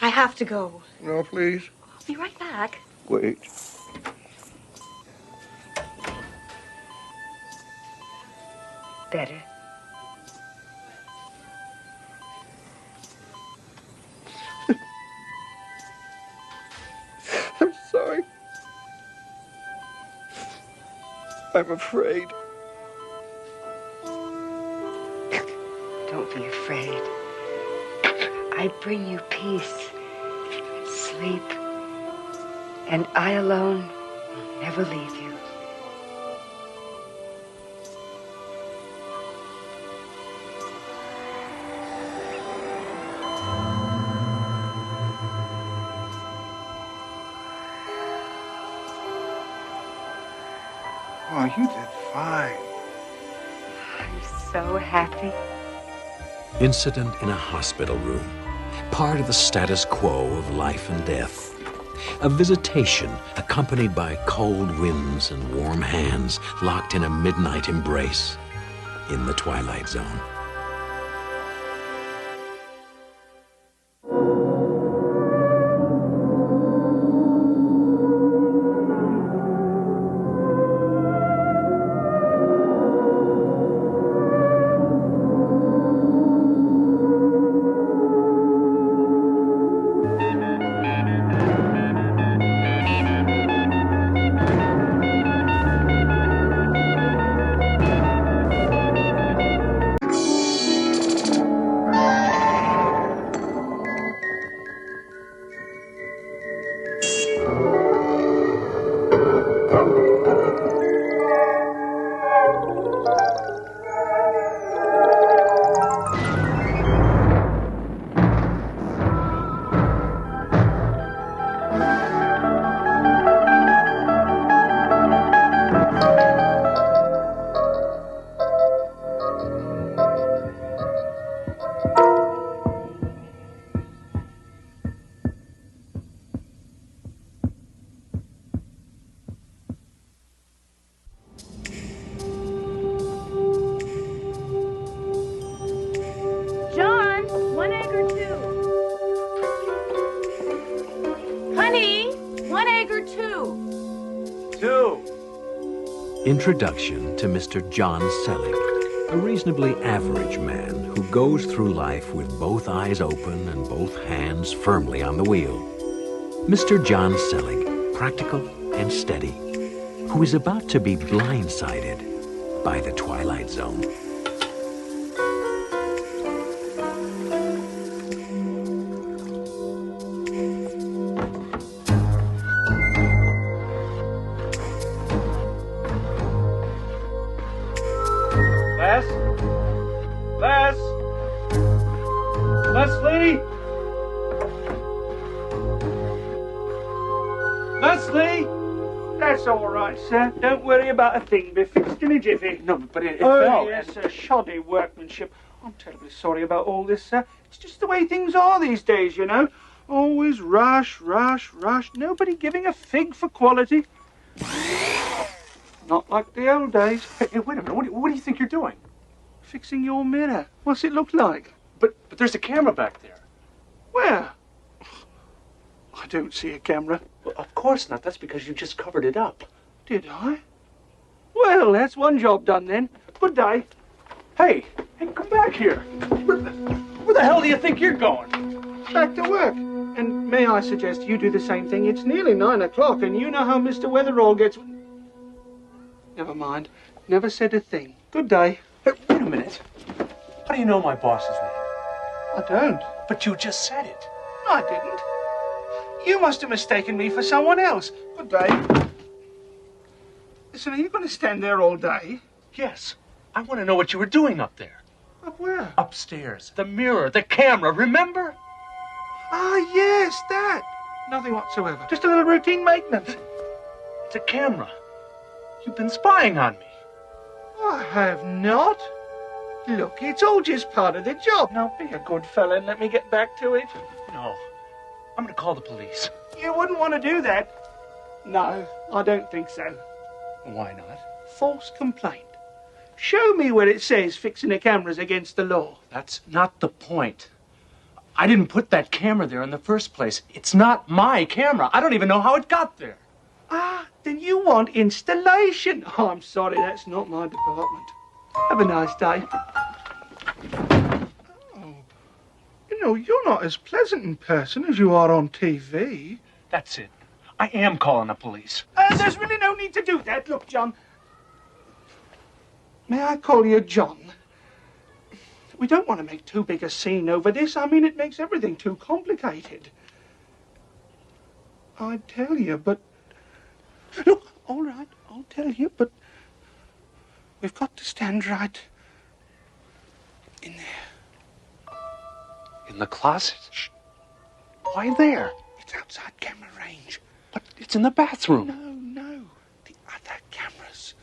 I have to go. No, please. I'll be right back. Wait. Better. I'm sorry. I'm afraid. Don't be afraid. I bring you peace and sleep, and I alone will never leave you. Oh, you did fine. I'm so happy. Incident in a hospital room. Part of the status quo of life and death. A visitation accompanied by cold winds and warm hands locked in a midnight embrace in the Twilight Zone. John, 1 egg or 2? Honey, 1 egg or 2? 2. Introduction to Mr. John Selig, a reasonably average man who goes through life with both eyes open and both hands firmly on the wheel. Mr. John Selig, practical and steady, who is about to be blindsided by the Twilight Zone. Leslie? Leslie? That's all right, sir. Don't worry about a thing. Be fixed in a jiffy. No, but it oh, fell. yes, sir. Shoddy workmanship. I'm terribly sorry about all this, sir. It's just the way things are these days, you know. Always rush, rush, rush. Nobody giving a fig for quality. Not like the old days. Hey, wait a minute. What do you think you're doing? Fixing your mirror. What's it look like? But there's a camera back there. Where? I don't see a camera. Well, of course not. That's because you just covered it up. Did I? Well, that's one job done then. Good day. Hey, come back here. Where the hell do you think you're going? Back to work. And may I suggest you do the same thing? It's nearly 9 o'clock, and you know how Mr. Weatherall gets... Never mind. Never said a thing. Good day. Hey, wait a minute. How do you know my boss's name? I don't. But you just said it. No, I didn't. You must have mistaken me for someone else. Good day. Listen, are you going to stand there all day? Yes. I want to know what you were doing up there. Up where? Upstairs. The mirror, the camera, remember? Ah, yes, that. Nothing whatsoever. Just a little routine maintenance. It's a camera. You've been spying on me. I have not. Look, it's all just part of the job. Now, be a good fella and let me get back to it. No. I'm going to call the police. You wouldn't want to do that. No, I don't think so. Why not? False complaint. Show me where it says fixing the camera's against the law. That's not the point. I didn't put that camera there in the first place. It's not my camera. I don't even know how it got there. Ah, then you want installation. Oh, I'm sorry, that's not my department. Have a nice day. Oh, you know, you're not as pleasant in person as you are on TV. That's it. I am calling the police. There's really no need to do that. Look, John. May I call you John? We don't want to make too big a scene over this. I mean, it makes everything too complicated. I'd tell you, but... Look, all right, I'll tell you, but... We've got to stand right in there. In the closet? Shh. Why there? It's outside camera range. But it's in the bathroom. No. The other cameras.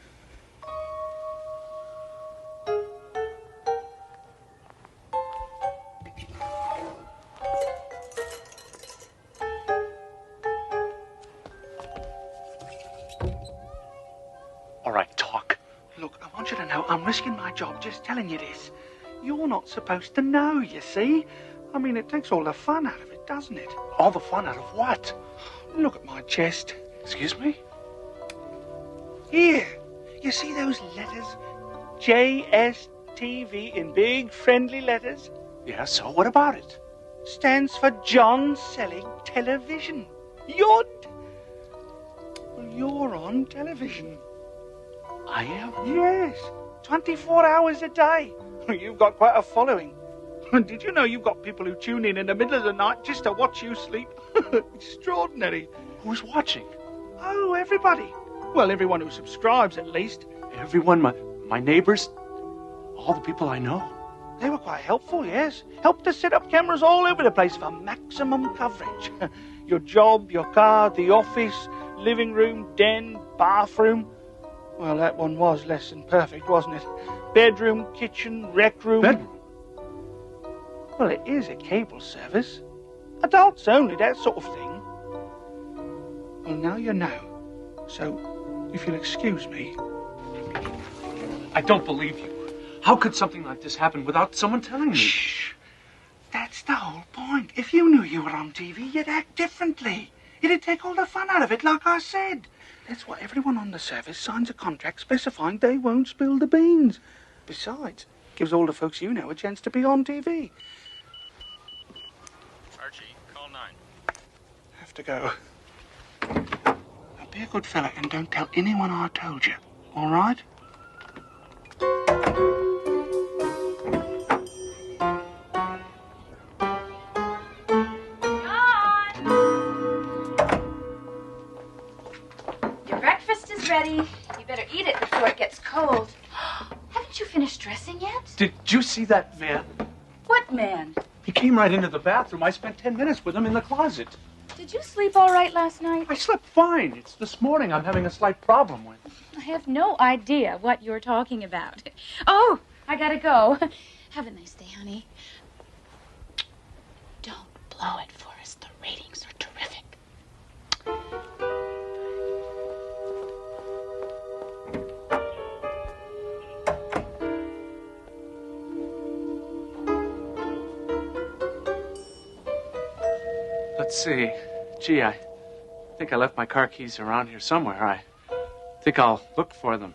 All right, talk. Look, I want you to know I'm risking my job just telling you this. You're not supposed to know, you see? I mean, it takes all the fun out of it, doesn't it? All the fun out of what? Look at my chest. Excuse me? Here. You see those letters? JSTV in big, friendly letters? Yeah, so what about it? Stands for John Selig Television. Well, you're on television. I am? Yes. 24 hours a day. You've got quite a following. Did you know you've got people who tune in the middle of the night just to watch you sleep? Extraordinary. Who's watching? Oh, everybody. Well, everyone who subscribes, at least. Everyone? My neighbors? All the people I know? They were quite helpful, yes. Helped to set up cameras all over the place for maximum coverage. Your job, your car, the office, living room, den, bathroom. Well, that one was less than perfect, wasn't it? Bedroom, kitchen, rec room. Bedroom? Well, it is a cable service. Adults only, that sort of thing. Well, now you know. So, if you'll excuse me. I don't believe you. How could something like this happen without someone telling me? Shh. That's the whole point. If you knew you were on TV, you'd act differently. It'd take all the fun out of it, like I said. That's why everyone on the service signs a contract specifying they won't spill the beans. Besides, gives all the folks you know a chance to be on TV. Archie, call 9. Have to go. Now be a good fella and don't tell anyone I told you, all right? Your breakfast is ready. You better eat it before it gets cold. Haven't you finished dressing yet? Did you see that man? What man? He came right into the bathroom. I spent 10 minutes with him in the closet. Did you sleep all right last night? I slept fine. It's this morning I'm having a slight problem with. I have no idea what you're talking about. Oh, I gotta go. Have a nice day, honey. Don't blow it for us. The ratings are terrific. Let's see. Gee, I think I left my car keys around here somewhere. I think I'll look for them.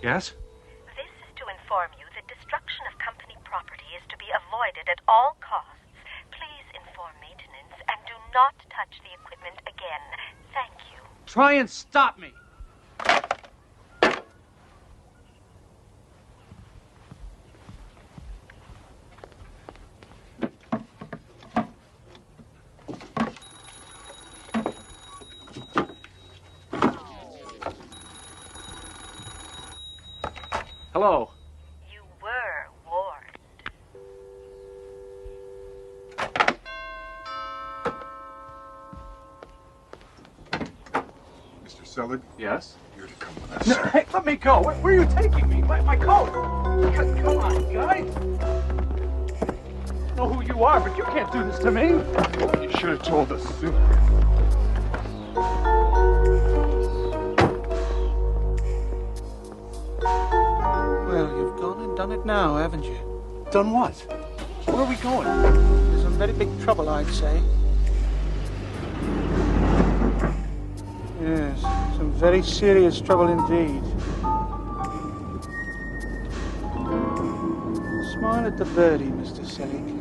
Yes? This is to inform you that destruction of company property is to be avoided at all costs. Please inform maintenance and do not touch the equipment again. Thank you. Try and stop me. Hello. You were warned. Mr. Selig? Yes? You're to come with us, No, sir. hey, let me go. Where are you taking me? My coat. Come on, guy. I don't know who you are, but you can't do this to me. You should have told us sooner. Well, you've gone and done it now, haven't you? Done what? Where are we going? There's some very big trouble, I'd say. Yes, some very serious trouble indeed. Smile at the birdie, Mr. Selig.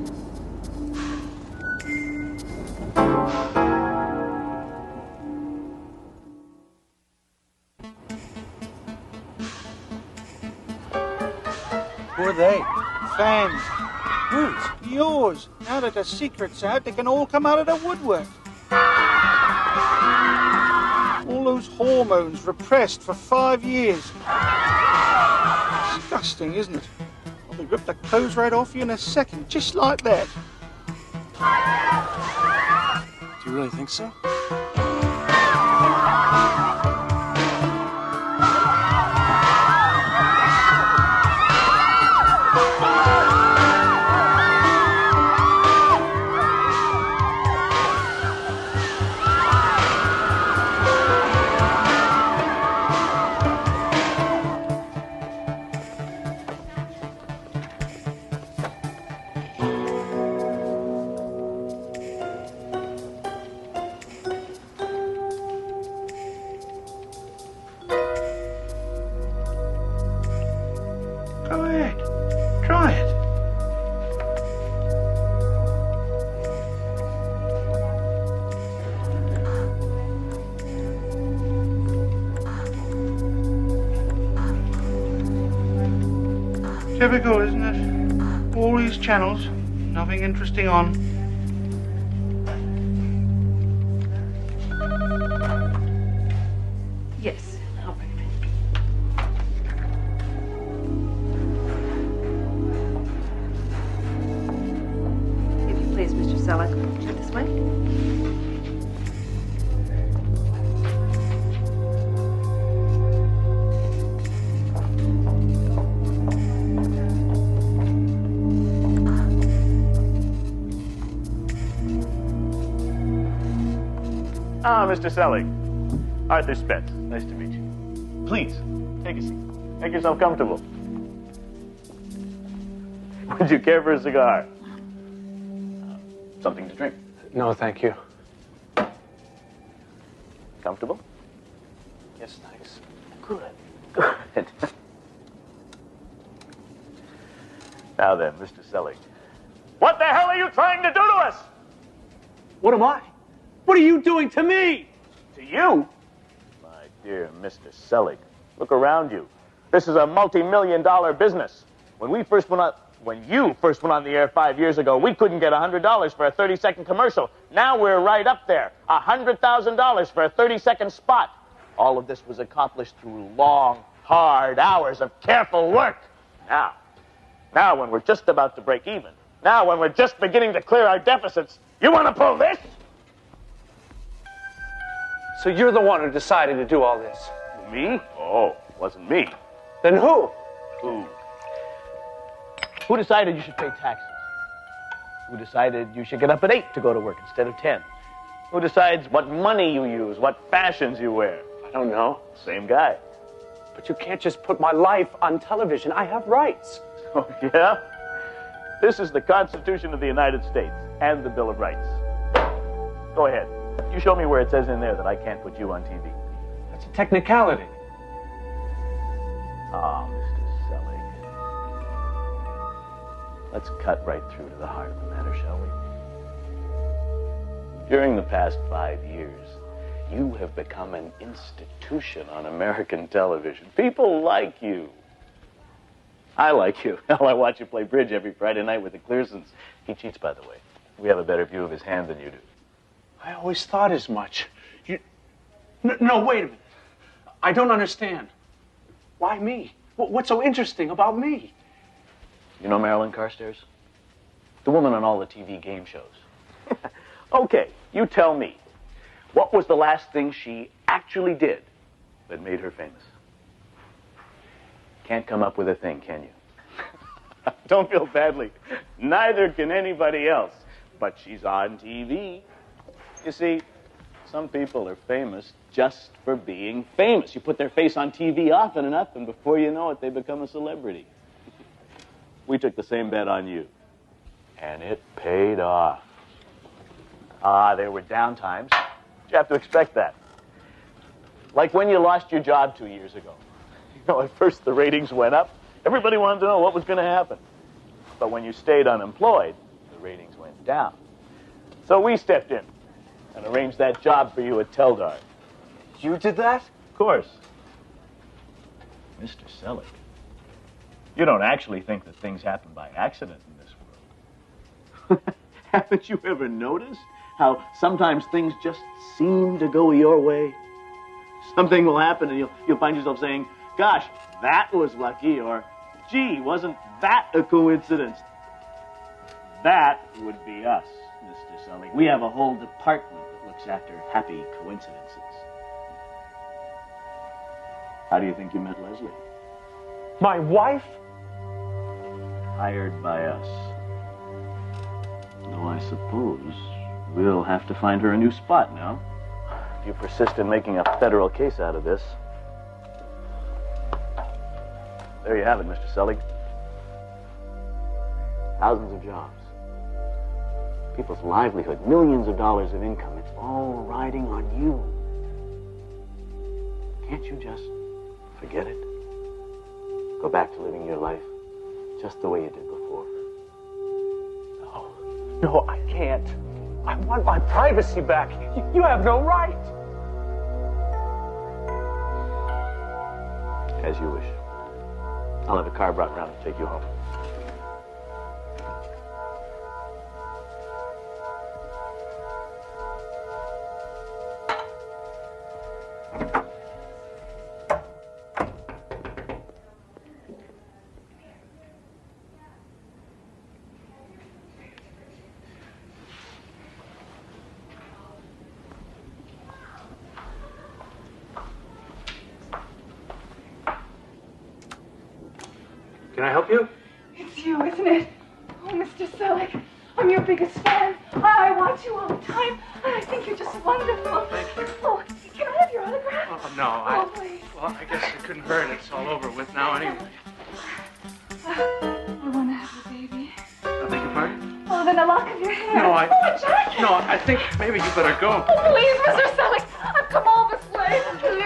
Who are they? Fans. Whose? Yours. Now that the secret's out, they can all come out of the woodwork. All those hormones repressed for 5 years. Disgusting, isn't it? I'll be rip the clothes right off you in a second, just like that. Do you really think so? Typical, isn't it? All these channels, nothing interesting on. Yes, I'll bring it in. If you please, Mr. Selleck, this way. Ah, Mr. Selleck. Arthur Spence. Nice to meet you. Please, take a seat. Make yourself comfortable. Would you care for a cigar? Something to drink? No, thank you. Comfortable? Yes, thanks. Good. Good. Now then, Mr. Selleck. What the hell are you trying to do to us? What am I? What are you doing to me? To you? My dear Mr. Selleck, look around you. This is a multi-million-dollar business. When you first went on the air 5 years ago, we couldn't get $100 for a 30-second commercial. Now we're right up there. $100,000 for a 30-second spot. All of this was accomplished through long, hard hours of careful work. Now when we're just about to break even, now when we're just beginning to clear our deficits, you want to pull this? So you're the one who decided to do all this? Me? Oh, it wasn't me. Then who? Who decided you should pay taxes? Who decided you should get up at 8 to go to work instead of 10? Who decides what money you use, what fashions you wear? I don't know. Same guy. But you can't just put my life on television. I have rights. Oh, yeah? This is the Constitution of the United States and the Bill of Rights. Go ahead. You show me where it says in there that I can't put you on TV. That's a technicality. Ah, Mr. Selleck. Let's cut right through to the heart of the matter, shall we? During the past 5 years, you have become an institution on American television. People like you. I like you. Hell, I watch you play bridge every Friday night with the Clearsons. He cheats, by the way. We have a better view of his hand than you do. I always thought as much. No, wait a minute. I don't understand. Why me? What's so interesting about me? You know Marilyn Carstairs? The woman on all the TV game shows. Okay, you tell me. What was the last thing she actually did that made her famous? Can't come up with a thing, can you? Don't feel badly. Neither can anybody else. But she's on TV. You see, some people are famous just for being famous. You put their face on TV often enough, and before you know it, they become a celebrity. We took the same bet on you, and it paid off. There were down times. You have to expect that. Like when you lost your job 2 years ago. You know, at first the ratings went up. Everybody wanted to know what was going to happen. But when you stayed unemployed, the ratings went down. So we stepped in and arranged that job for you at Teldar. You did that? Of course. Mr. Selleck, you don't actually think that things happen by accident in this world. Haven't you ever noticed how sometimes things just seem to go your way? Something will happen and you'll find yourself saying, gosh, that was lucky, or gee, wasn't that a coincidence? That would be us, Mr. Selleck. We have a whole department that looks after happy coincidences. How do you think you met Leslie? My wife? Hired by us. Though I suppose we'll have to find her a new spot now. If you persist in making a federal case out of this. There you have it, Mr. Selleck. Thousands of jobs. People's livelihood, millions of dollars of income. It's all riding on you. Can't you just forget it? Go back to living your life just the way you did before. No, I can't. I want my privacy back. You have no right. As you wish. I'll have a car brought around to take you home. Can I help you? It's you, isn't it? Oh, Mr. Selleck, I'm your biggest fan. I watch you all the time, and I think you're just wonderful. Thank you. Oh, can I have your autograph? Oh, no, Oh, please. Well, I guess it couldn't hurt. It's all over with now anyway. I want to have a baby. I beg your pardon? Oh, then a lock of your hair. No, Oh, Jack! No, I think maybe you better go. Oh, please, Mr. Selleck, I've come all this way. Please.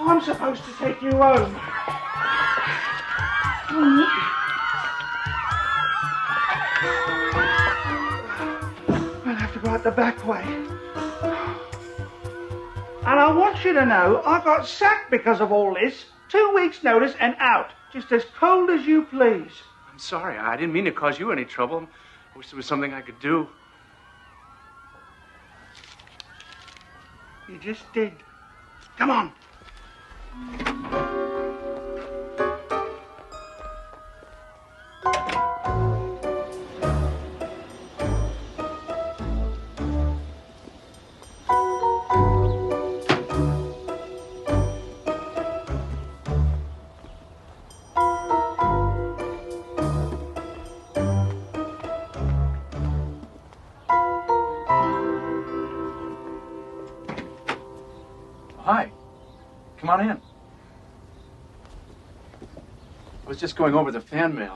I'm supposed to take you home. I'll have to go out the back way. And I want you to know I got sacked because of all this. 2 weeks' notice and out. Just as cold as you please. I'm sorry. I didn't mean to cause you any trouble. I wish there was something I could do. You just did. Come on. Hi. Come on in. I was just going over the fan mail.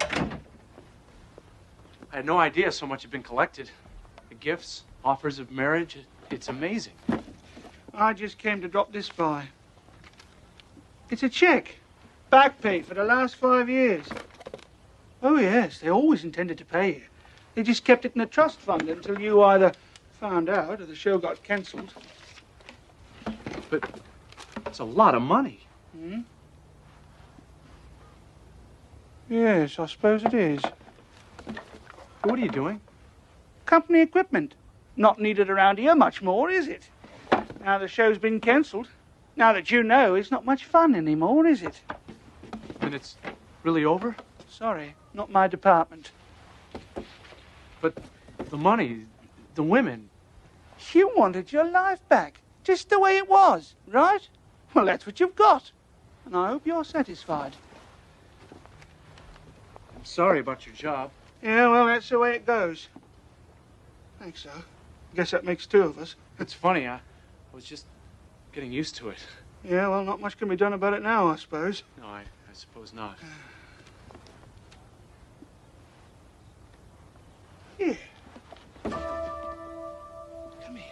I had no idea so much had been collected. The gifts, offers of marriage, it's amazing. I just came to drop this by. It's a check. Back pay for the last 5 years. Oh, yes, they always intended to pay you. They just kept it in a trust fund until you either found out or the show got cancelled. But it's a lot of money. Hmm? Yes, I suppose it is. What are you doing? Company equipment. Not needed around here much more, is it? Now the show's been cancelled. Now that you know, it's not much fun anymore, is it? And it's really over? Sorry, not my department. But the money, the women. You wanted your life back, just the way it was, right? Well, that's what you've got. And I hope you're satisfied. I'm sorry about your job. Yeah, well, that's the way it goes. Thanks, so. Guess that makes 2 of us. It's funny, I was just getting used to it. Yeah, well, not much can be done about it now, I suppose. No, I suppose not. Here. Come here.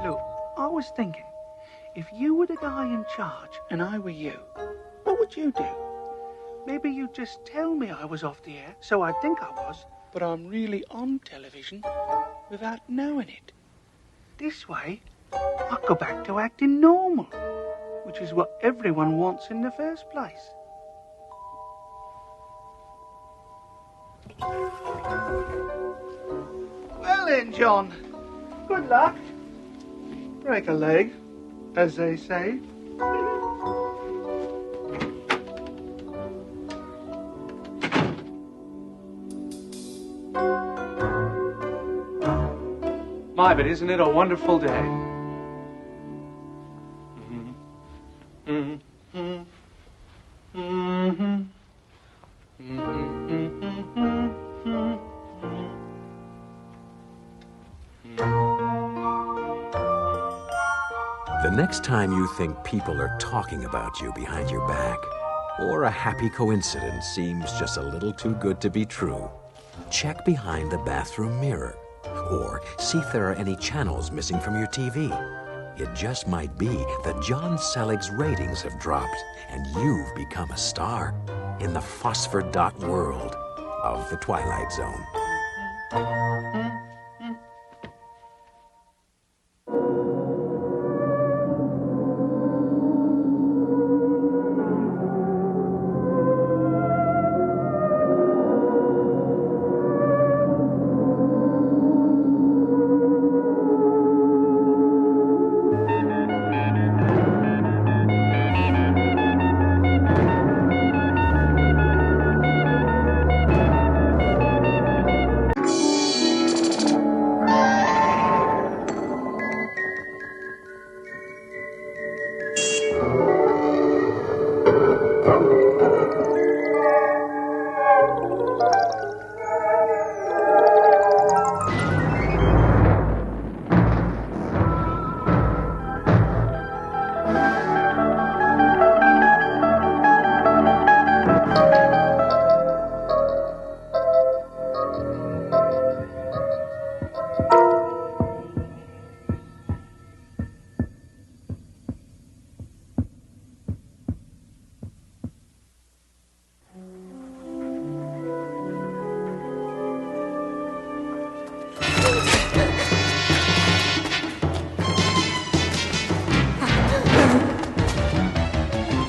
Look, I was thinking, if you were the guy in charge and I were you, what would you do? Maybe you'd just tell me I was off the air, so I'd think I was, but I'm really on television without knowing it. This way, I'll go back to acting normal, which is what everyone wants in the first place. Well then, John, good luck. Break a leg, as they say. My, but isn't it a wonderful day? The next time you think people are talking about you behind your back, or a happy coincidence seems just a little too good to be true, check behind the bathroom mirror, or see if there are any channels missing from your TV. It just might be that John Selig's ratings have dropped and you've become a star. in the phosphor dot world of the Twilight Zone.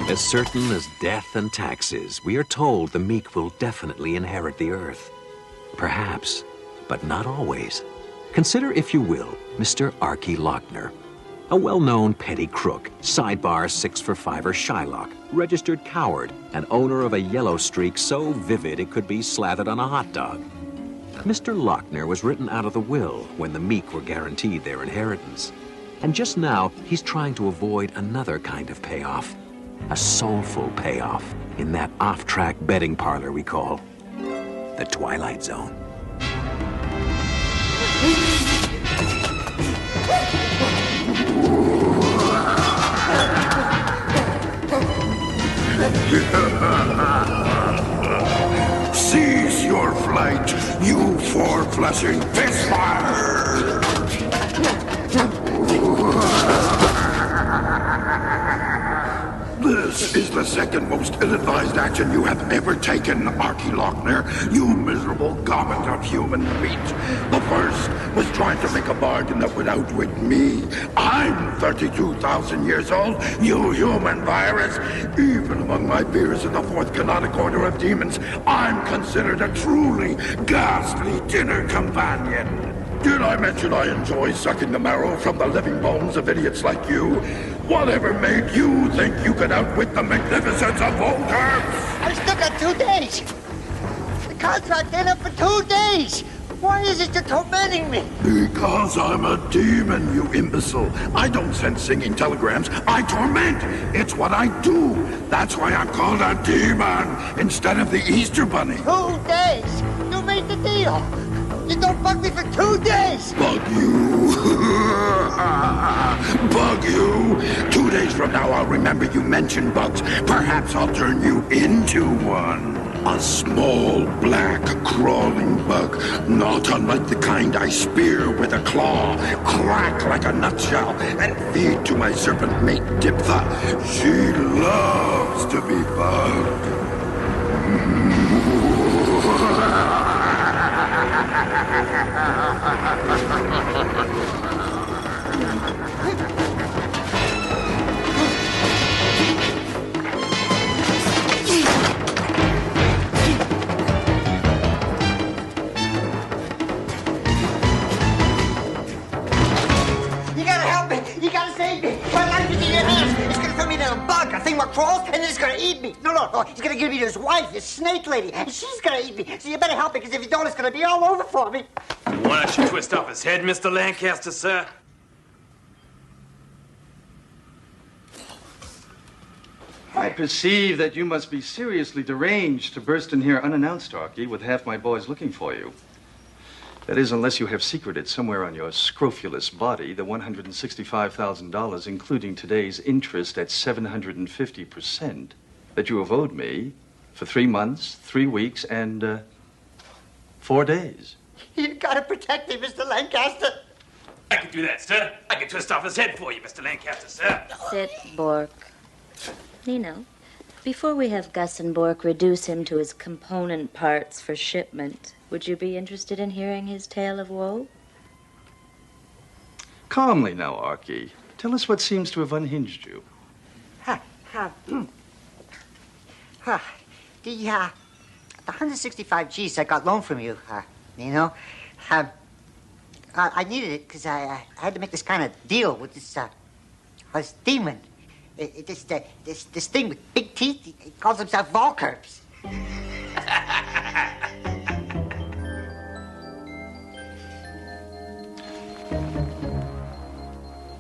As certain as death and taxes, we are told the meek will definitely inherit the earth. Perhaps, but not always. Consider, if you will, Mr. Archie Lochner, a well-known petty crook, sidebar 6-for-5er Shylock, registered coward, and owner of a yellow streak so vivid it could be slathered on a hot dog. Mr. Lochner was written out of the will when the meek were guaranteed their inheritance. And just now, he's trying to avoid another kind of payoff. A soulful payoff in that off-track betting parlor we call the Twilight Zone. Seize your flight, you four-flushing fistfire! This is the second most ill-advised action you have ever taken, Archie Lochner, you miserable garment of human meat. The first was trying to make a bargain that would outwit me. I'm 32,000 years old, you human virus. Even among my peers in the fourth canonic order of demons, I'm considered a truly ghastly dinner companion. Did I mention I enjoy sucking the marrow from the living bones of idiots like you? Whatever made you think you could outwit the magnificence of Volker? I still got 2 days. The contract ain't up for 2 days. Why is it you're tormenting me? Because I'm a demon, you imbecile. I don't send singing telegrams. I torment. It's what I do. That's why I'm called a demon instead of the Easter Bunny. 2 days? You made the deal. You don't bug me for 2 days. Bug you. Bug you. 2 days from now, I'll remember you mentioned bugs. Perhaps I'll turn you into one. A small, black, crawling bug, not unlike the kind I spear with a claw, crack like a nutshell, and feed to my serpent mate, Diptha. She loves to be bugged. You gotta help me. You gotta save me. My life is in your hands. It's gonna turn me into a bug, a thing that crawls, and then it's gonna eat me. No. He's gonna give me to his wife, his snake lady, and she's gonna eat me. So you better help me, because if you don't, it's gonna be all over for me. Why don't you twist off his head, Mr. Lancaster, sir? I perceive that you must be seriously deranged to burst in here unannounced, Archie, with half my boys looking for you. That is, unless you have secreted somewhere on your scrofulous body the $165,000, including today's interest at 750%, that you have owed me for 3 months, 3 weeks, and 4 days. You gotta protect me, Mr. Lancaster. I can do that, sir. I can twist off his head for you, Mr. Lancaster, sir. Sit, Bork. You know, Before we have Gus and Bork reduce him to his component parts for shipment, would you be interested in hearing his tale of woe? Calmly now, Archie. Tell us what seems to have unhinged you. The 165 G's I got loaned from you, I needed it because I had to make this kind of deal with this demon. This thing with big teeth. He calls himself Volkerps.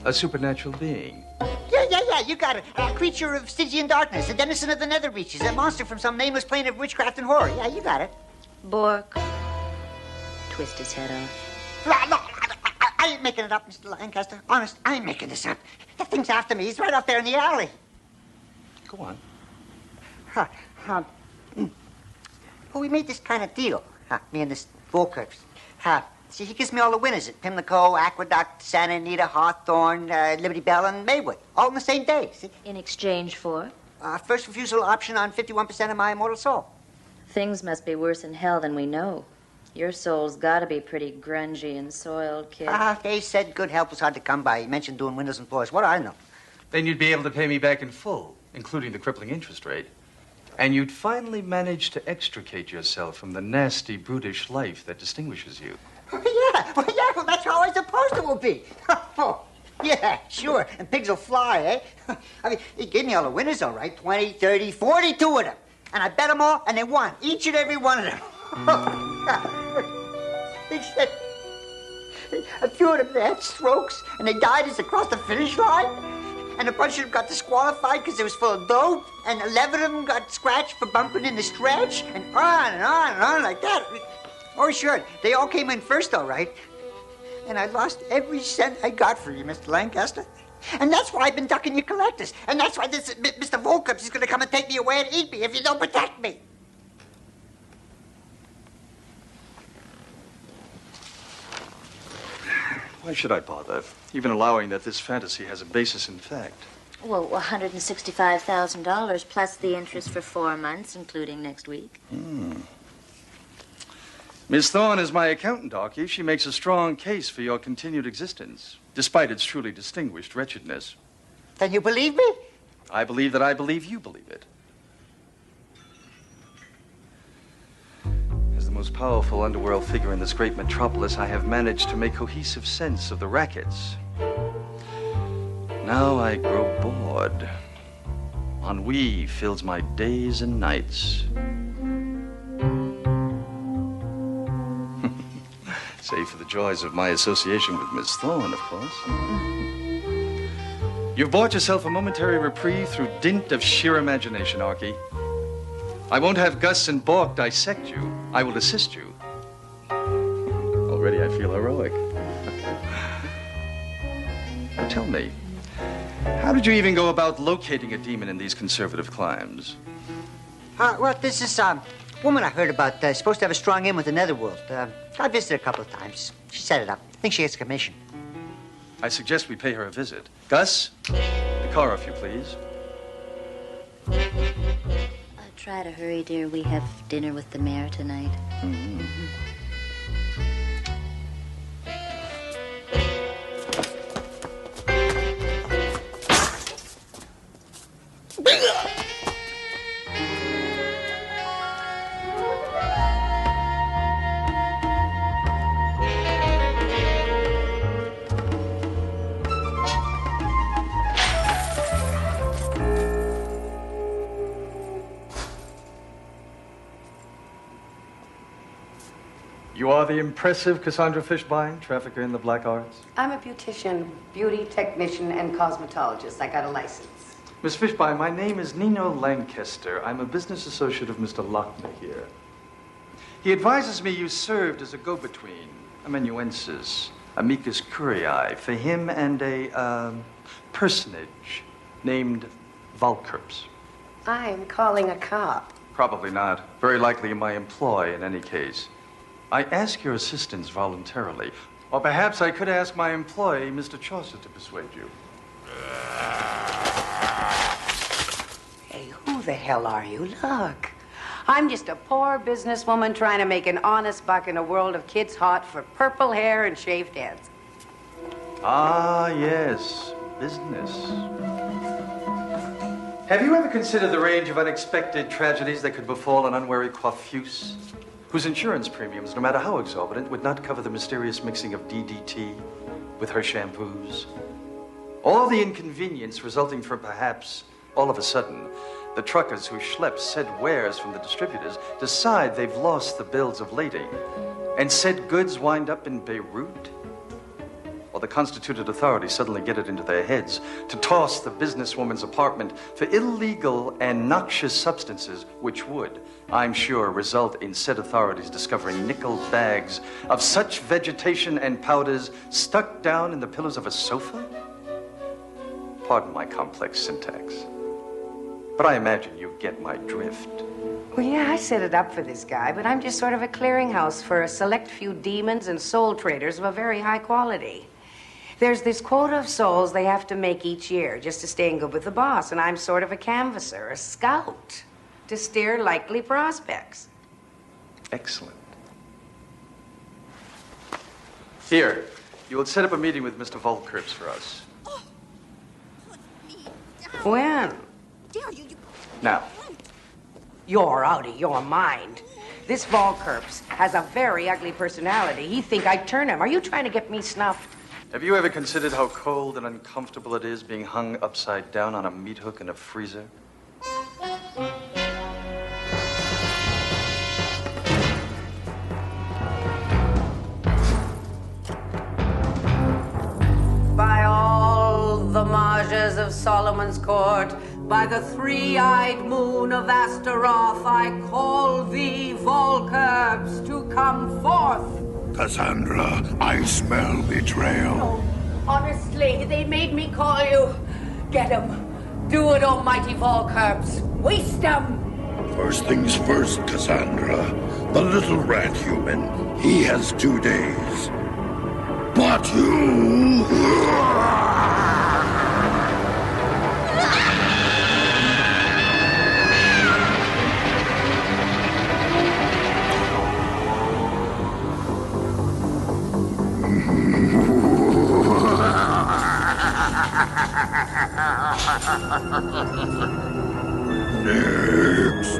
A supernatural being. Yeah, you got it. A creature of Stygian darkness, a denizen of the nether reaches, a monster from some nameless plane of witchcraft and horror. Yeah, you got it. Bork. Twist his head off. No, I ain't making it up, Mr. Lancaster. Honest, I ain't making this up. That thing's after me. He's right out there in the alley. Go on. Well, we made this kind of deal, me and this Volkerps. See, he gives me all the winners at Pimlico, Aqueduct, Santa Anita, Hawthorne, Liberty Bell, and Maywood, all in the same day. See? In exchange for? First refusal option on 51% of my immortal soul. Things must be worse in hell than we know. Your soul's gotta be pretty grungy and soiled, kid. They said good help was hard to come by. He mentioned doing windows and floors. What do I know? Then you'd be able to pay me back in full, including the crippling interest rate. And you'd finally manage to extricate yourself from the nasty, brutish life that distinguishes you. Well, that's how I supposed it will be. Oh, yeah, sure. And pigs will fly, eh? I mean, he gave me all the winners, all right. 20, 30, 42 of them. And I bet them all, and they won. Each and every one of them. Except a few of them, they had strokes, and they died as they crossed the finish line. And a bunch of them got disqualified because it was full of dope. And 11 of them got scratched for bumping in the stretch. And on and on and on like that. Oh, sure. They all came in first, all right. And I lost every cent I got for you, Mr. Lancaster. And that's why I've been ducking your collectors. And that's why this Mr. Volkerps is going to come and take me away and eat me if you don't protect me. Why should I bother, even allowing that this fantasy has a basis in fact? Well, $165,000 plus the interest for 4 months, including next week. Miss Thorne is my accountant, Archie. She makes a strong case for your continued existence, despite its truly distinguished wretchedness. Then you believe me? I believe that I believe you believe it. As the most powerful underworld figure in this great metropolis, I have managed to make cohesive sense of the rackets. Now I grow bored. Ennui fills my days and nights. Save for the joys of my association with Miss Thorne, of course. You've bought yourself a momentary reprieve through dint of sheer imagination, Archie. I won't have Gus and Bork dissect you. I will assist you. Already I feel heroic. Now tell me, how did you even go about locating a demon in these conservative climes? Well, this is woman I heard about. Supposed to have a strong in with the netherworld. I visited her a couple of times. She set it up. I think she gets a commission. I suggest we pay her a visit. Gus, the car, if you please. Try to hurry, dear. We have dinner with the mayor tonight. You are the impressive Cassandra Fishbein, trafficker in the black arts? I'm a beautician, beauty technician, and cosmetologist. I got a license. Miss Fishbein, my name is Nino Lancaster. I'm a business associate of Mr. Lochner here. He advises me you served as a go-between, amanuensis, amicus curiae, for him and a, personage named Volkerps. I'm calling a cop. Probably not. Very likely in my employ in any case. I ask your assistance voluntarily. Or perhaps I could ask my employee, Mr. Chaucer, to persuade you. Hey, who Who the hell are you? Look. I'm just a poor businesswoman trying to make an honest buck in a world of kids hot for purple hair and shaved heads. Ah, yes. Business. Have you ever considered the range of unexpected tragedies that could befall an unwary coiffeuse, whose insurance premiums, no matter how exorbitant, would not cover the mysterious mixing of DDT with her shampoos? Or the inconvenience resulting from perhaps, all of a sudden, the truckers who schlep said wares from the distributors decide they've lost the bills of lading, and said goods wind up in Beirut? Or the constituted authorities suddenly get it into their heads to toss the businesswoman's apartment for illegal and noxious substances, which would, I'm sure, result in said authorities discovering nickel bags of such vegetation and powders stuck down in the pillows of a sofa? Pardon my complex syntax, but I imagine you get my drift. Well, yeah, I set it up for this guy, but I'm just sort of a clearinghouse for a select few demons and soul traders of a very high quality. There's this quota of souls they have to make each year just to stay in good with the boss, and I'm sort of a canvasser, a scout, to steer likely prospects. Excellent. Here, you will set up a meeting with Mr. Volkerps for us. When? Now. You're out of your mind. This Volkerps has a very ugly personality. He'd think I'd turn him. Are you trying to get me snuffed? Have you ever considered how cold and uncomfortable it is being hung upside down on a meat hook in a freezer? By all the Majas of Solomon's court, by the three-eyed moon of Astaroth, I call thee, Volkerps, to come forth. Cassandra, I smell betrayal. No, honestly, they made me call you. Get him. Do it, almighty Volkerps. Waste him. First things first, Cassandra. The little rat human, he has 2 days. But you... Next.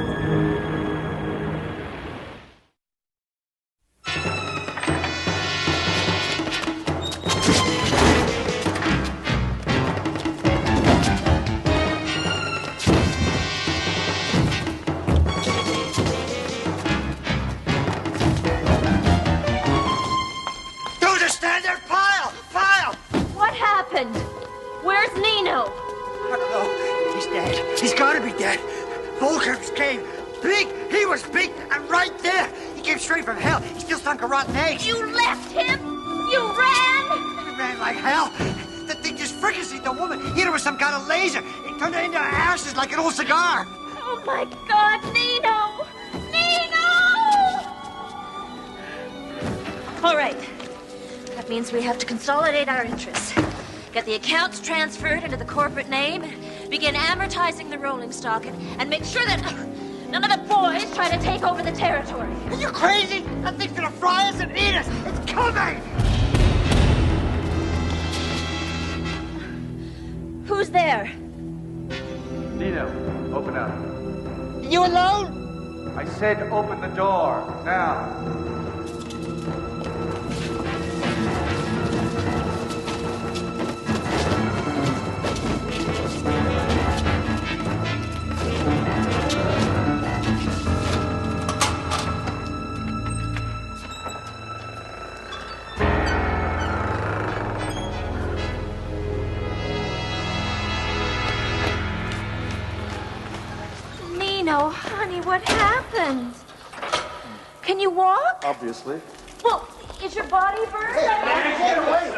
Don't just stand there! Pile! Pile! What happened? Where's Nino? I don't know. He's dead. He's gotta be dead. Volkerps came. Big! He was big and right there. He came straight from hell. He still stunk a rotten egg. You left him? You ran? He ran like hell. The thing just fricasseed the woman. Hit her with some kind of laser. It turned her into ashes like an old cigar. Oh my God, Nino! Nino! All right. That means we have to consolidate our interests. Get the accounts transferred into the corporate name, begin amortizing the rolling stock, and make sure that none of the boys try to take over the territory. Are you crazy? That thing's gonna fry us and eat us. It's coming! Who's there? Nino, open up. You alone? I said open the door, now. Nino, honey, what happened? Can you walk? Obviously. Well, is your body burned? Get away!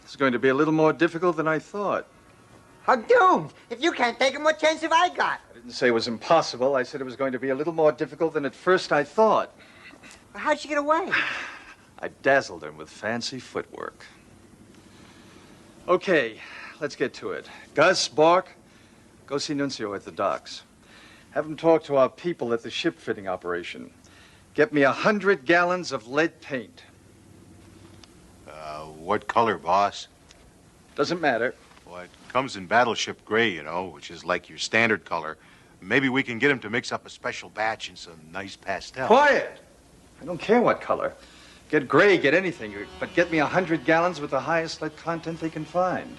This is going to be a little more difficult than I thought. How doomed! If you can't take him, what chance have I got? I didn't say it was impossible. I said it was going to be a little more difficult than at first I thought. How'd she get away? I dazzled her with fancy footwork. Okay, let's get to it. Gus, Bark, go see Nuncio at the docks. Have him talk to our people at the ship fitting operation. Get me 100 gallons of lead paint. What color, boss? Doesn't matter. Well, it comes in battleship gray, you know, which is like your standard color. Maybe we can get him to mix up a special batch in some nice pastel. Quiet! I don't care what color. Get gray, get anything, but get me 100 gallons with the highest lead content they can find.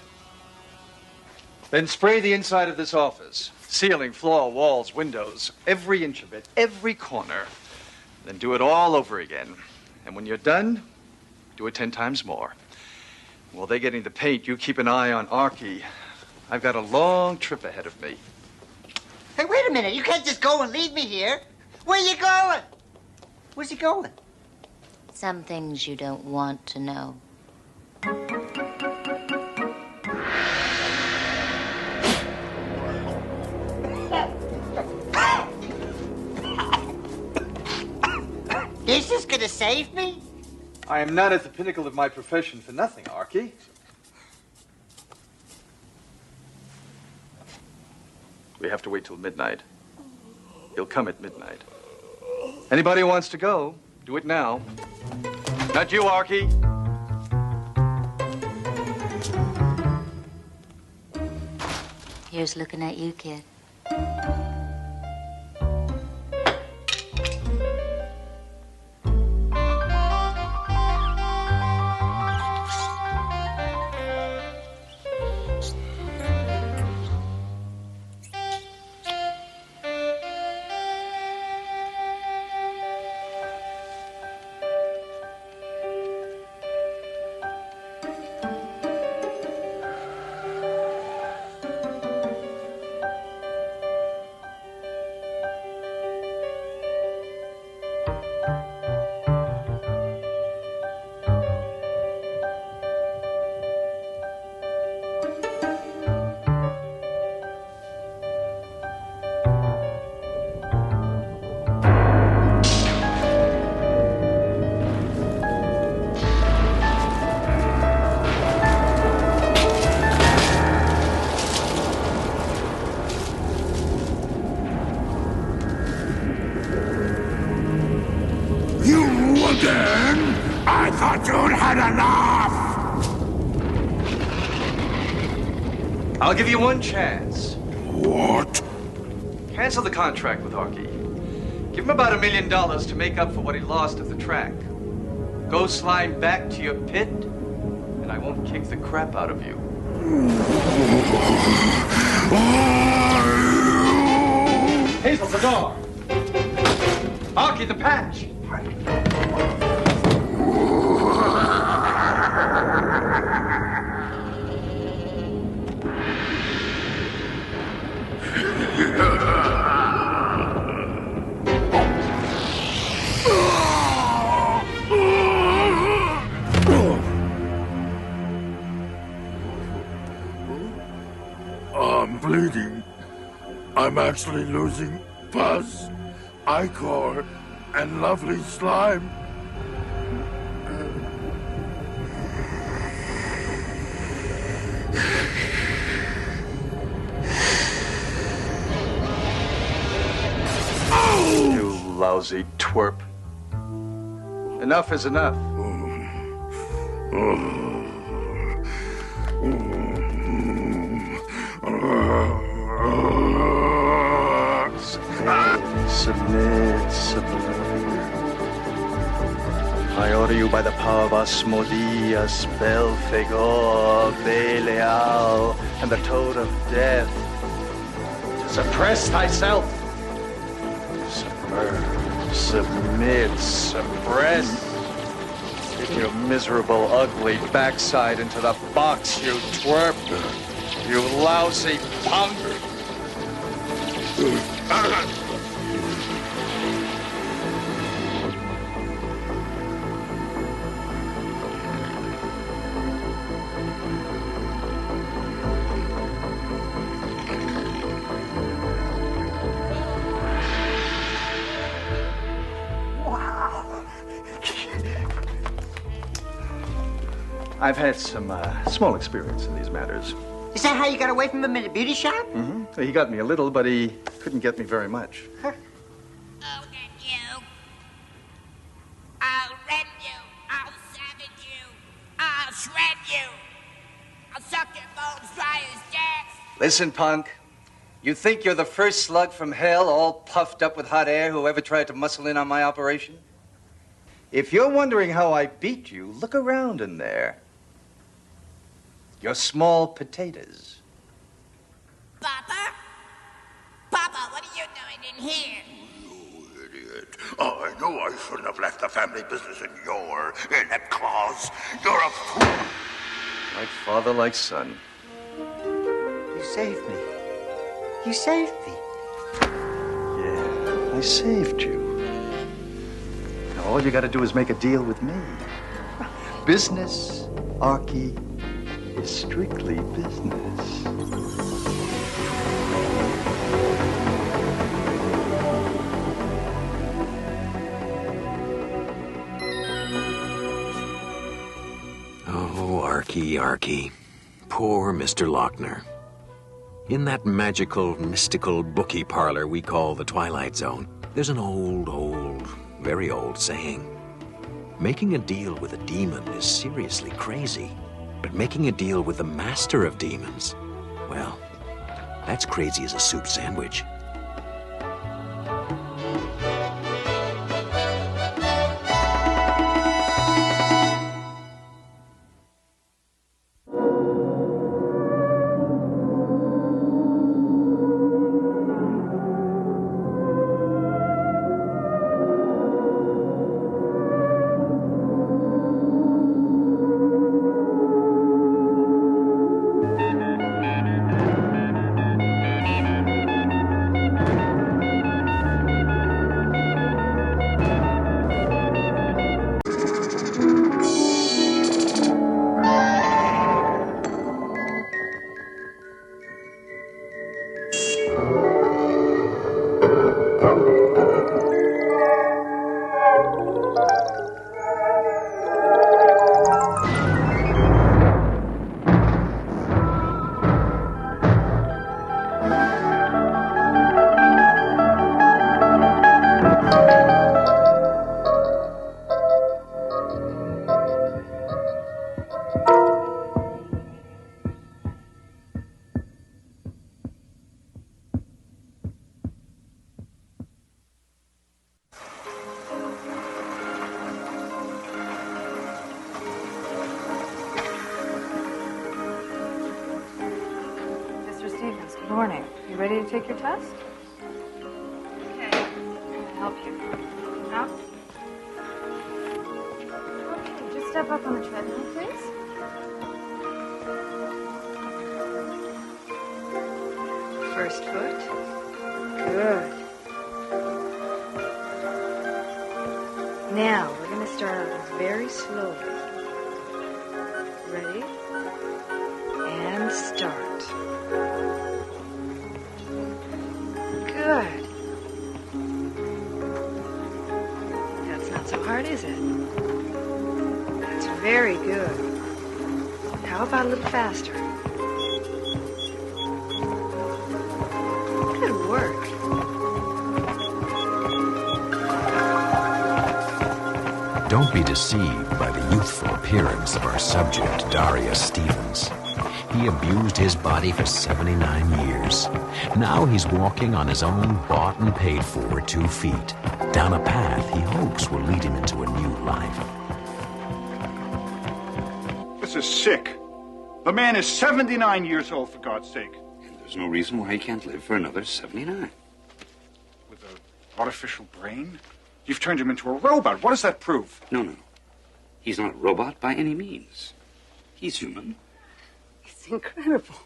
Then spray the inside of this office. Ceiling, floor, walls, windows, every inch of it, every corner. Then do it all over again. And when you're done, do it 10 times more. While they're getting the paint, you keep an eye on Archie. I've got a long trip ahead of me. Hey, wait a minute. You can't just go and leave me here. Where you going? Where's he going? Some things you don't want to know. Is this gonna save me? I am not at the pinnacle of my profession for nothing, Archie. We have to wait till midnight. He'll come at midnight. Anybody who wants to go, do it now. Not you, Archie. Here's looking at you, kid. I'll give you one chance. What? Cancel the contract with Archie. Give him about $1 million to make up for what he lost at the track. Go slide back to your pit, and I won't kick the crap out of you. Hazel, the door. Archie, the patch. I'm bleeding. I'm actually losing pus, ichor, and lovely slime. You lousy twerp. Enough is enough. Submit. I order you by the power of Asmodeus, Belphegor, Belial, and the Toad of Death, to suppress thyself. Submit, suppress. Get your miserable, ugly backside into the box, you twerp. You lousy punk. I've had some small experience in these matters. Is that how you got away from him in the beauty shop? Mm-hmm. He got me a little, but he couldn't get me very much. I'll get you. I'll rend you. I'll savage you. I'll shred you. I'll suck your bones dry as death. Listen, punk. You think you're the first slug from hell, all puffed up with hot air, who ever tried to muscle in on my operation? If you're wondering how I beat you, look around in there. You're small potatoes. Papa? Papa, what are you doing in here? Idiot. Oh, I knew I shouldn't have left the family business in your inept claws. You're a fool. Like father, like son. You saved me. You saved me. Yeah, I saved you. Now all you gotta do is make a deal with me. Business, Archie, is strictly business. Oh, Archie. Poor Mr. Lochner. In that magical, mystical bookie parlor we call the Twilight Zone, there's an old, very old saying. Making a deal with a demon is seriously crazy, but making a deal with the master of demons, well, that's crazy as a soup sandwich. Good morning. You ready to take your test? Okay. I'll help you. Up. Okay, just step up on the treadmill, please. First foot. Good. Now, we're going to start out very slowly. Ready? And start. Good. That's not so hard, is it? That's very good. How about a little faster? Good work. Don't be deceived by the youthful appearance of our subject, Darius Stevens. He abused his body for 79 years. Now he's walking on his own bought and paid for 2 feet, down a path he hopes will lead him into a new life. This is sick. The man is 79 years old, for God's sake. And there's no reason why he can't live for another 79. With an artificial brain? You've turned him into a robot. What does that prove? No. He's not a robot by any means. He's human. It's incredible.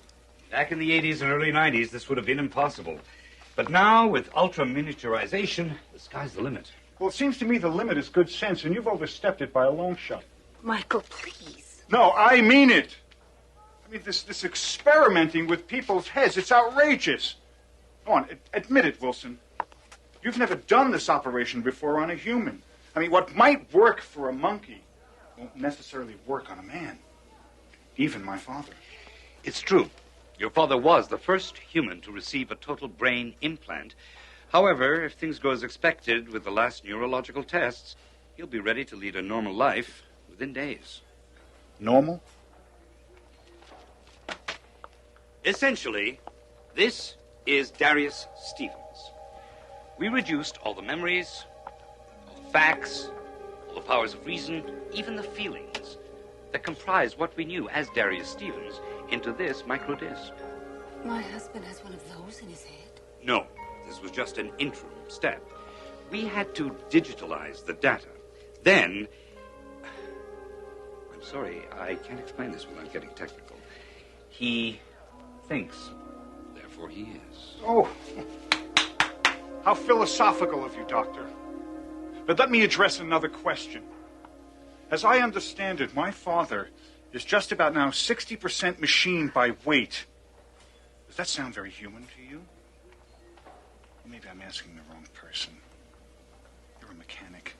Back in the 80s and early 90s, this would have been impossible. But now, with ultra-miniaturization, the sky's the limit. Well, it seems to me the limit is good sense, and you've overstepped it by a long shot. Michael, please. No, I mean it. I mean, this experimenting with people's heads, it's outrageous. Go on, admit it, Wilson. You've never done this operation before on a human. I mean, what might work for a monkey won't necessarily work on a man. even my father. It's true. Your father was the first human to receive a total brain implant. However, if things go as expected with the last neurological tests, he'll be ready to lead a normal life within days. Normal? Essentially, this is Darius Stevens. We reduced all the memories, all the facts, all the powers of reason, even the feelings that comprise what we knew as Darius Stevens into this microdisc. My husband has one of those in his head. No, this was just an interim step. We had to digitalize the data. Then, I'm sorry, I can't explain this without getting technical. He thinks, therefore he is. Oh, how philosophical of you, Doctor. But let me address another question. As I understand it, my father is just about now 60% machine by weight. Does that sound very human to you? Or maybe I'm asking the wrong person. You're a mechanic.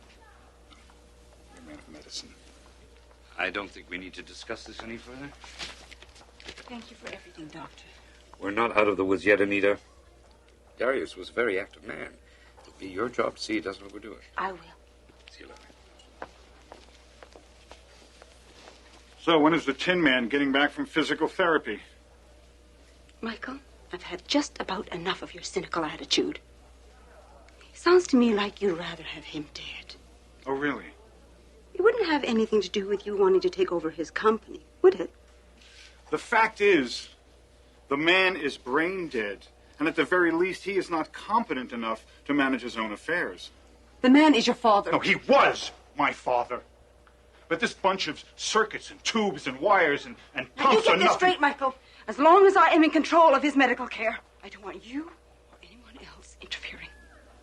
You're a man of medicine. I don't think we need to discuss this any further. Thank you for everything, Doctor. We're not out of the woods yet, Anita. Darius was a very active man. It'll be your job to see he doesn't overdo it. I will. See you later. So, when is the Tin Man getting back from physical therapy? Michael, I've had just about enough of your cynical attitude. Sounds to me like you'd rather have him dead. Oh, really? It wouldn't have anything to do with you wanting to take over his company, would it? The fact is, the man is brain dead, and at the very least, he is not competent enough to manage his own affairs. The man is your father. No, he was my father. But this bunch of circuits and tubes and wires and Now, you pumps are get this nothing. straight, Michael. As long as I am in control of his medical care, I don't want you or anyone else interfering.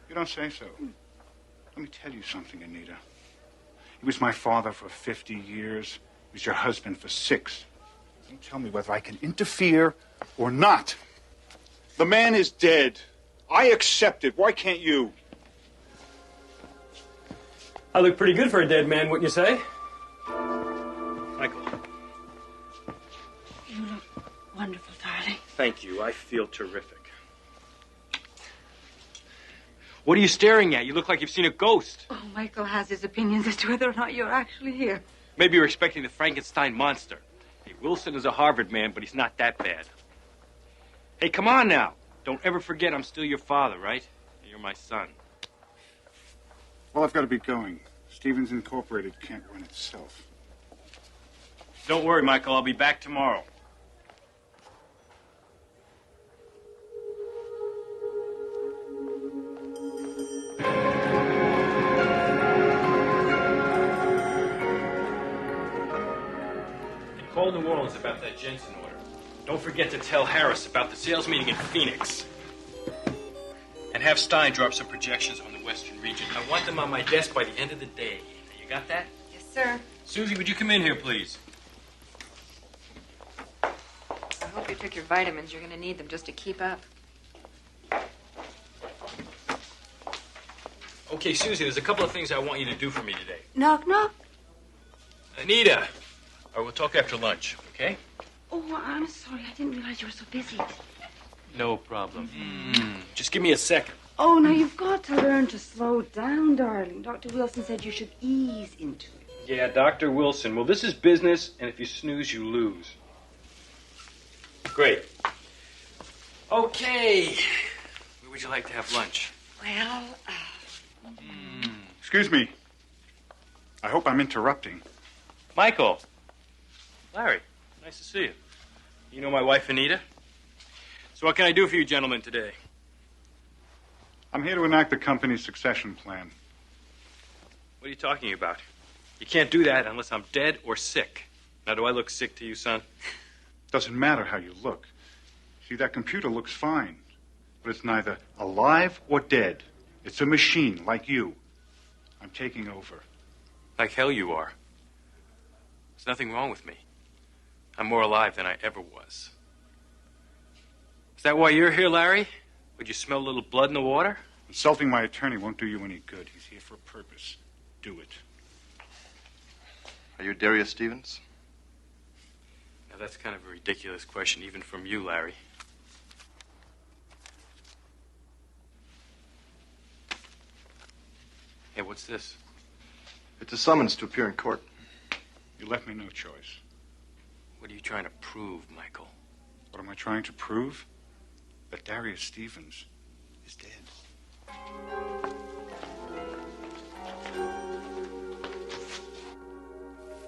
You don't say so. Let me tell you something, Anita. He was my father for 50 years. He was your husband for 6. You tell me whether I can interfere or not. The man is dead. I accept it. Why can't you? I look pretty good for a dead man, wouldn't you say? Michael. You look wonderful, darling. Thank you. I feel terrific. What are you staring at? You look like you've seen a ghost. Oh, Michael has his opinions as to whether or not you're actually here. Maybe you're expecting the Frankenstein monster. Hey, Wilson is a Harvard man, but he's not that bad. Hey, come on now. Don't ever forget I'm still your father, right? You're my son. Well, I've got to be going. Stevens Incorporated can't run itself. Don't worry, Michael. I'll be back tomorrow. And call New Orleans about that Jensen order. Don't forget to tell Harris about the sales meeting in Phoenix. And have Stein drop some projections on the Western region. I want them on my desk by the end of the day. You got that? Yes, sir. Susie, would you come in here, please? I hope you took your vitamins. You're going to need them just to keep up. Okay, Susie, there's a couple of things I want you to do for me today. Knock, knock. Anita. All right, we'll talk after lunch, okay? Oh, I'm sorry. I didn't realize you were so busy. No problem. Just give me a second. Oh, now you've got to learn to slow down, darling. Dr. Wilson said you should ease into it. Yeah, Dr. Wilson. Well, this is business, and if you snooze, you lose. Great. Okay. Where would you like to have lunch? Well, Excuse me. I hope I'm interrupting. Michael. Larry, nice to see you. You know my wife, Anita? So what can I do for you gentlemen today? I'm here to enact the company's succession plan. What are you talking about? You can't do that unless I'm dead or sick. Now, do I look sick to you, son? Doesn't matter how you look. See, that computer looks fine, but it's neither alive or dead. It's a machine like you. I'm taking over. Like hell you are. There's nothing wrong with me. I'm more alive than I ever was. Is that why you're here, Larry? Would you smell a little blood in the water? Insulting my attorney won't do you any good. He's here for a purpose. Do it. Are you Darius Stevens? Now, that's kind of a ridiculous question, even from you, Larry. Hey, what's this? It's a summons to appear in court. You left me no choice. What are you trying to prove, Michael? What am I trying to prove? That Darius Stevens is dead.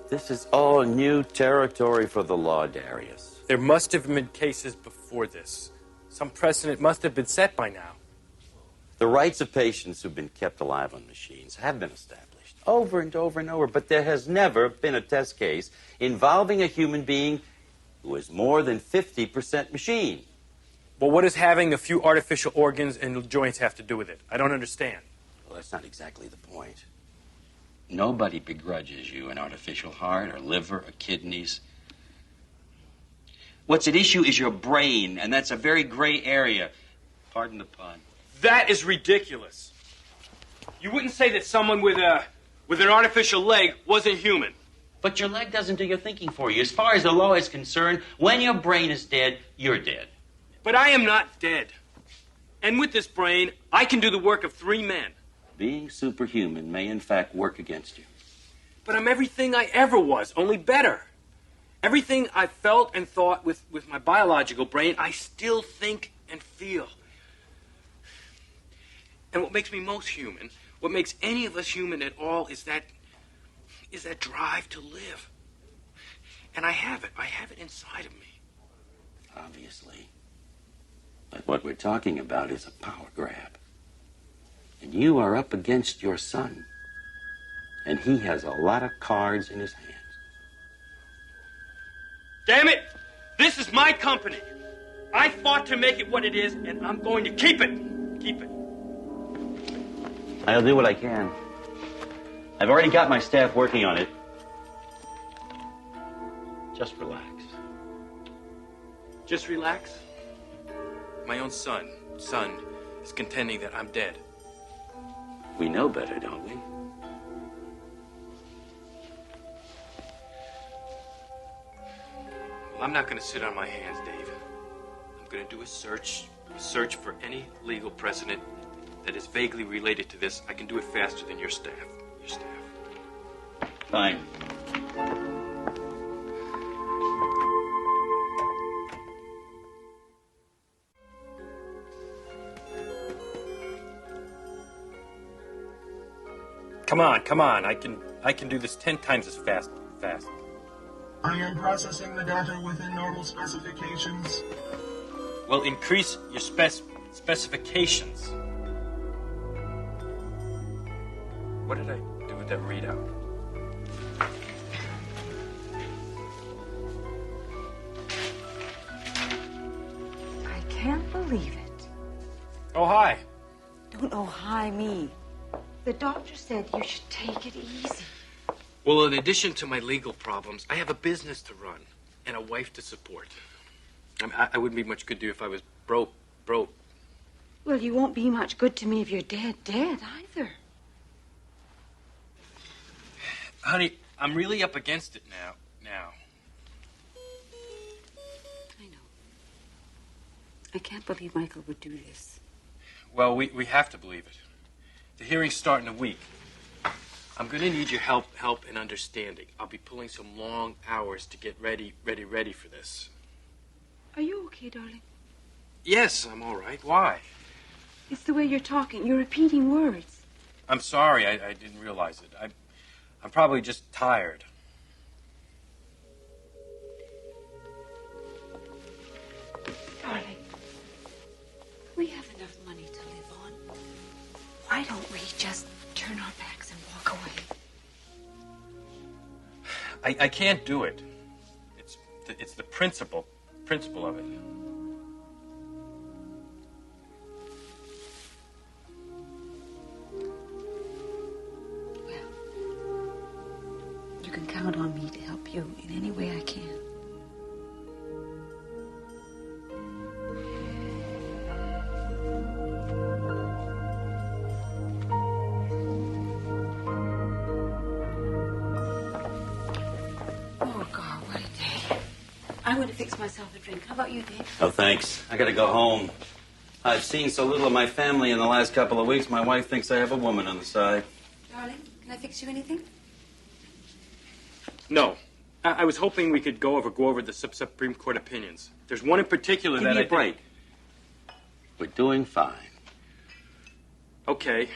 This is all new territory for the law, Darius. There must have been cases before this. Some precedent must have been set by now. The rights of patients who've been kept alive on machines have been established over and over and over, but there has never been a test case involving a human being who is more than 50% machine. Well, what does having a few artificial organs and joints have to do with it? I don't understand. Well, that's not exactly the point. Nobody begrudges you an artificial heart or liver or kidneys. What's at issue is your brain, and that's a very gray area. Pardon the pun. That is ridiculous. You wouldn't say that someone with an artificial leg wasn't human. But your leg doesn't do your thinking for you. As far as the law is concerned, when your brain is dead, you're dead. But I am not dead. And with this brain, I can do the work of 3 men. Being superhuman may in fact work against you. But I'm everything I ever was, only better. Everything I felt and thought with my biological brain, I still think and feel. And what makes me most human, what makes any of us human at all, is that drive to live. And I have it. I have it inside of me. Obviously. But what we're talking about is a power grab. And you are up against your son. And he has a lot of cards in his hands. Damn it! This is my company. I fought to make it what it is, and I'm going to keep it. Keep it. I'll do what I can. I've already got my staff working on it. Just relax. Just relax? My own son is contending that I'm dead. We know better, don't we? Well, I'm not going to sit on my hands, Dave. I'm going to do a search for any legal precedent that is vaguely related to this. I can do it faster than your staff. Fine. Come on. I can do this 10 times as fast. I am processing the data within normal specifications. Well, increase your specifications. What did I do with that readout? I can't believe it. Oh, hi. Don't oh hi me. The doctor said you should take it easy. Well, in addition to my legal problems, I have a business to run and a wife to support. I wouldn't be much good to you if I was broke. Well, you won't be much good to me if you're dead either. Honey, I'm really up against it now. I know. I can't believe Michael would do this. Well, we have to believe it. The hearing's starting in a week. I'm going to need your help and understanding. I'll be pulling some long hours to get ready for this. Are you okay, darling? Yes, I'm all right. Why? It's the way you're talking. You're repeating words. I'm sorry. I didn't realize it. I'm probably just tired. Darling, we have enough money to live on. Why don't we just turn our backs and walk away? I can't do it. It's the principle of it. You can count on me to help you in any way I can. Oh, God, what a day. I want to fix myself a drink. How about you, Dave? Oh, thanks. I gotta go home. I've seen so little of my family in the last couple of weeks, my wife thinks I have a woman on the side. Darling, can I fix you anything? No. I was hoping we could go over the Supreme Court opinions. There's one in particular Give that me I a break. We're doing fine. Okay.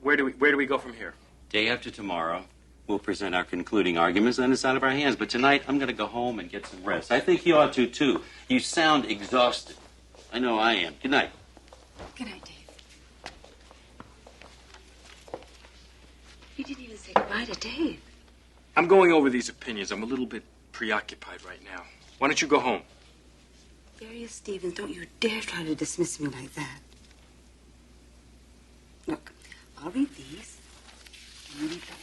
Where do we go from here? Day after tomorrow, we'll present our concluding arguments, then it's out of our hands. But tonight, I'm gonna go home and get some rest. I think you ought to, too. You sound exhausted. I know I am. Good night. Good night, Dave. You didn't even say goodbye to Dave. I'm going over these opinions. I'm a little bit preoccupied right now. Why don't you go home? Darius Stevens, don't you dare try to dismiss me like that. Look, I'll read these. And you read those.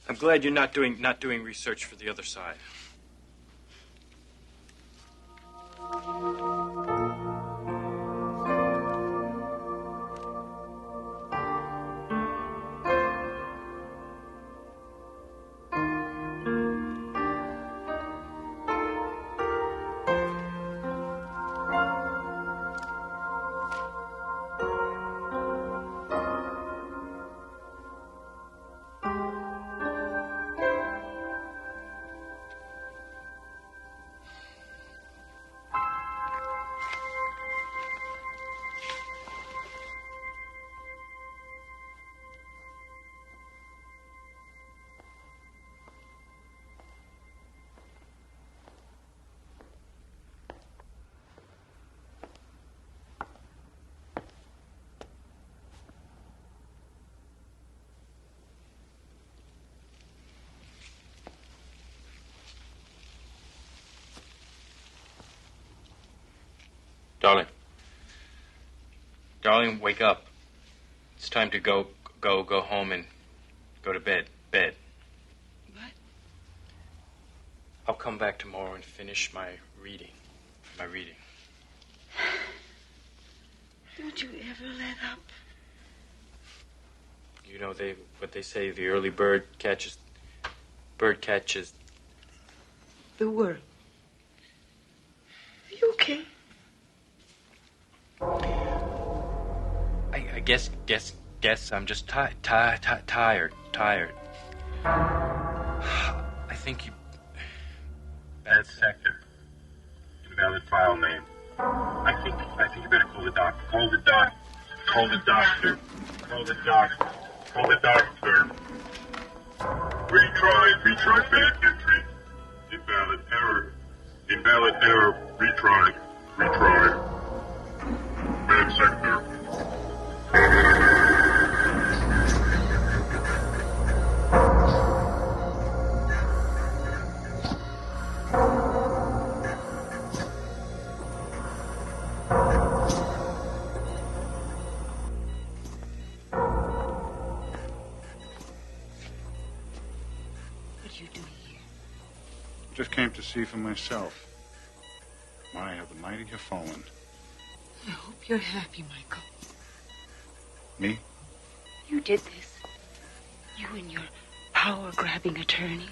I'm glad you're not doing research for the other side. Darling, wake up. It's time to go home and go to bed. What? I'll come back tomorrow and finish my reading. Don't you ever let up? You know what they say, the early bird catches The world. Are you okay? I guess I'm just tired. I think you... Bad sector. Invalid file name. I think you better call the doctor. Call the doctor. Retry bad entry. Invalid error. Retry. Bad sector. Just came to see for myself. My, how the mighty have fallen. I hope you're happy, Michael. Me? You did this. You and your power-grabbing attorneys.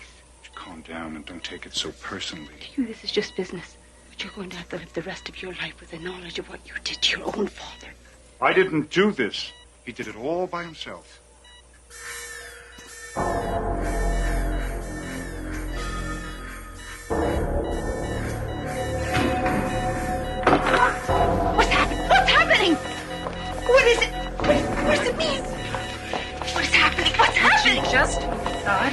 Calm down and don't take it so personally. To you, this is just business. But you're going to have to live the rest of your life with the knowledge of what you did to your own father. I didn't do this. He did it all by himself. What's happening? What is it? What does it mean? What is happening? What's happening? She just died.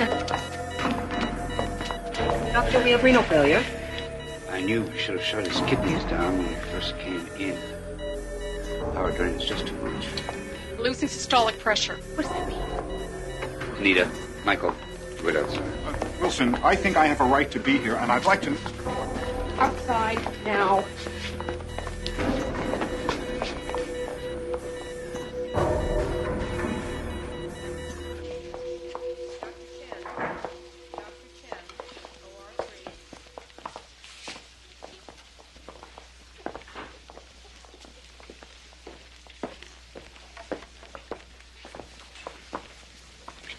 Doctor, we have renal failure. I knew we should have shut his kidneys down when we first came in. Power drain is just too much. Losing systolic pressure. What does that mean? Anita, Michael, wait outside. Wilson, I think I have a right to be here, and I'd like to... Outside now.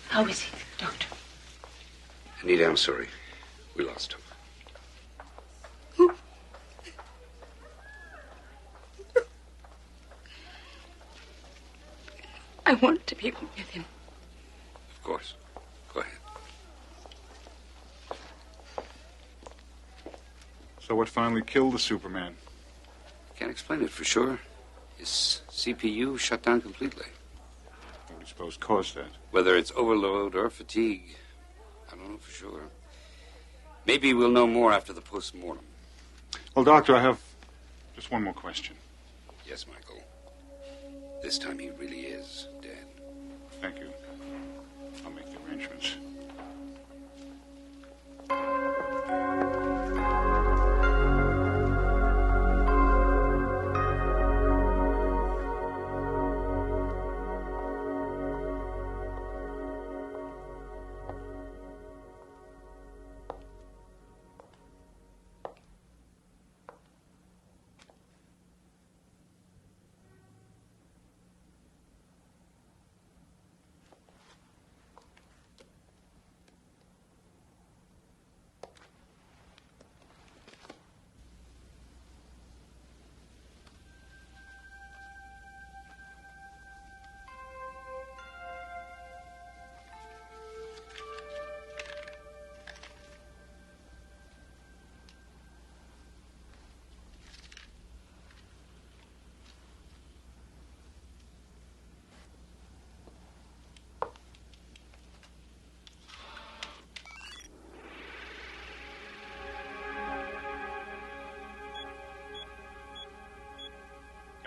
How is he, Doctor? Anita, I'm sorry. We lost him. I want to be with him. Of course. Go ahead. So what finally killed the Superman? Can't explain it for sure. His CPU shut down completely. What do you suppose caused that? Whether it's overload or fatigue, I don't know for sure. Maybe we'll know more after the post-mortem. Well, Doctor, I have just one more question. Yes, Michael. This time he really is dead. Thank you. I'll make the arrangements.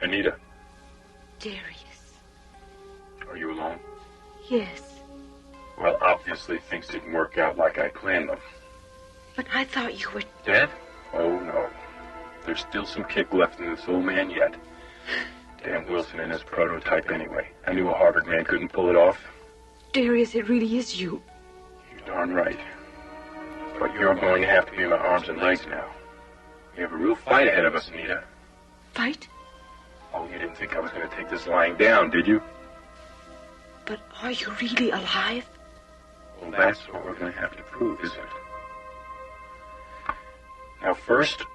Anita, Darius. are you alone? Yes. Well, obviously things didn't work out like I planned them. But I thought you were... Dead? Oh, no. There's still some kick left in this old man yet. Damn Wilson and his prototype anyway. I knew a Harvard man couldn't pull it off. Darius, it really is you. You're darn right. But you're going to have to be my arms and legs now. We have a real fight ahead of us, Anita. Fight? Oh, you didn't think I was going to take this lying down, did you? But are you really alive? Well, that's what we're going to have to prove, isn't it? Now, first,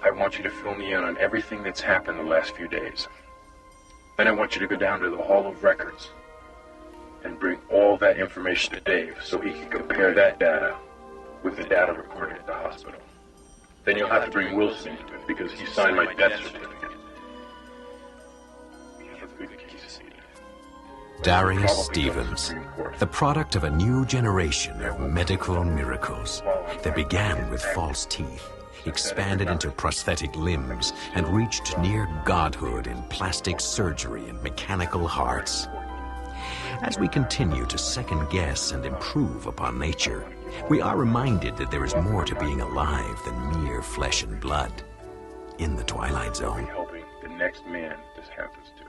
I want you to fill me in on everything that's happened the last few days. Then I want you to go down to the Hall of Records and bring all that information to Dave so he can compare that data with the data recorded at the hospital. Then you'll have to bring Wilson into it because he signed my death certificate. Darius Stevens, the product of a new generation of medical miracles that began with false teeth, expanded into prosthetic limbs, and reached near godhood in plastic surgery and mechanical hearts. As we continue to second-guess and improve upon nature, we are reminded that there is more to being alive than mere flesh and blood. In the Twilight Zone. Helping the next man this happens to.